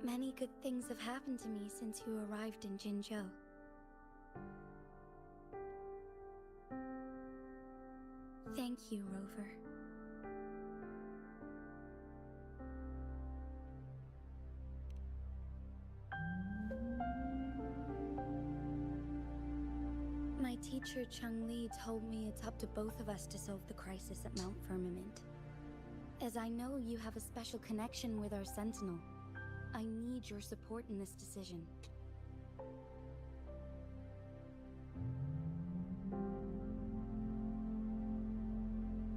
many good things have happened to me since you arrived in Jinzhou. Thank you, Rover. My teacher Cheng-Li told me it's up to both of us to solve the crisis at Mount Firmament. As I know you have a special connection with our Sentinel, I need your support in this decision.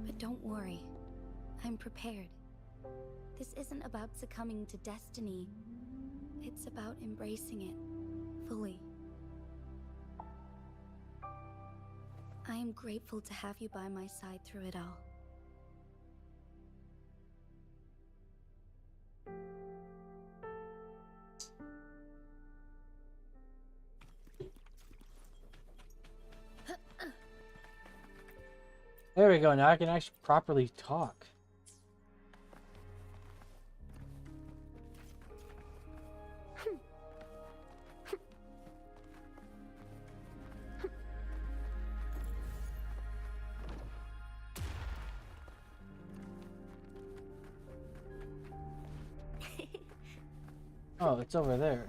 But don't worry, I'm prepared. This isn't about succumbing to destiny, it's about embracing it fully. I am grateful to have you by my side through it all. There we go, now I can actually properly talk. Oh, it's over there.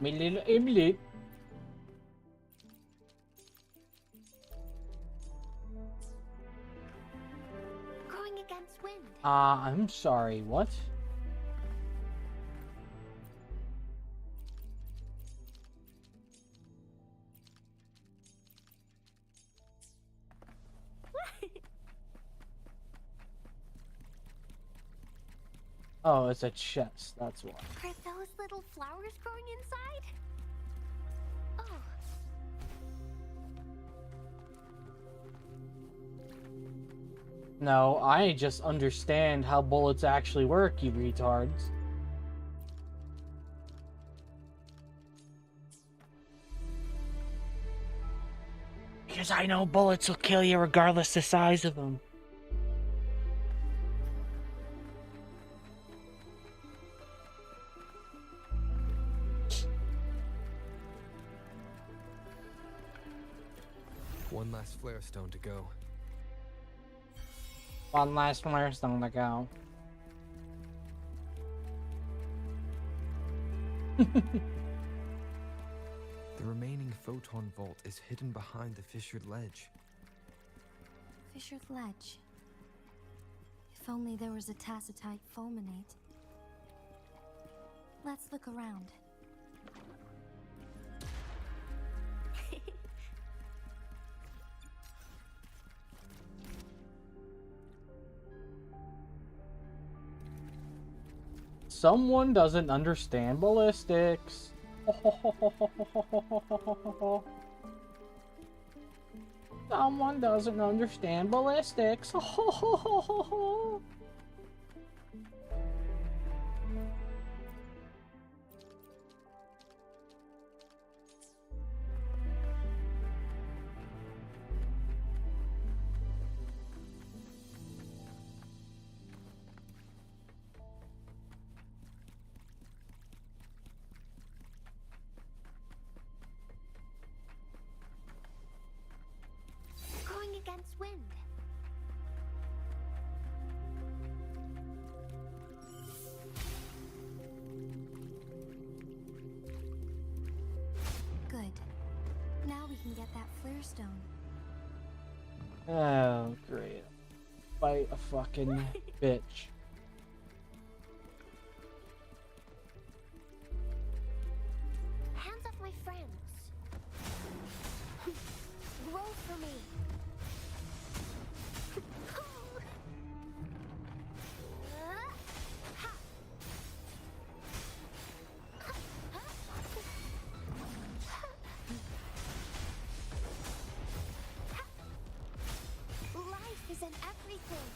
My little Emily. Going against wind. I'm sorry, what? Oh, it's a chest, that's why. Are those little flowers growing inside? Oh. No, I just understand how bullets actually work, you retards. Because I know bullets will kill you regardless the size of them. One last flare stone to go. One last flare stone to go. The remaining photon vault is hidden behind the fissured ledge. Fisher's Ledge. If only there was a tacitite fulminate. Let's look around. Someone doesn't understand ballistics. Someone doesn't understand ballistics. Going against wind. Good. Now we can get that flare stone. Oh, great. Fight a fucking bitch. Hands off my friends. Roll for me. Life is in everything.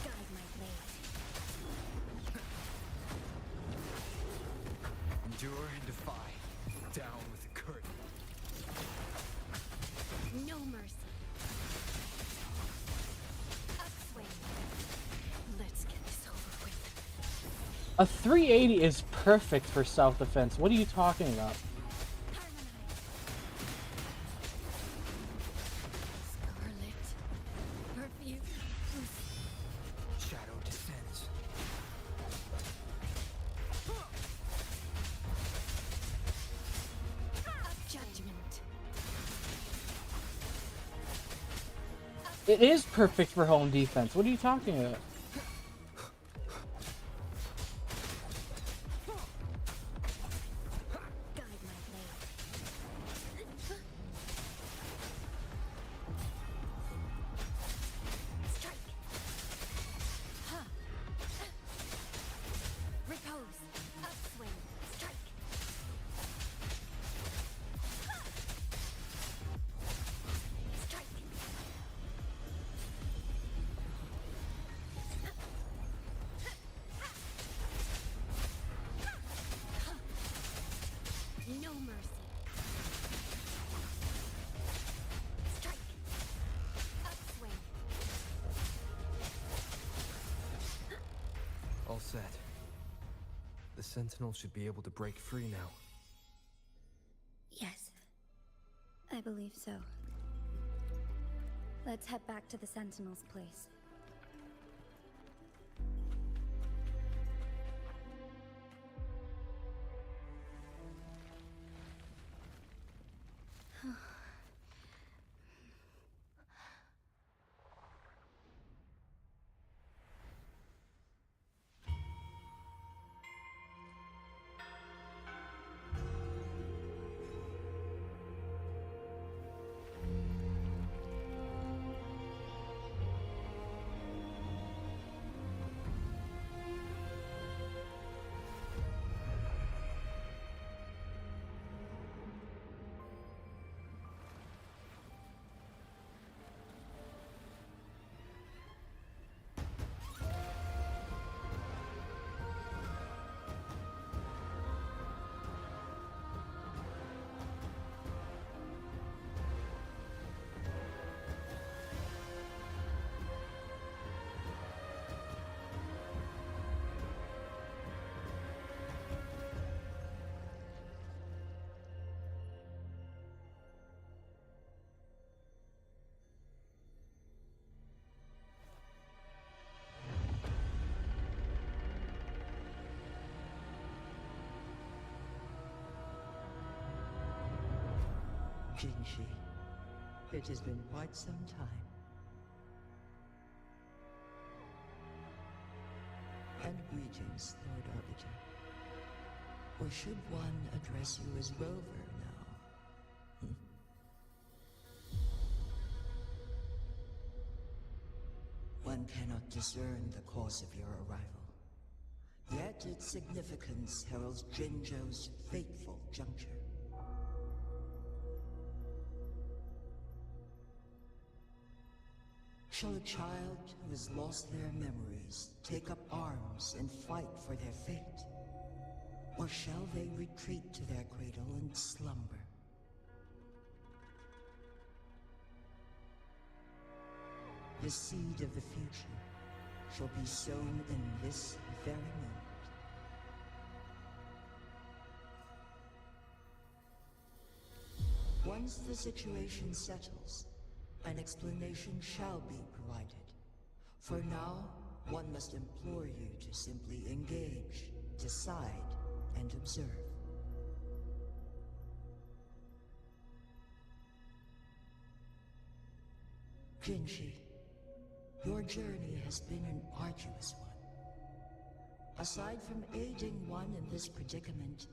Guide my blade. Endure and defy. Down with the curtain. No mercy. Upswing. Let's get this over with. A 380 is perfect for self-defense. What are you talking about? Scarlet. Perfume. Shadow descends. Judgment. It is perfect for home defense. What are you talking about? Guide my blade. Strike. Huh. Repose. Upswing. Strike. Strike. No mercy. Strike. Upswing. All set. The Sentinel should be able to break free now. Yes. I believe so. Let's head back to the Sentinel's place. It has been quite some time. And greetings, Lord Arbiter. Or should one address you as Rover now? One cannot discern the cause of your arrival. Yet its significance heralds Jinzhou's fateful juncture. Shall a child who has lost their memories take up arms and fight for their fate? Or shall they retreat to their cradle and slumber? The seed of the future shall be sown in this very moment. Once the situation settles, an explanation shall be provided. For now, one must implore you to simply engage, decide, and observe. Jinshi, your journey has been an arduous one. Aside from aiding one in this predicament,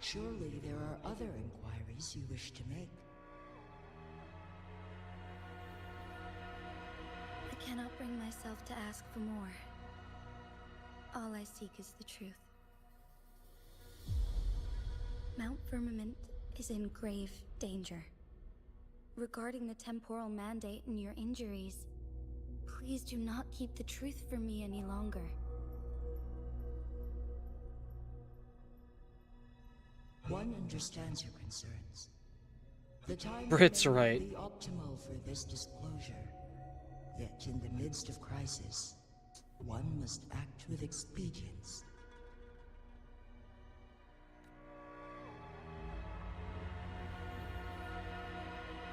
surely there are other inquiries you wish to make. I cannot bring myself to ask for more. All I seek is the truth. Mount Firmament is in grave danger. Regarding the temporal mandate and your injuries, please do not keep the truth from me any longer. One understands your concerns. The time Brit's may not right. be optimal for this disclosure. Yet in the midst of crisis, one must act with expedience.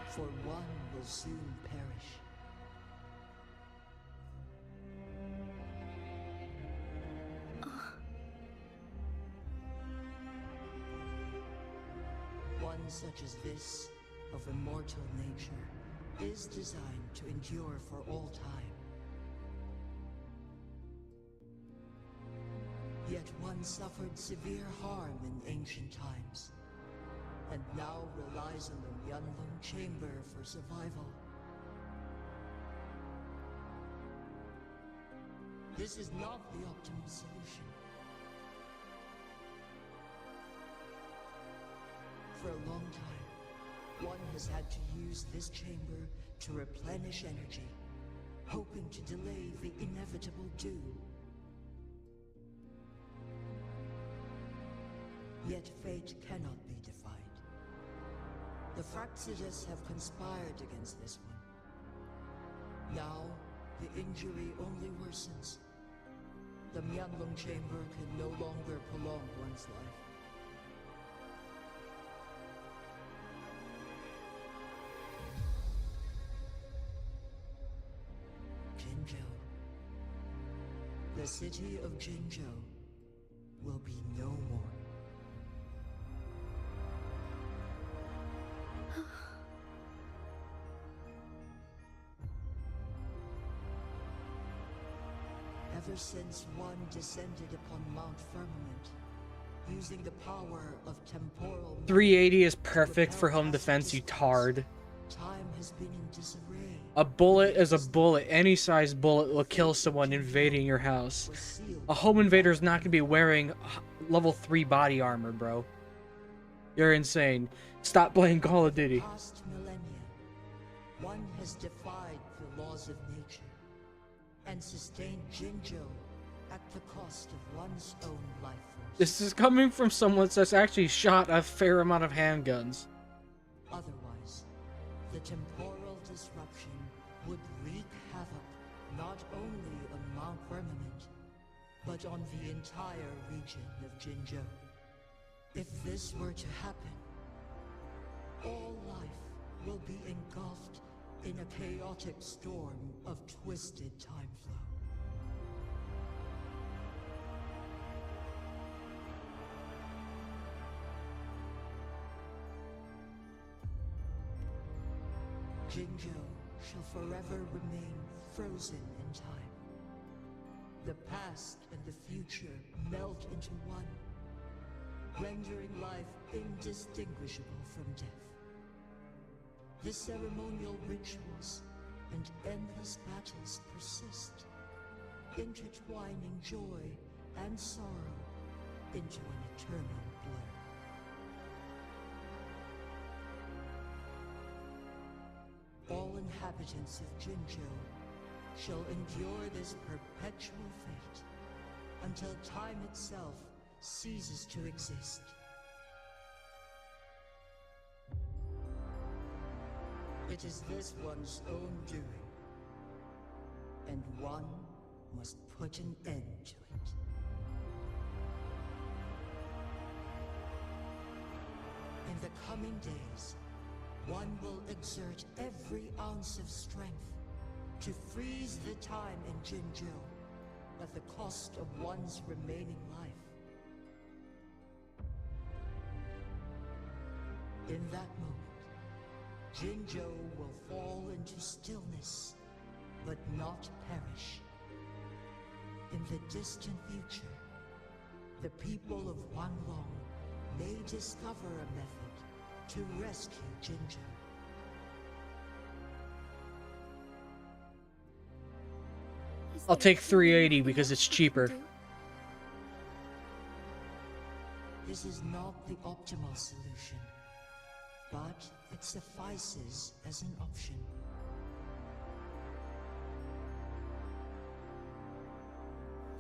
For one will soon perish. One such as this, of immortal nature, is designed to endure for all time. Yet one suffered severe harm in ancient times, and now relies on the Myeonlong Chamber for survival. This is not the optimal solution. For a long time, one has had to use this chamber to replenish energy, hoping to delay the inevitable doom. Yet fate cannot be defied. The Fraxidas have conspired against this one. Now, the injury only worsens. The Myeonlong Chamber can no longer prolong one's life. Jinzhou. The city of Jinzhou will be no more. Ever since one descended upon Mount Firmament, using the power of temporal 380 is perfect for home defense, you tard. time has been in disarray. A bullet is a bullet. Any size bullet will kill someone invading your house. A home invader is not going to be wearing level 3 body armor, bro. You're insane. Stop playing Call of Duty. Past millennia, one has defied the laws of nature and sustained Jinzhou at the cost of one's own life force. This is coming from someone that's actually shot a fair amount of handguns. Otherwise, the temporal disruption would wreak havoc not only on Mount Firmament, but on the entire region of Jinzhou. If this were to happen, all life will be engulfed in a chaotic storm of twisted time flow. Jinzhou shall forever remain frozen in time. The past and the future melt into one, rendering life indistinguishable from death. The ceremonial rituals and endless battles persist, intertwining joy and sorrow into an eternal blur. All inhabitants of Jinzhou shall endure this perpetual fate until time itself ceases to exist. It is this one's own doing, and one must put an end to it. In the coming days, one will exert every ounce of strength to freeze the time in Jinzhou at the cost of one's remaining life. In that moment, Jinzhou will fall into stillness, but not perish. In the distant future, the people of Wanlong may discover a method to rescue Jinzhou. I'll take 380 because it's cheaper. This is not the optimal solution, but it suffices as an option.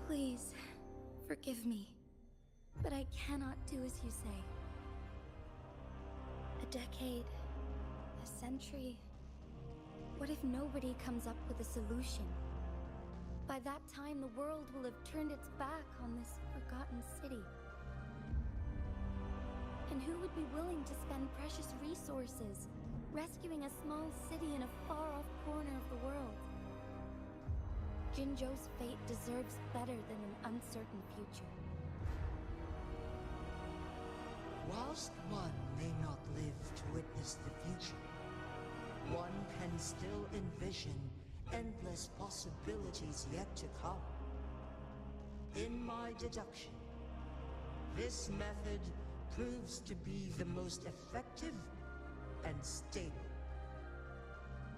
Please, forgive me, but I cannot do as you say. A decade, a century. What if nobody comes up with a solution? By that time, the world will have turned its back on this forgotten city. And who would be willing to spend precious resources rescuing a small city in a far-off corner of the world? Jinzhou's fate deserves better than an uncertain future. Whilst one may not live to witness the future, one can still envision endless possibilities yet to come. In my deduction, this method proves to be the most effective and stable.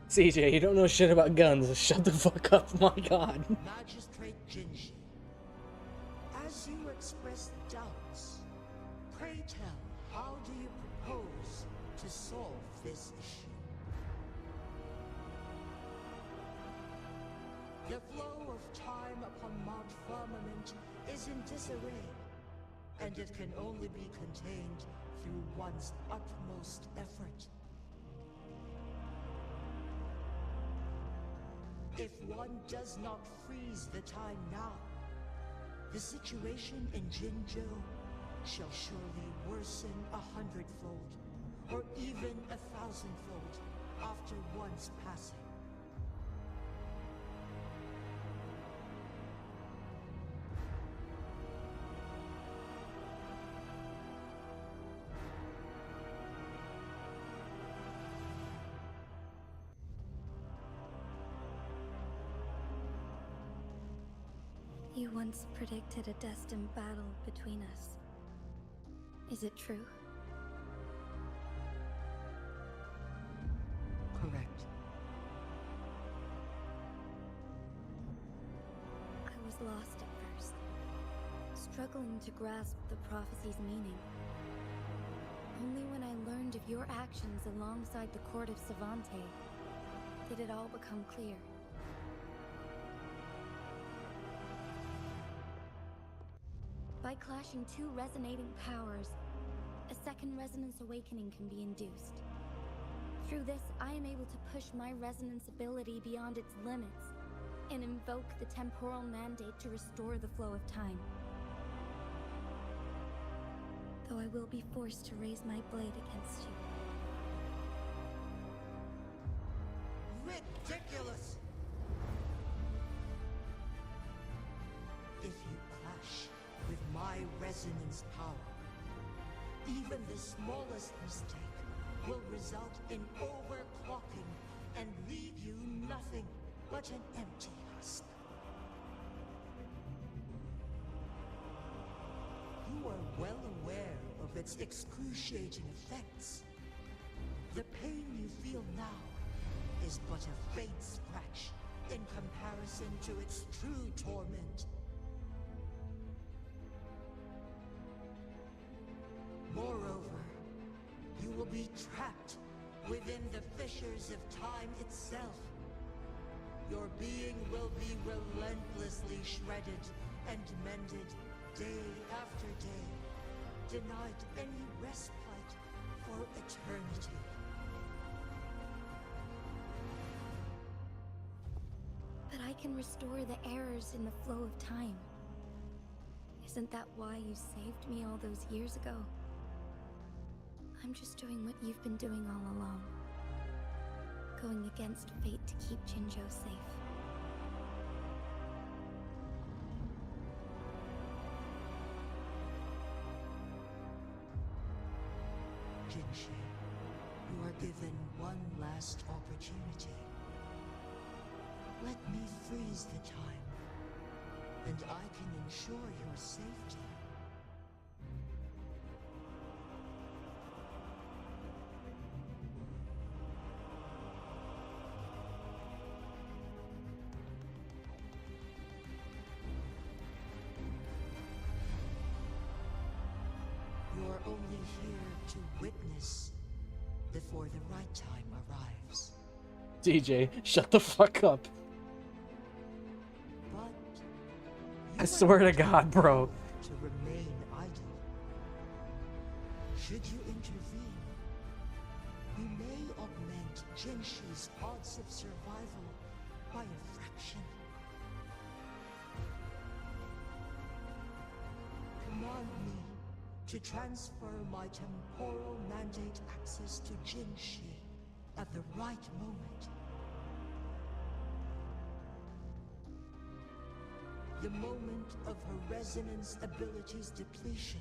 CJ, you don't know shit about guns. Shut the fuck up, my god. Magistrate Jinji, as you express doubts, pray tell, how do you propose to solve this issue? The flow of time upon Mount Firmament is in disarray, and it can only be contained through one's utmost effort. If one does not freeze the time now, the situation in Jinzhou shall surely worsen 100-fold, or even 1,000-fold after one's passing. You once predicted a destined battle between us. Is it true? Correct. I was lost at first, struggling to grasp the prophecy's meaning. Only when I learned of your actions alongside the court of Savante did it all become clear. By clashing two resonating powers, a second resonance awakening can be induced. Through this, I am able to push my resonance ability beyond its limits and invoke the temporal mandate to restore the flow of time. Though I will be forced to raise my blade against you. Ridiculous! If you clash with my resonance power, even the smallest mistake will result in overclocking but an empty husk. You are well aware of its excruciating effects. The pain you feel now is but a faint scratch in comparison to its true torment. Moreover, you will be trapped within the fissures of time itself. Your being will be relentlessly shredded and mended day after day, denied any respite for eternity. But I can restore the errors in the flow of time. Isn't that why you saved me all those years ago? I'm just doing what you've been doing all along. Going against fate to keep Jinzhou safe. Jinshi, you are given one last opportunity. Let me freeze the time, and I can ensure your safety. You're only here to witness before the right time arrives. DJ, shut the fuck up. But I swear to God, bro. to remain idle. Should you intervene, we may augment Jinshi's odds of survival by a fraction. Command me to transfer my temporal mandate access to Jinshi at the right moment. The moment of her resonance ability's depletion,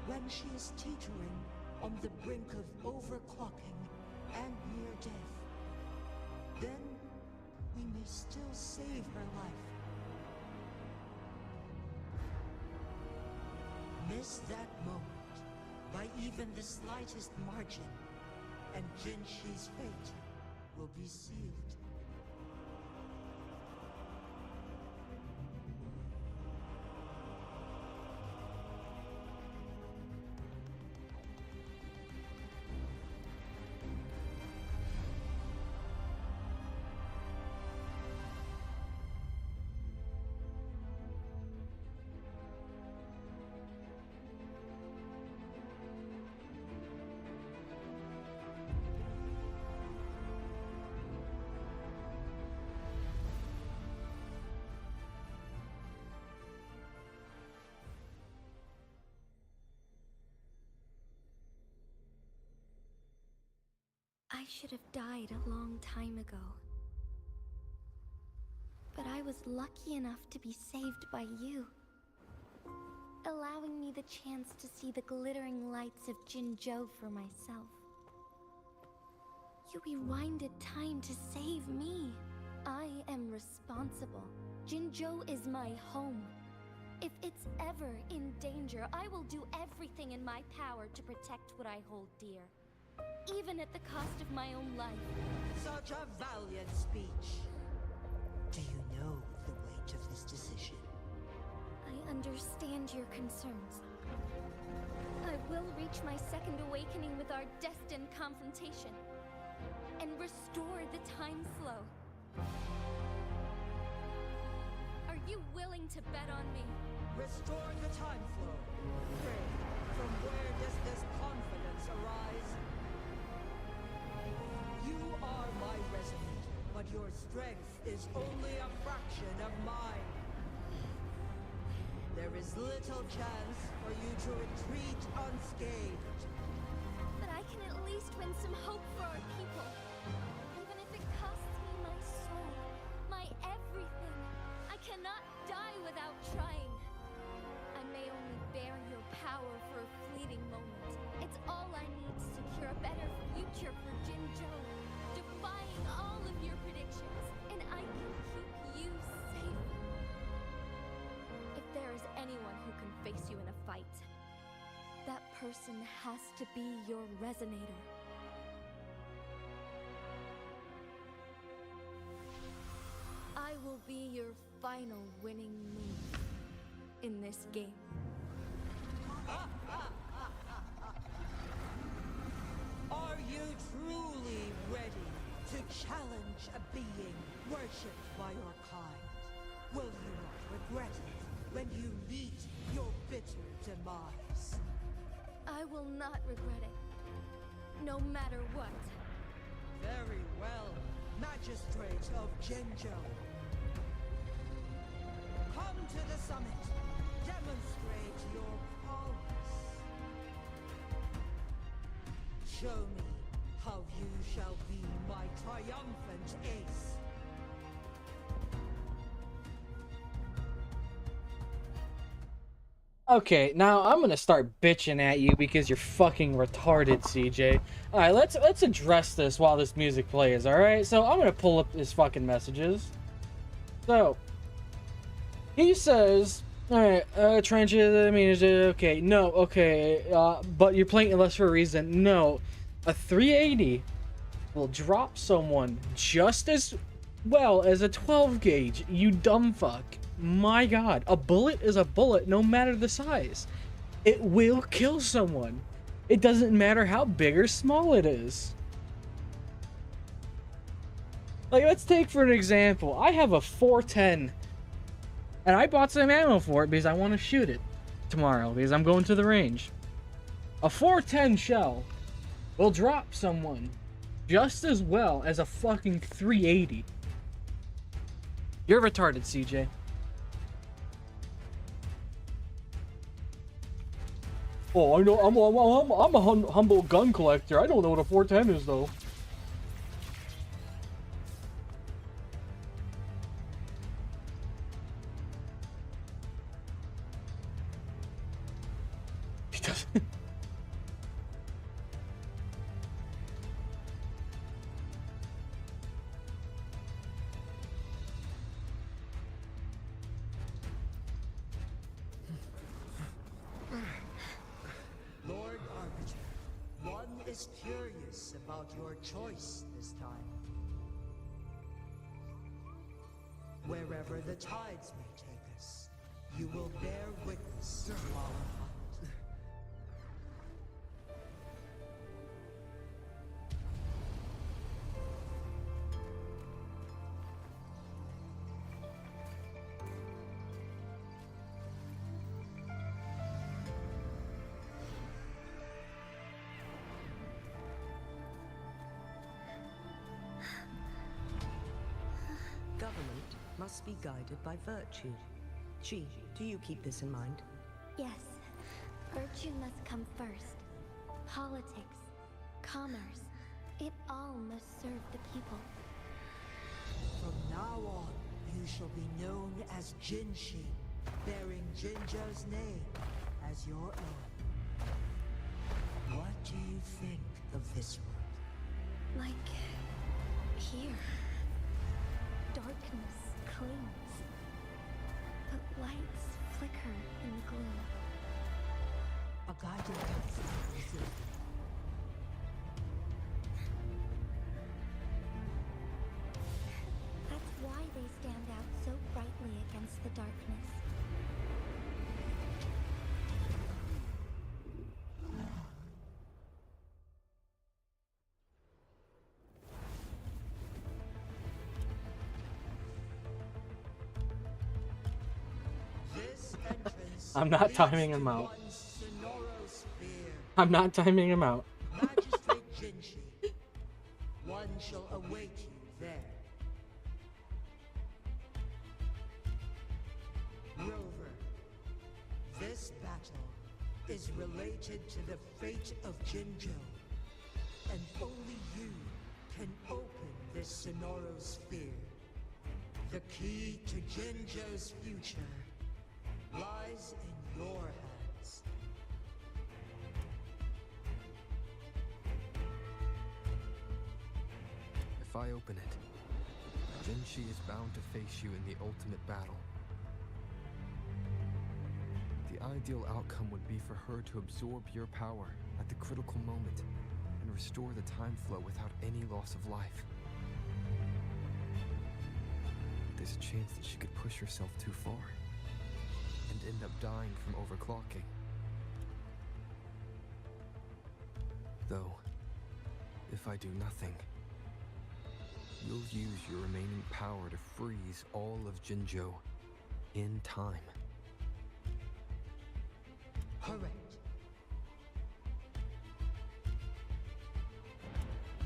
when she is teetering on the brink of overclocking and near death. Then we may still save her life. Miss that moment by even the slightest margin, and Jinshi's fate will be sealed. I should have died a long time ago. But I was lucky enough to be saved by you, allowing me the chance to see the glittering lights of Jinzhou for myself. You rewinded time to save me. I am responsible. Jinzhou is my home. If it's ever in danger, I will do everything in my power to protect what I hold dear. Even at the cost of my own life. Such a valiant speech. Do you know the weight of this decision? I understand your concerns. I will reach my second awakening with our destined confrontation and restore the time flow. Are you willing to bet on me? Restore the time flow. Pray, from where does this confidence arise? You are my resident, but your strength is only a fraction of mine. There is little chance for you to retreat unscathed. But I can at least win some hope for our people. Even if it costs me my soul, my everything. I cannot die without trying. I may only bear your power for a fleeting moment. It's all I need to secure a better future for Jinzhou. Defying all of your predictions, and person has to be your resonator. I will be your final winning move in this game. Are you truly ready to challenge a being worshipped by your kind? Will you not regret it when you meet your bitter demise? I will not regret it, no matter what. Very well, Magistrate of Jinzhou. Come to the summit. Demonstrate your prowess. Show me how you shall be my triumphant ace. Okay, now I'm gonna start bitching at you because you're fucking retarded, CJ. Alright, let's address this while this music plays, alright? So I'm gonna pull up his fucking messages. So he says, alright, trenches, I mean, okay, no, okay, but you're playing it less for a reason. No, a 380 will drop someone just as well as a 12 gauge, you dumb fuck. My god, a bullet is a bullet no matter the size. It will kill someone. It doesn't matter how big or small it is. Like, let's take for an example. I have a 410. And I bought some ammo for it because I want to shoot it tomorrow because I'm going to the range. A 410 shell will drop someone just as well as a fucking 380. You're retarded, CJ. Oh, I know. I'm a humble gun collector. I don't know what a 410 is, though. He doesn't. Lord Arbiter, one is curious about your choice this time. Wherever the tides may take us, you will bear witness to our hunt. Government must be guided by virtue. Chi, do you keep this in mind? Yes, virtue must come first. Politics, commerce, it all must serve the people. From now on, you shall be known as Jinshi, bearing Jinzhou's name as your own. What do you think of this world? Like here. Darkness clings, but lights flicker in the gloom. A guiding counsel is it? That's why they stand out so brightly against the darkness. I'm not timing him out. I'm not timing him out. Magistrate Jinshi, one shall await you there. Rover, this battle is related to the fate of Jinzhou, and only you can open this Sonoro sphere. The key to Jinzhou's future lies in your hands. If I open it, Jinshi is bound to face you in the ultimate battle. The ideal outcome would be for her to absorb your power at the critical moment and restore the time flow without any loss of life. But there's a chance that she could push herself too far and end up dying from overclocking. Though, if I do nothing, you'll use your remaining power to freeze all of Jinzhou in time. Correct.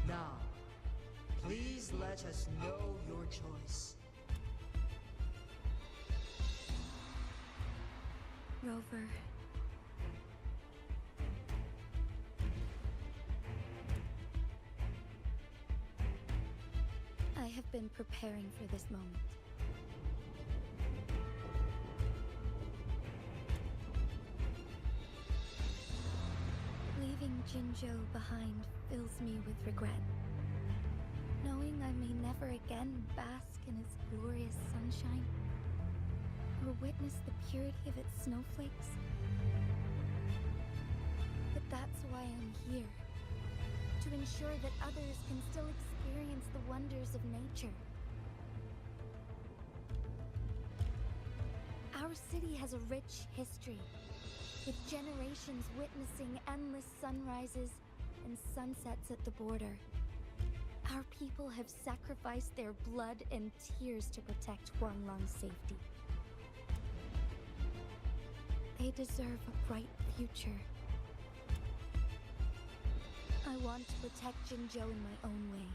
Now, please let us know your choice. Rover. I have been preparing for this moment. Leaving Jinzhou behind fills me with regret. Knowing I may never again bask in its glorious sunshine, or witness the purity of its snowflakes. But that's why I'm here. To ensure that others can still experience the wonders of nature. Our city has a rich history, with generations witnessing endless sunrises and sunsets at the border. Our people have sacrificed their blood and tears to protect Huanglang's safety. They deserve a bright future. I want to protect Jinzhou in my own way.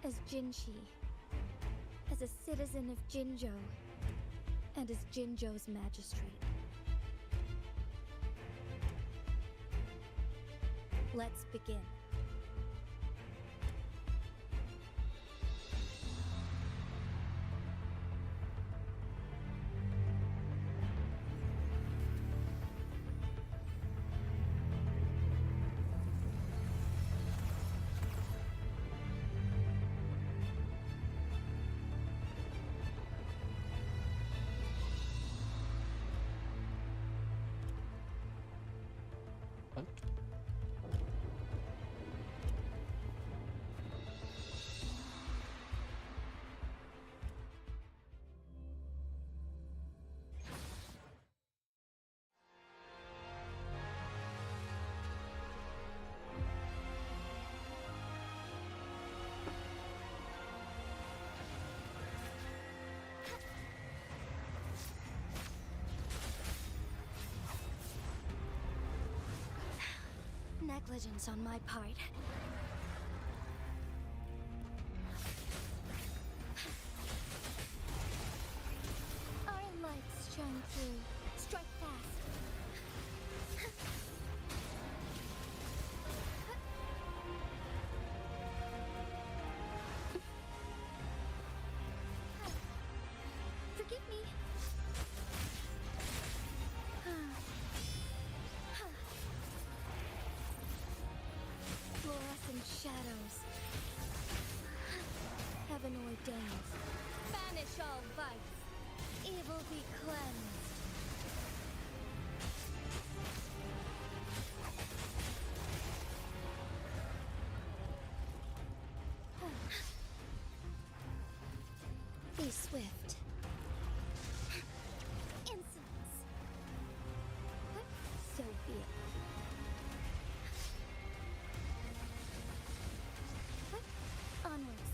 As Jinshi, as a citizen of Jinzhou, and as Jinzhou's magistrate. Let's begin. Negligence on my part. Our lights shine through. Strike fast. Forgive me. Fluorescent shadows. Heaven ordained. Banish all vice. Evil be cleansed. Be swift. Insolence. So be it. Onwards.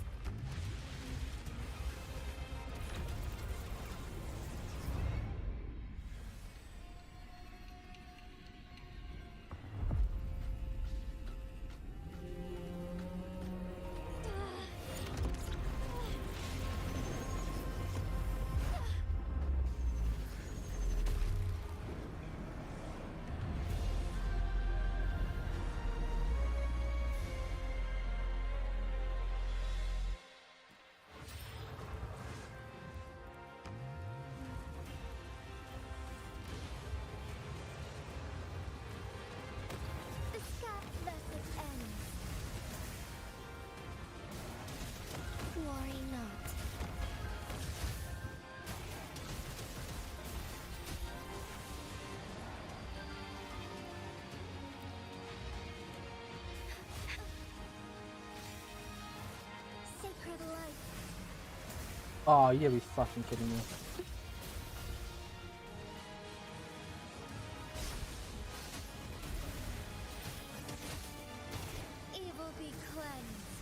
the light. Oh, you gotta be fucking kidding me. Evil be cleansed.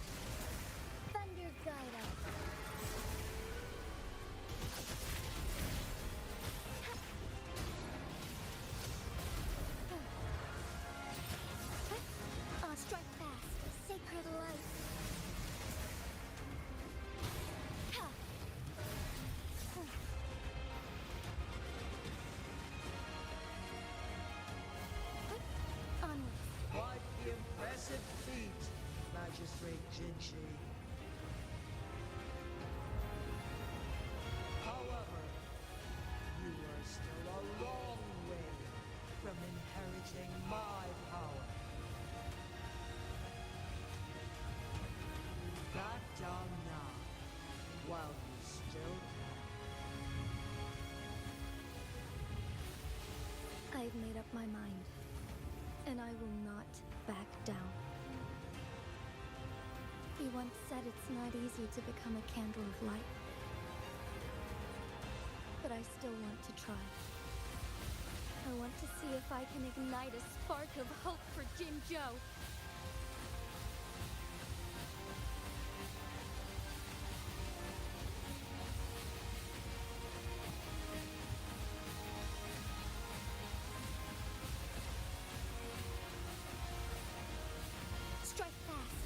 Thunder guide us. Strike fast. Sacred light. Quite the impressive feat, Magistrate Jinshi. However, you are still a long way from inheriting my power. Back down now, while you still can. I've made up my mind. And I will not back down. He once said it's not easy to become a candle of light. But I still want to try. I want to see if I can ignite a spark of hope for Jinzhou. Strike fast.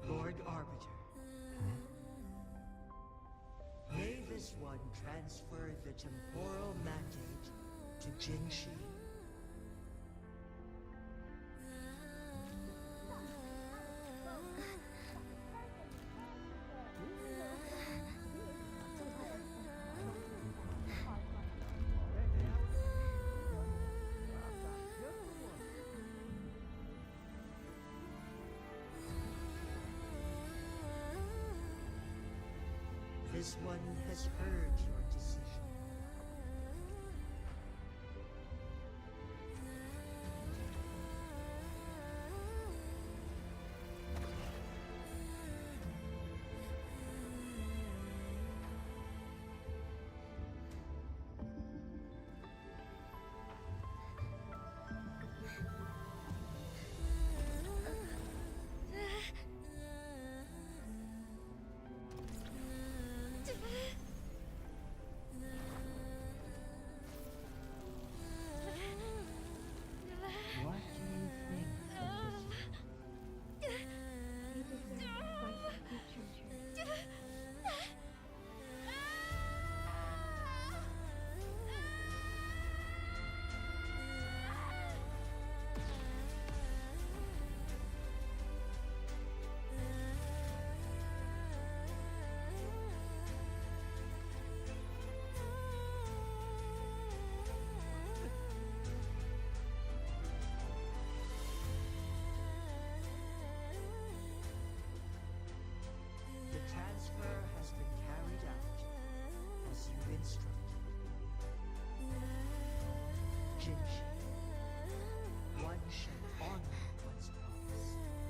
Lord Arbiter. May this one transfer the temporal mandate to Jinshi. This one has heard your decision. The transfer has been carried out as you instructed. Jinshi, one shall honor one's promise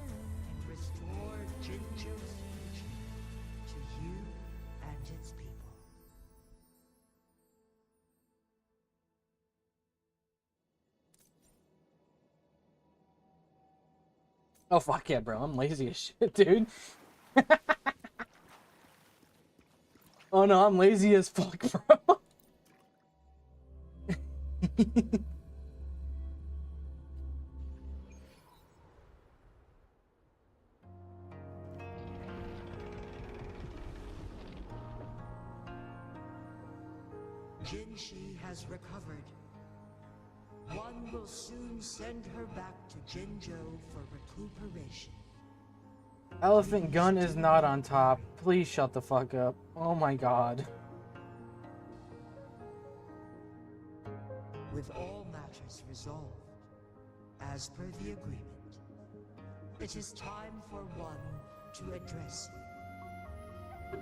and restore Jinzhou's future to you and its people. Oh fuck yeah, bro. I'm lazy as shit, dude. Oh no, I'm lazy as fuck, bro. Jinshi has recovered. One will soon send her back to Jinzhou for recuperation. Elephant gun is not on top. Please shut the fuck up. Oh my god. With all matters resolved, as per the agreement, it is time for one to address you.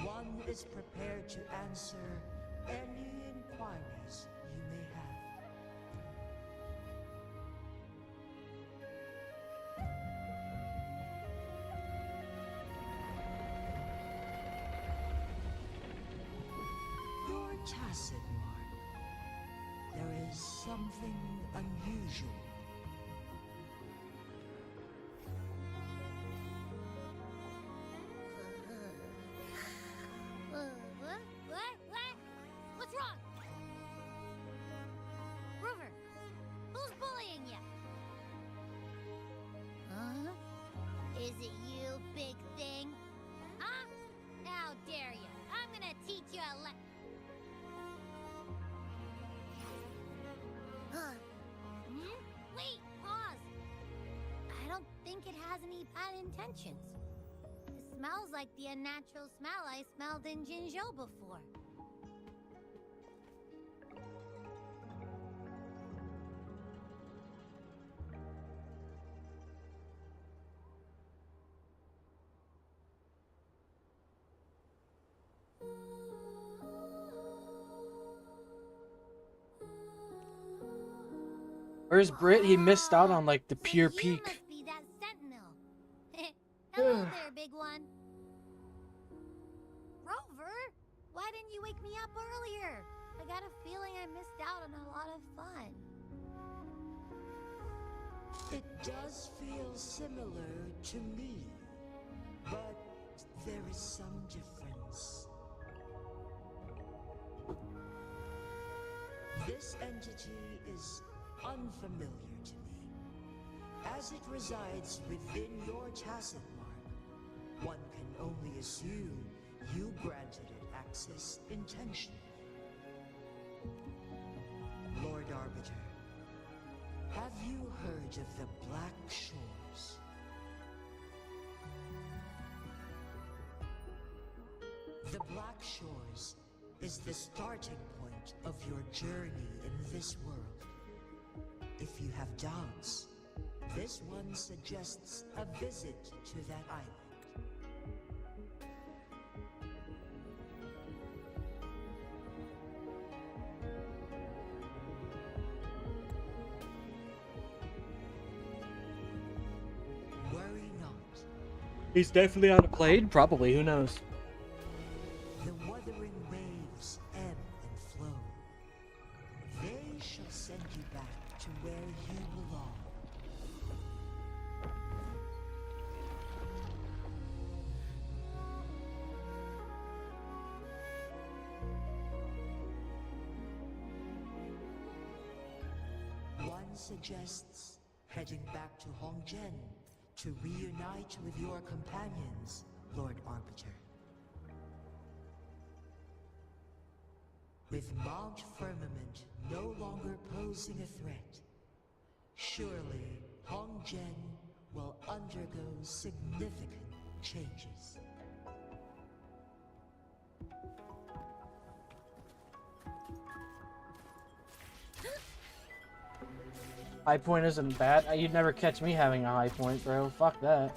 One is prepared to answer any inquiries you may have. Your tacit mark. There is something unusual. What? What's wrong? Rover, who's bullying you? Huh? Is it you, big thing? Huh? How dare you? I'm gonna teach you a Wait, pause. I don't think it has any bad intentions. It smells like the unnatural smell I smelled in Jinzhou before. Where's Brit? He missed out on like the pure You peak. must be that sentinel. Hello there, big one. Rover, why didn't you wake me up earlier? I got a feeling I missed out on a lot of fun. It does feel similar to me, but there is some difference. This entity is unfamiliar to me. As it resides within your tacit mark, one can only assume you granted it access intentionally. Lord Arbiter, have you heard of the Black Shores? The Black Shores is the starting point of your journey in this world. If you have doubts, this one suggests a visit to that island. Worry not. He's definitely on a plane? Probably, who knows? The wuthering waves ebb and flow. They shall send you back to where you belong. One suggests heading back to Hongzhen to reunite with your companions, Lord Arbiter. With Mount Firmament no longer posing a threat, surely Hongzhen will undergo significant changes. High point isn't bad. You'd never catch me having a high point, bro. Fuck that.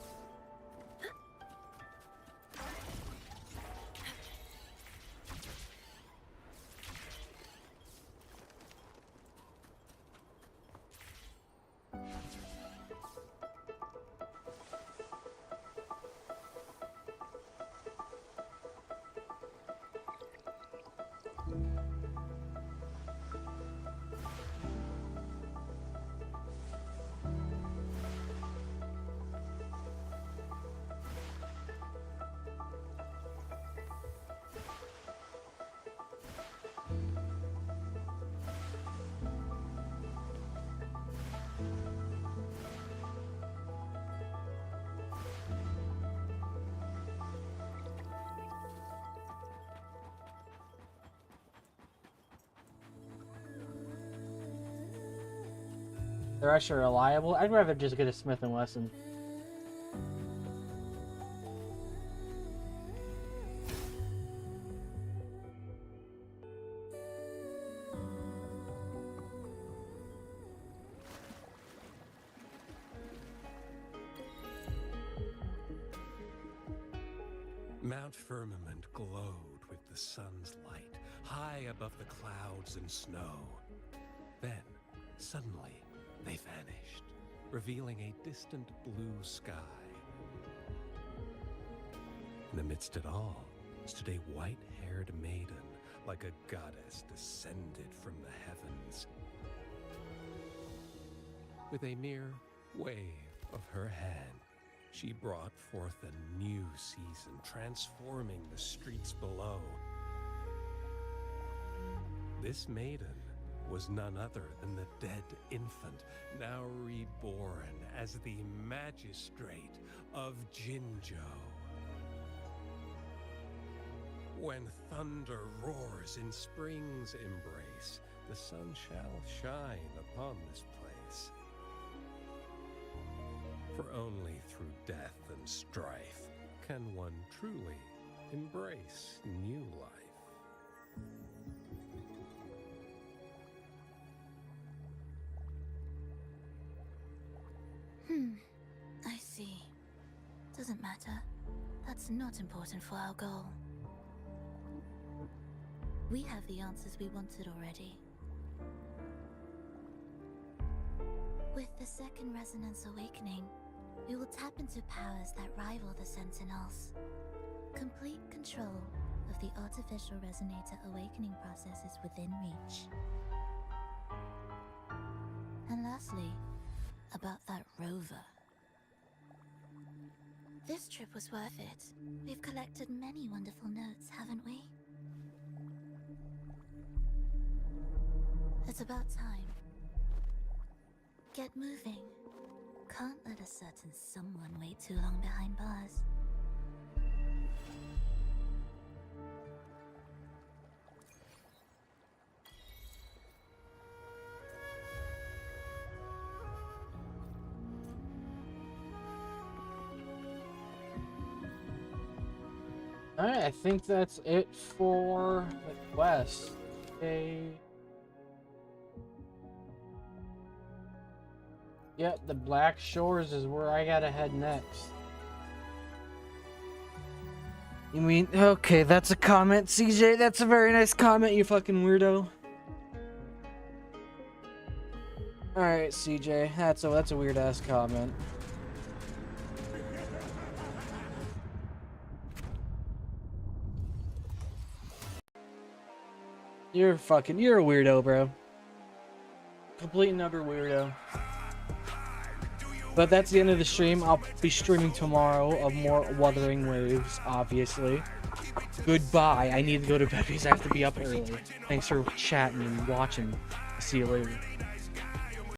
They're actually reliable. I'd rather just get a Smith & Wesson. Mount Firmament glowed with the sun's light, high above the clouds and snow. Then, suddenly, they vanished, revealing a distant blue sky. And amidst it all stood a white-haired maiden, like a goddess descended from the heavens. With a mere wave of her hand, she brought forth a new season, transforming the streets below. This maiden was none other than the dead infant, now reborn as the magistrate of Jinzhou. When thunder roars in spring's embrace, the sun shall shine upon this place. For only through death and strife can one truly embrace new life. I see. Doesn't matter. That's not important for our goal. We have the answers we wanted already. With the second resonance awakening, we will tap into powers that rival the Sentinels. Complete control of the artificial resonator awakening process is within reach. And lastly, about that rover. This trip was worth it. We've collected many wonderful notes, haven't we? It's about time. Get moving. Can't let a certain someone wait too long behind bars. Alright, I think that's it for the quest. Okay. Yep, the Black Shores is where I gotta head next. You mean, okay, that's a comment, CJ. That's a very nice comment, you fucking weirdo. Alright, CJ, that's a weird ass comment. You're a weirdo, bro. Complete and utter weirdo. But that's the end of the stream. I'll be streaming tomorrow of more Wuthering Waves, obviously. Goodbye. I need to go to bed because I have to be up early. Thanks for chatting and watching. See you later.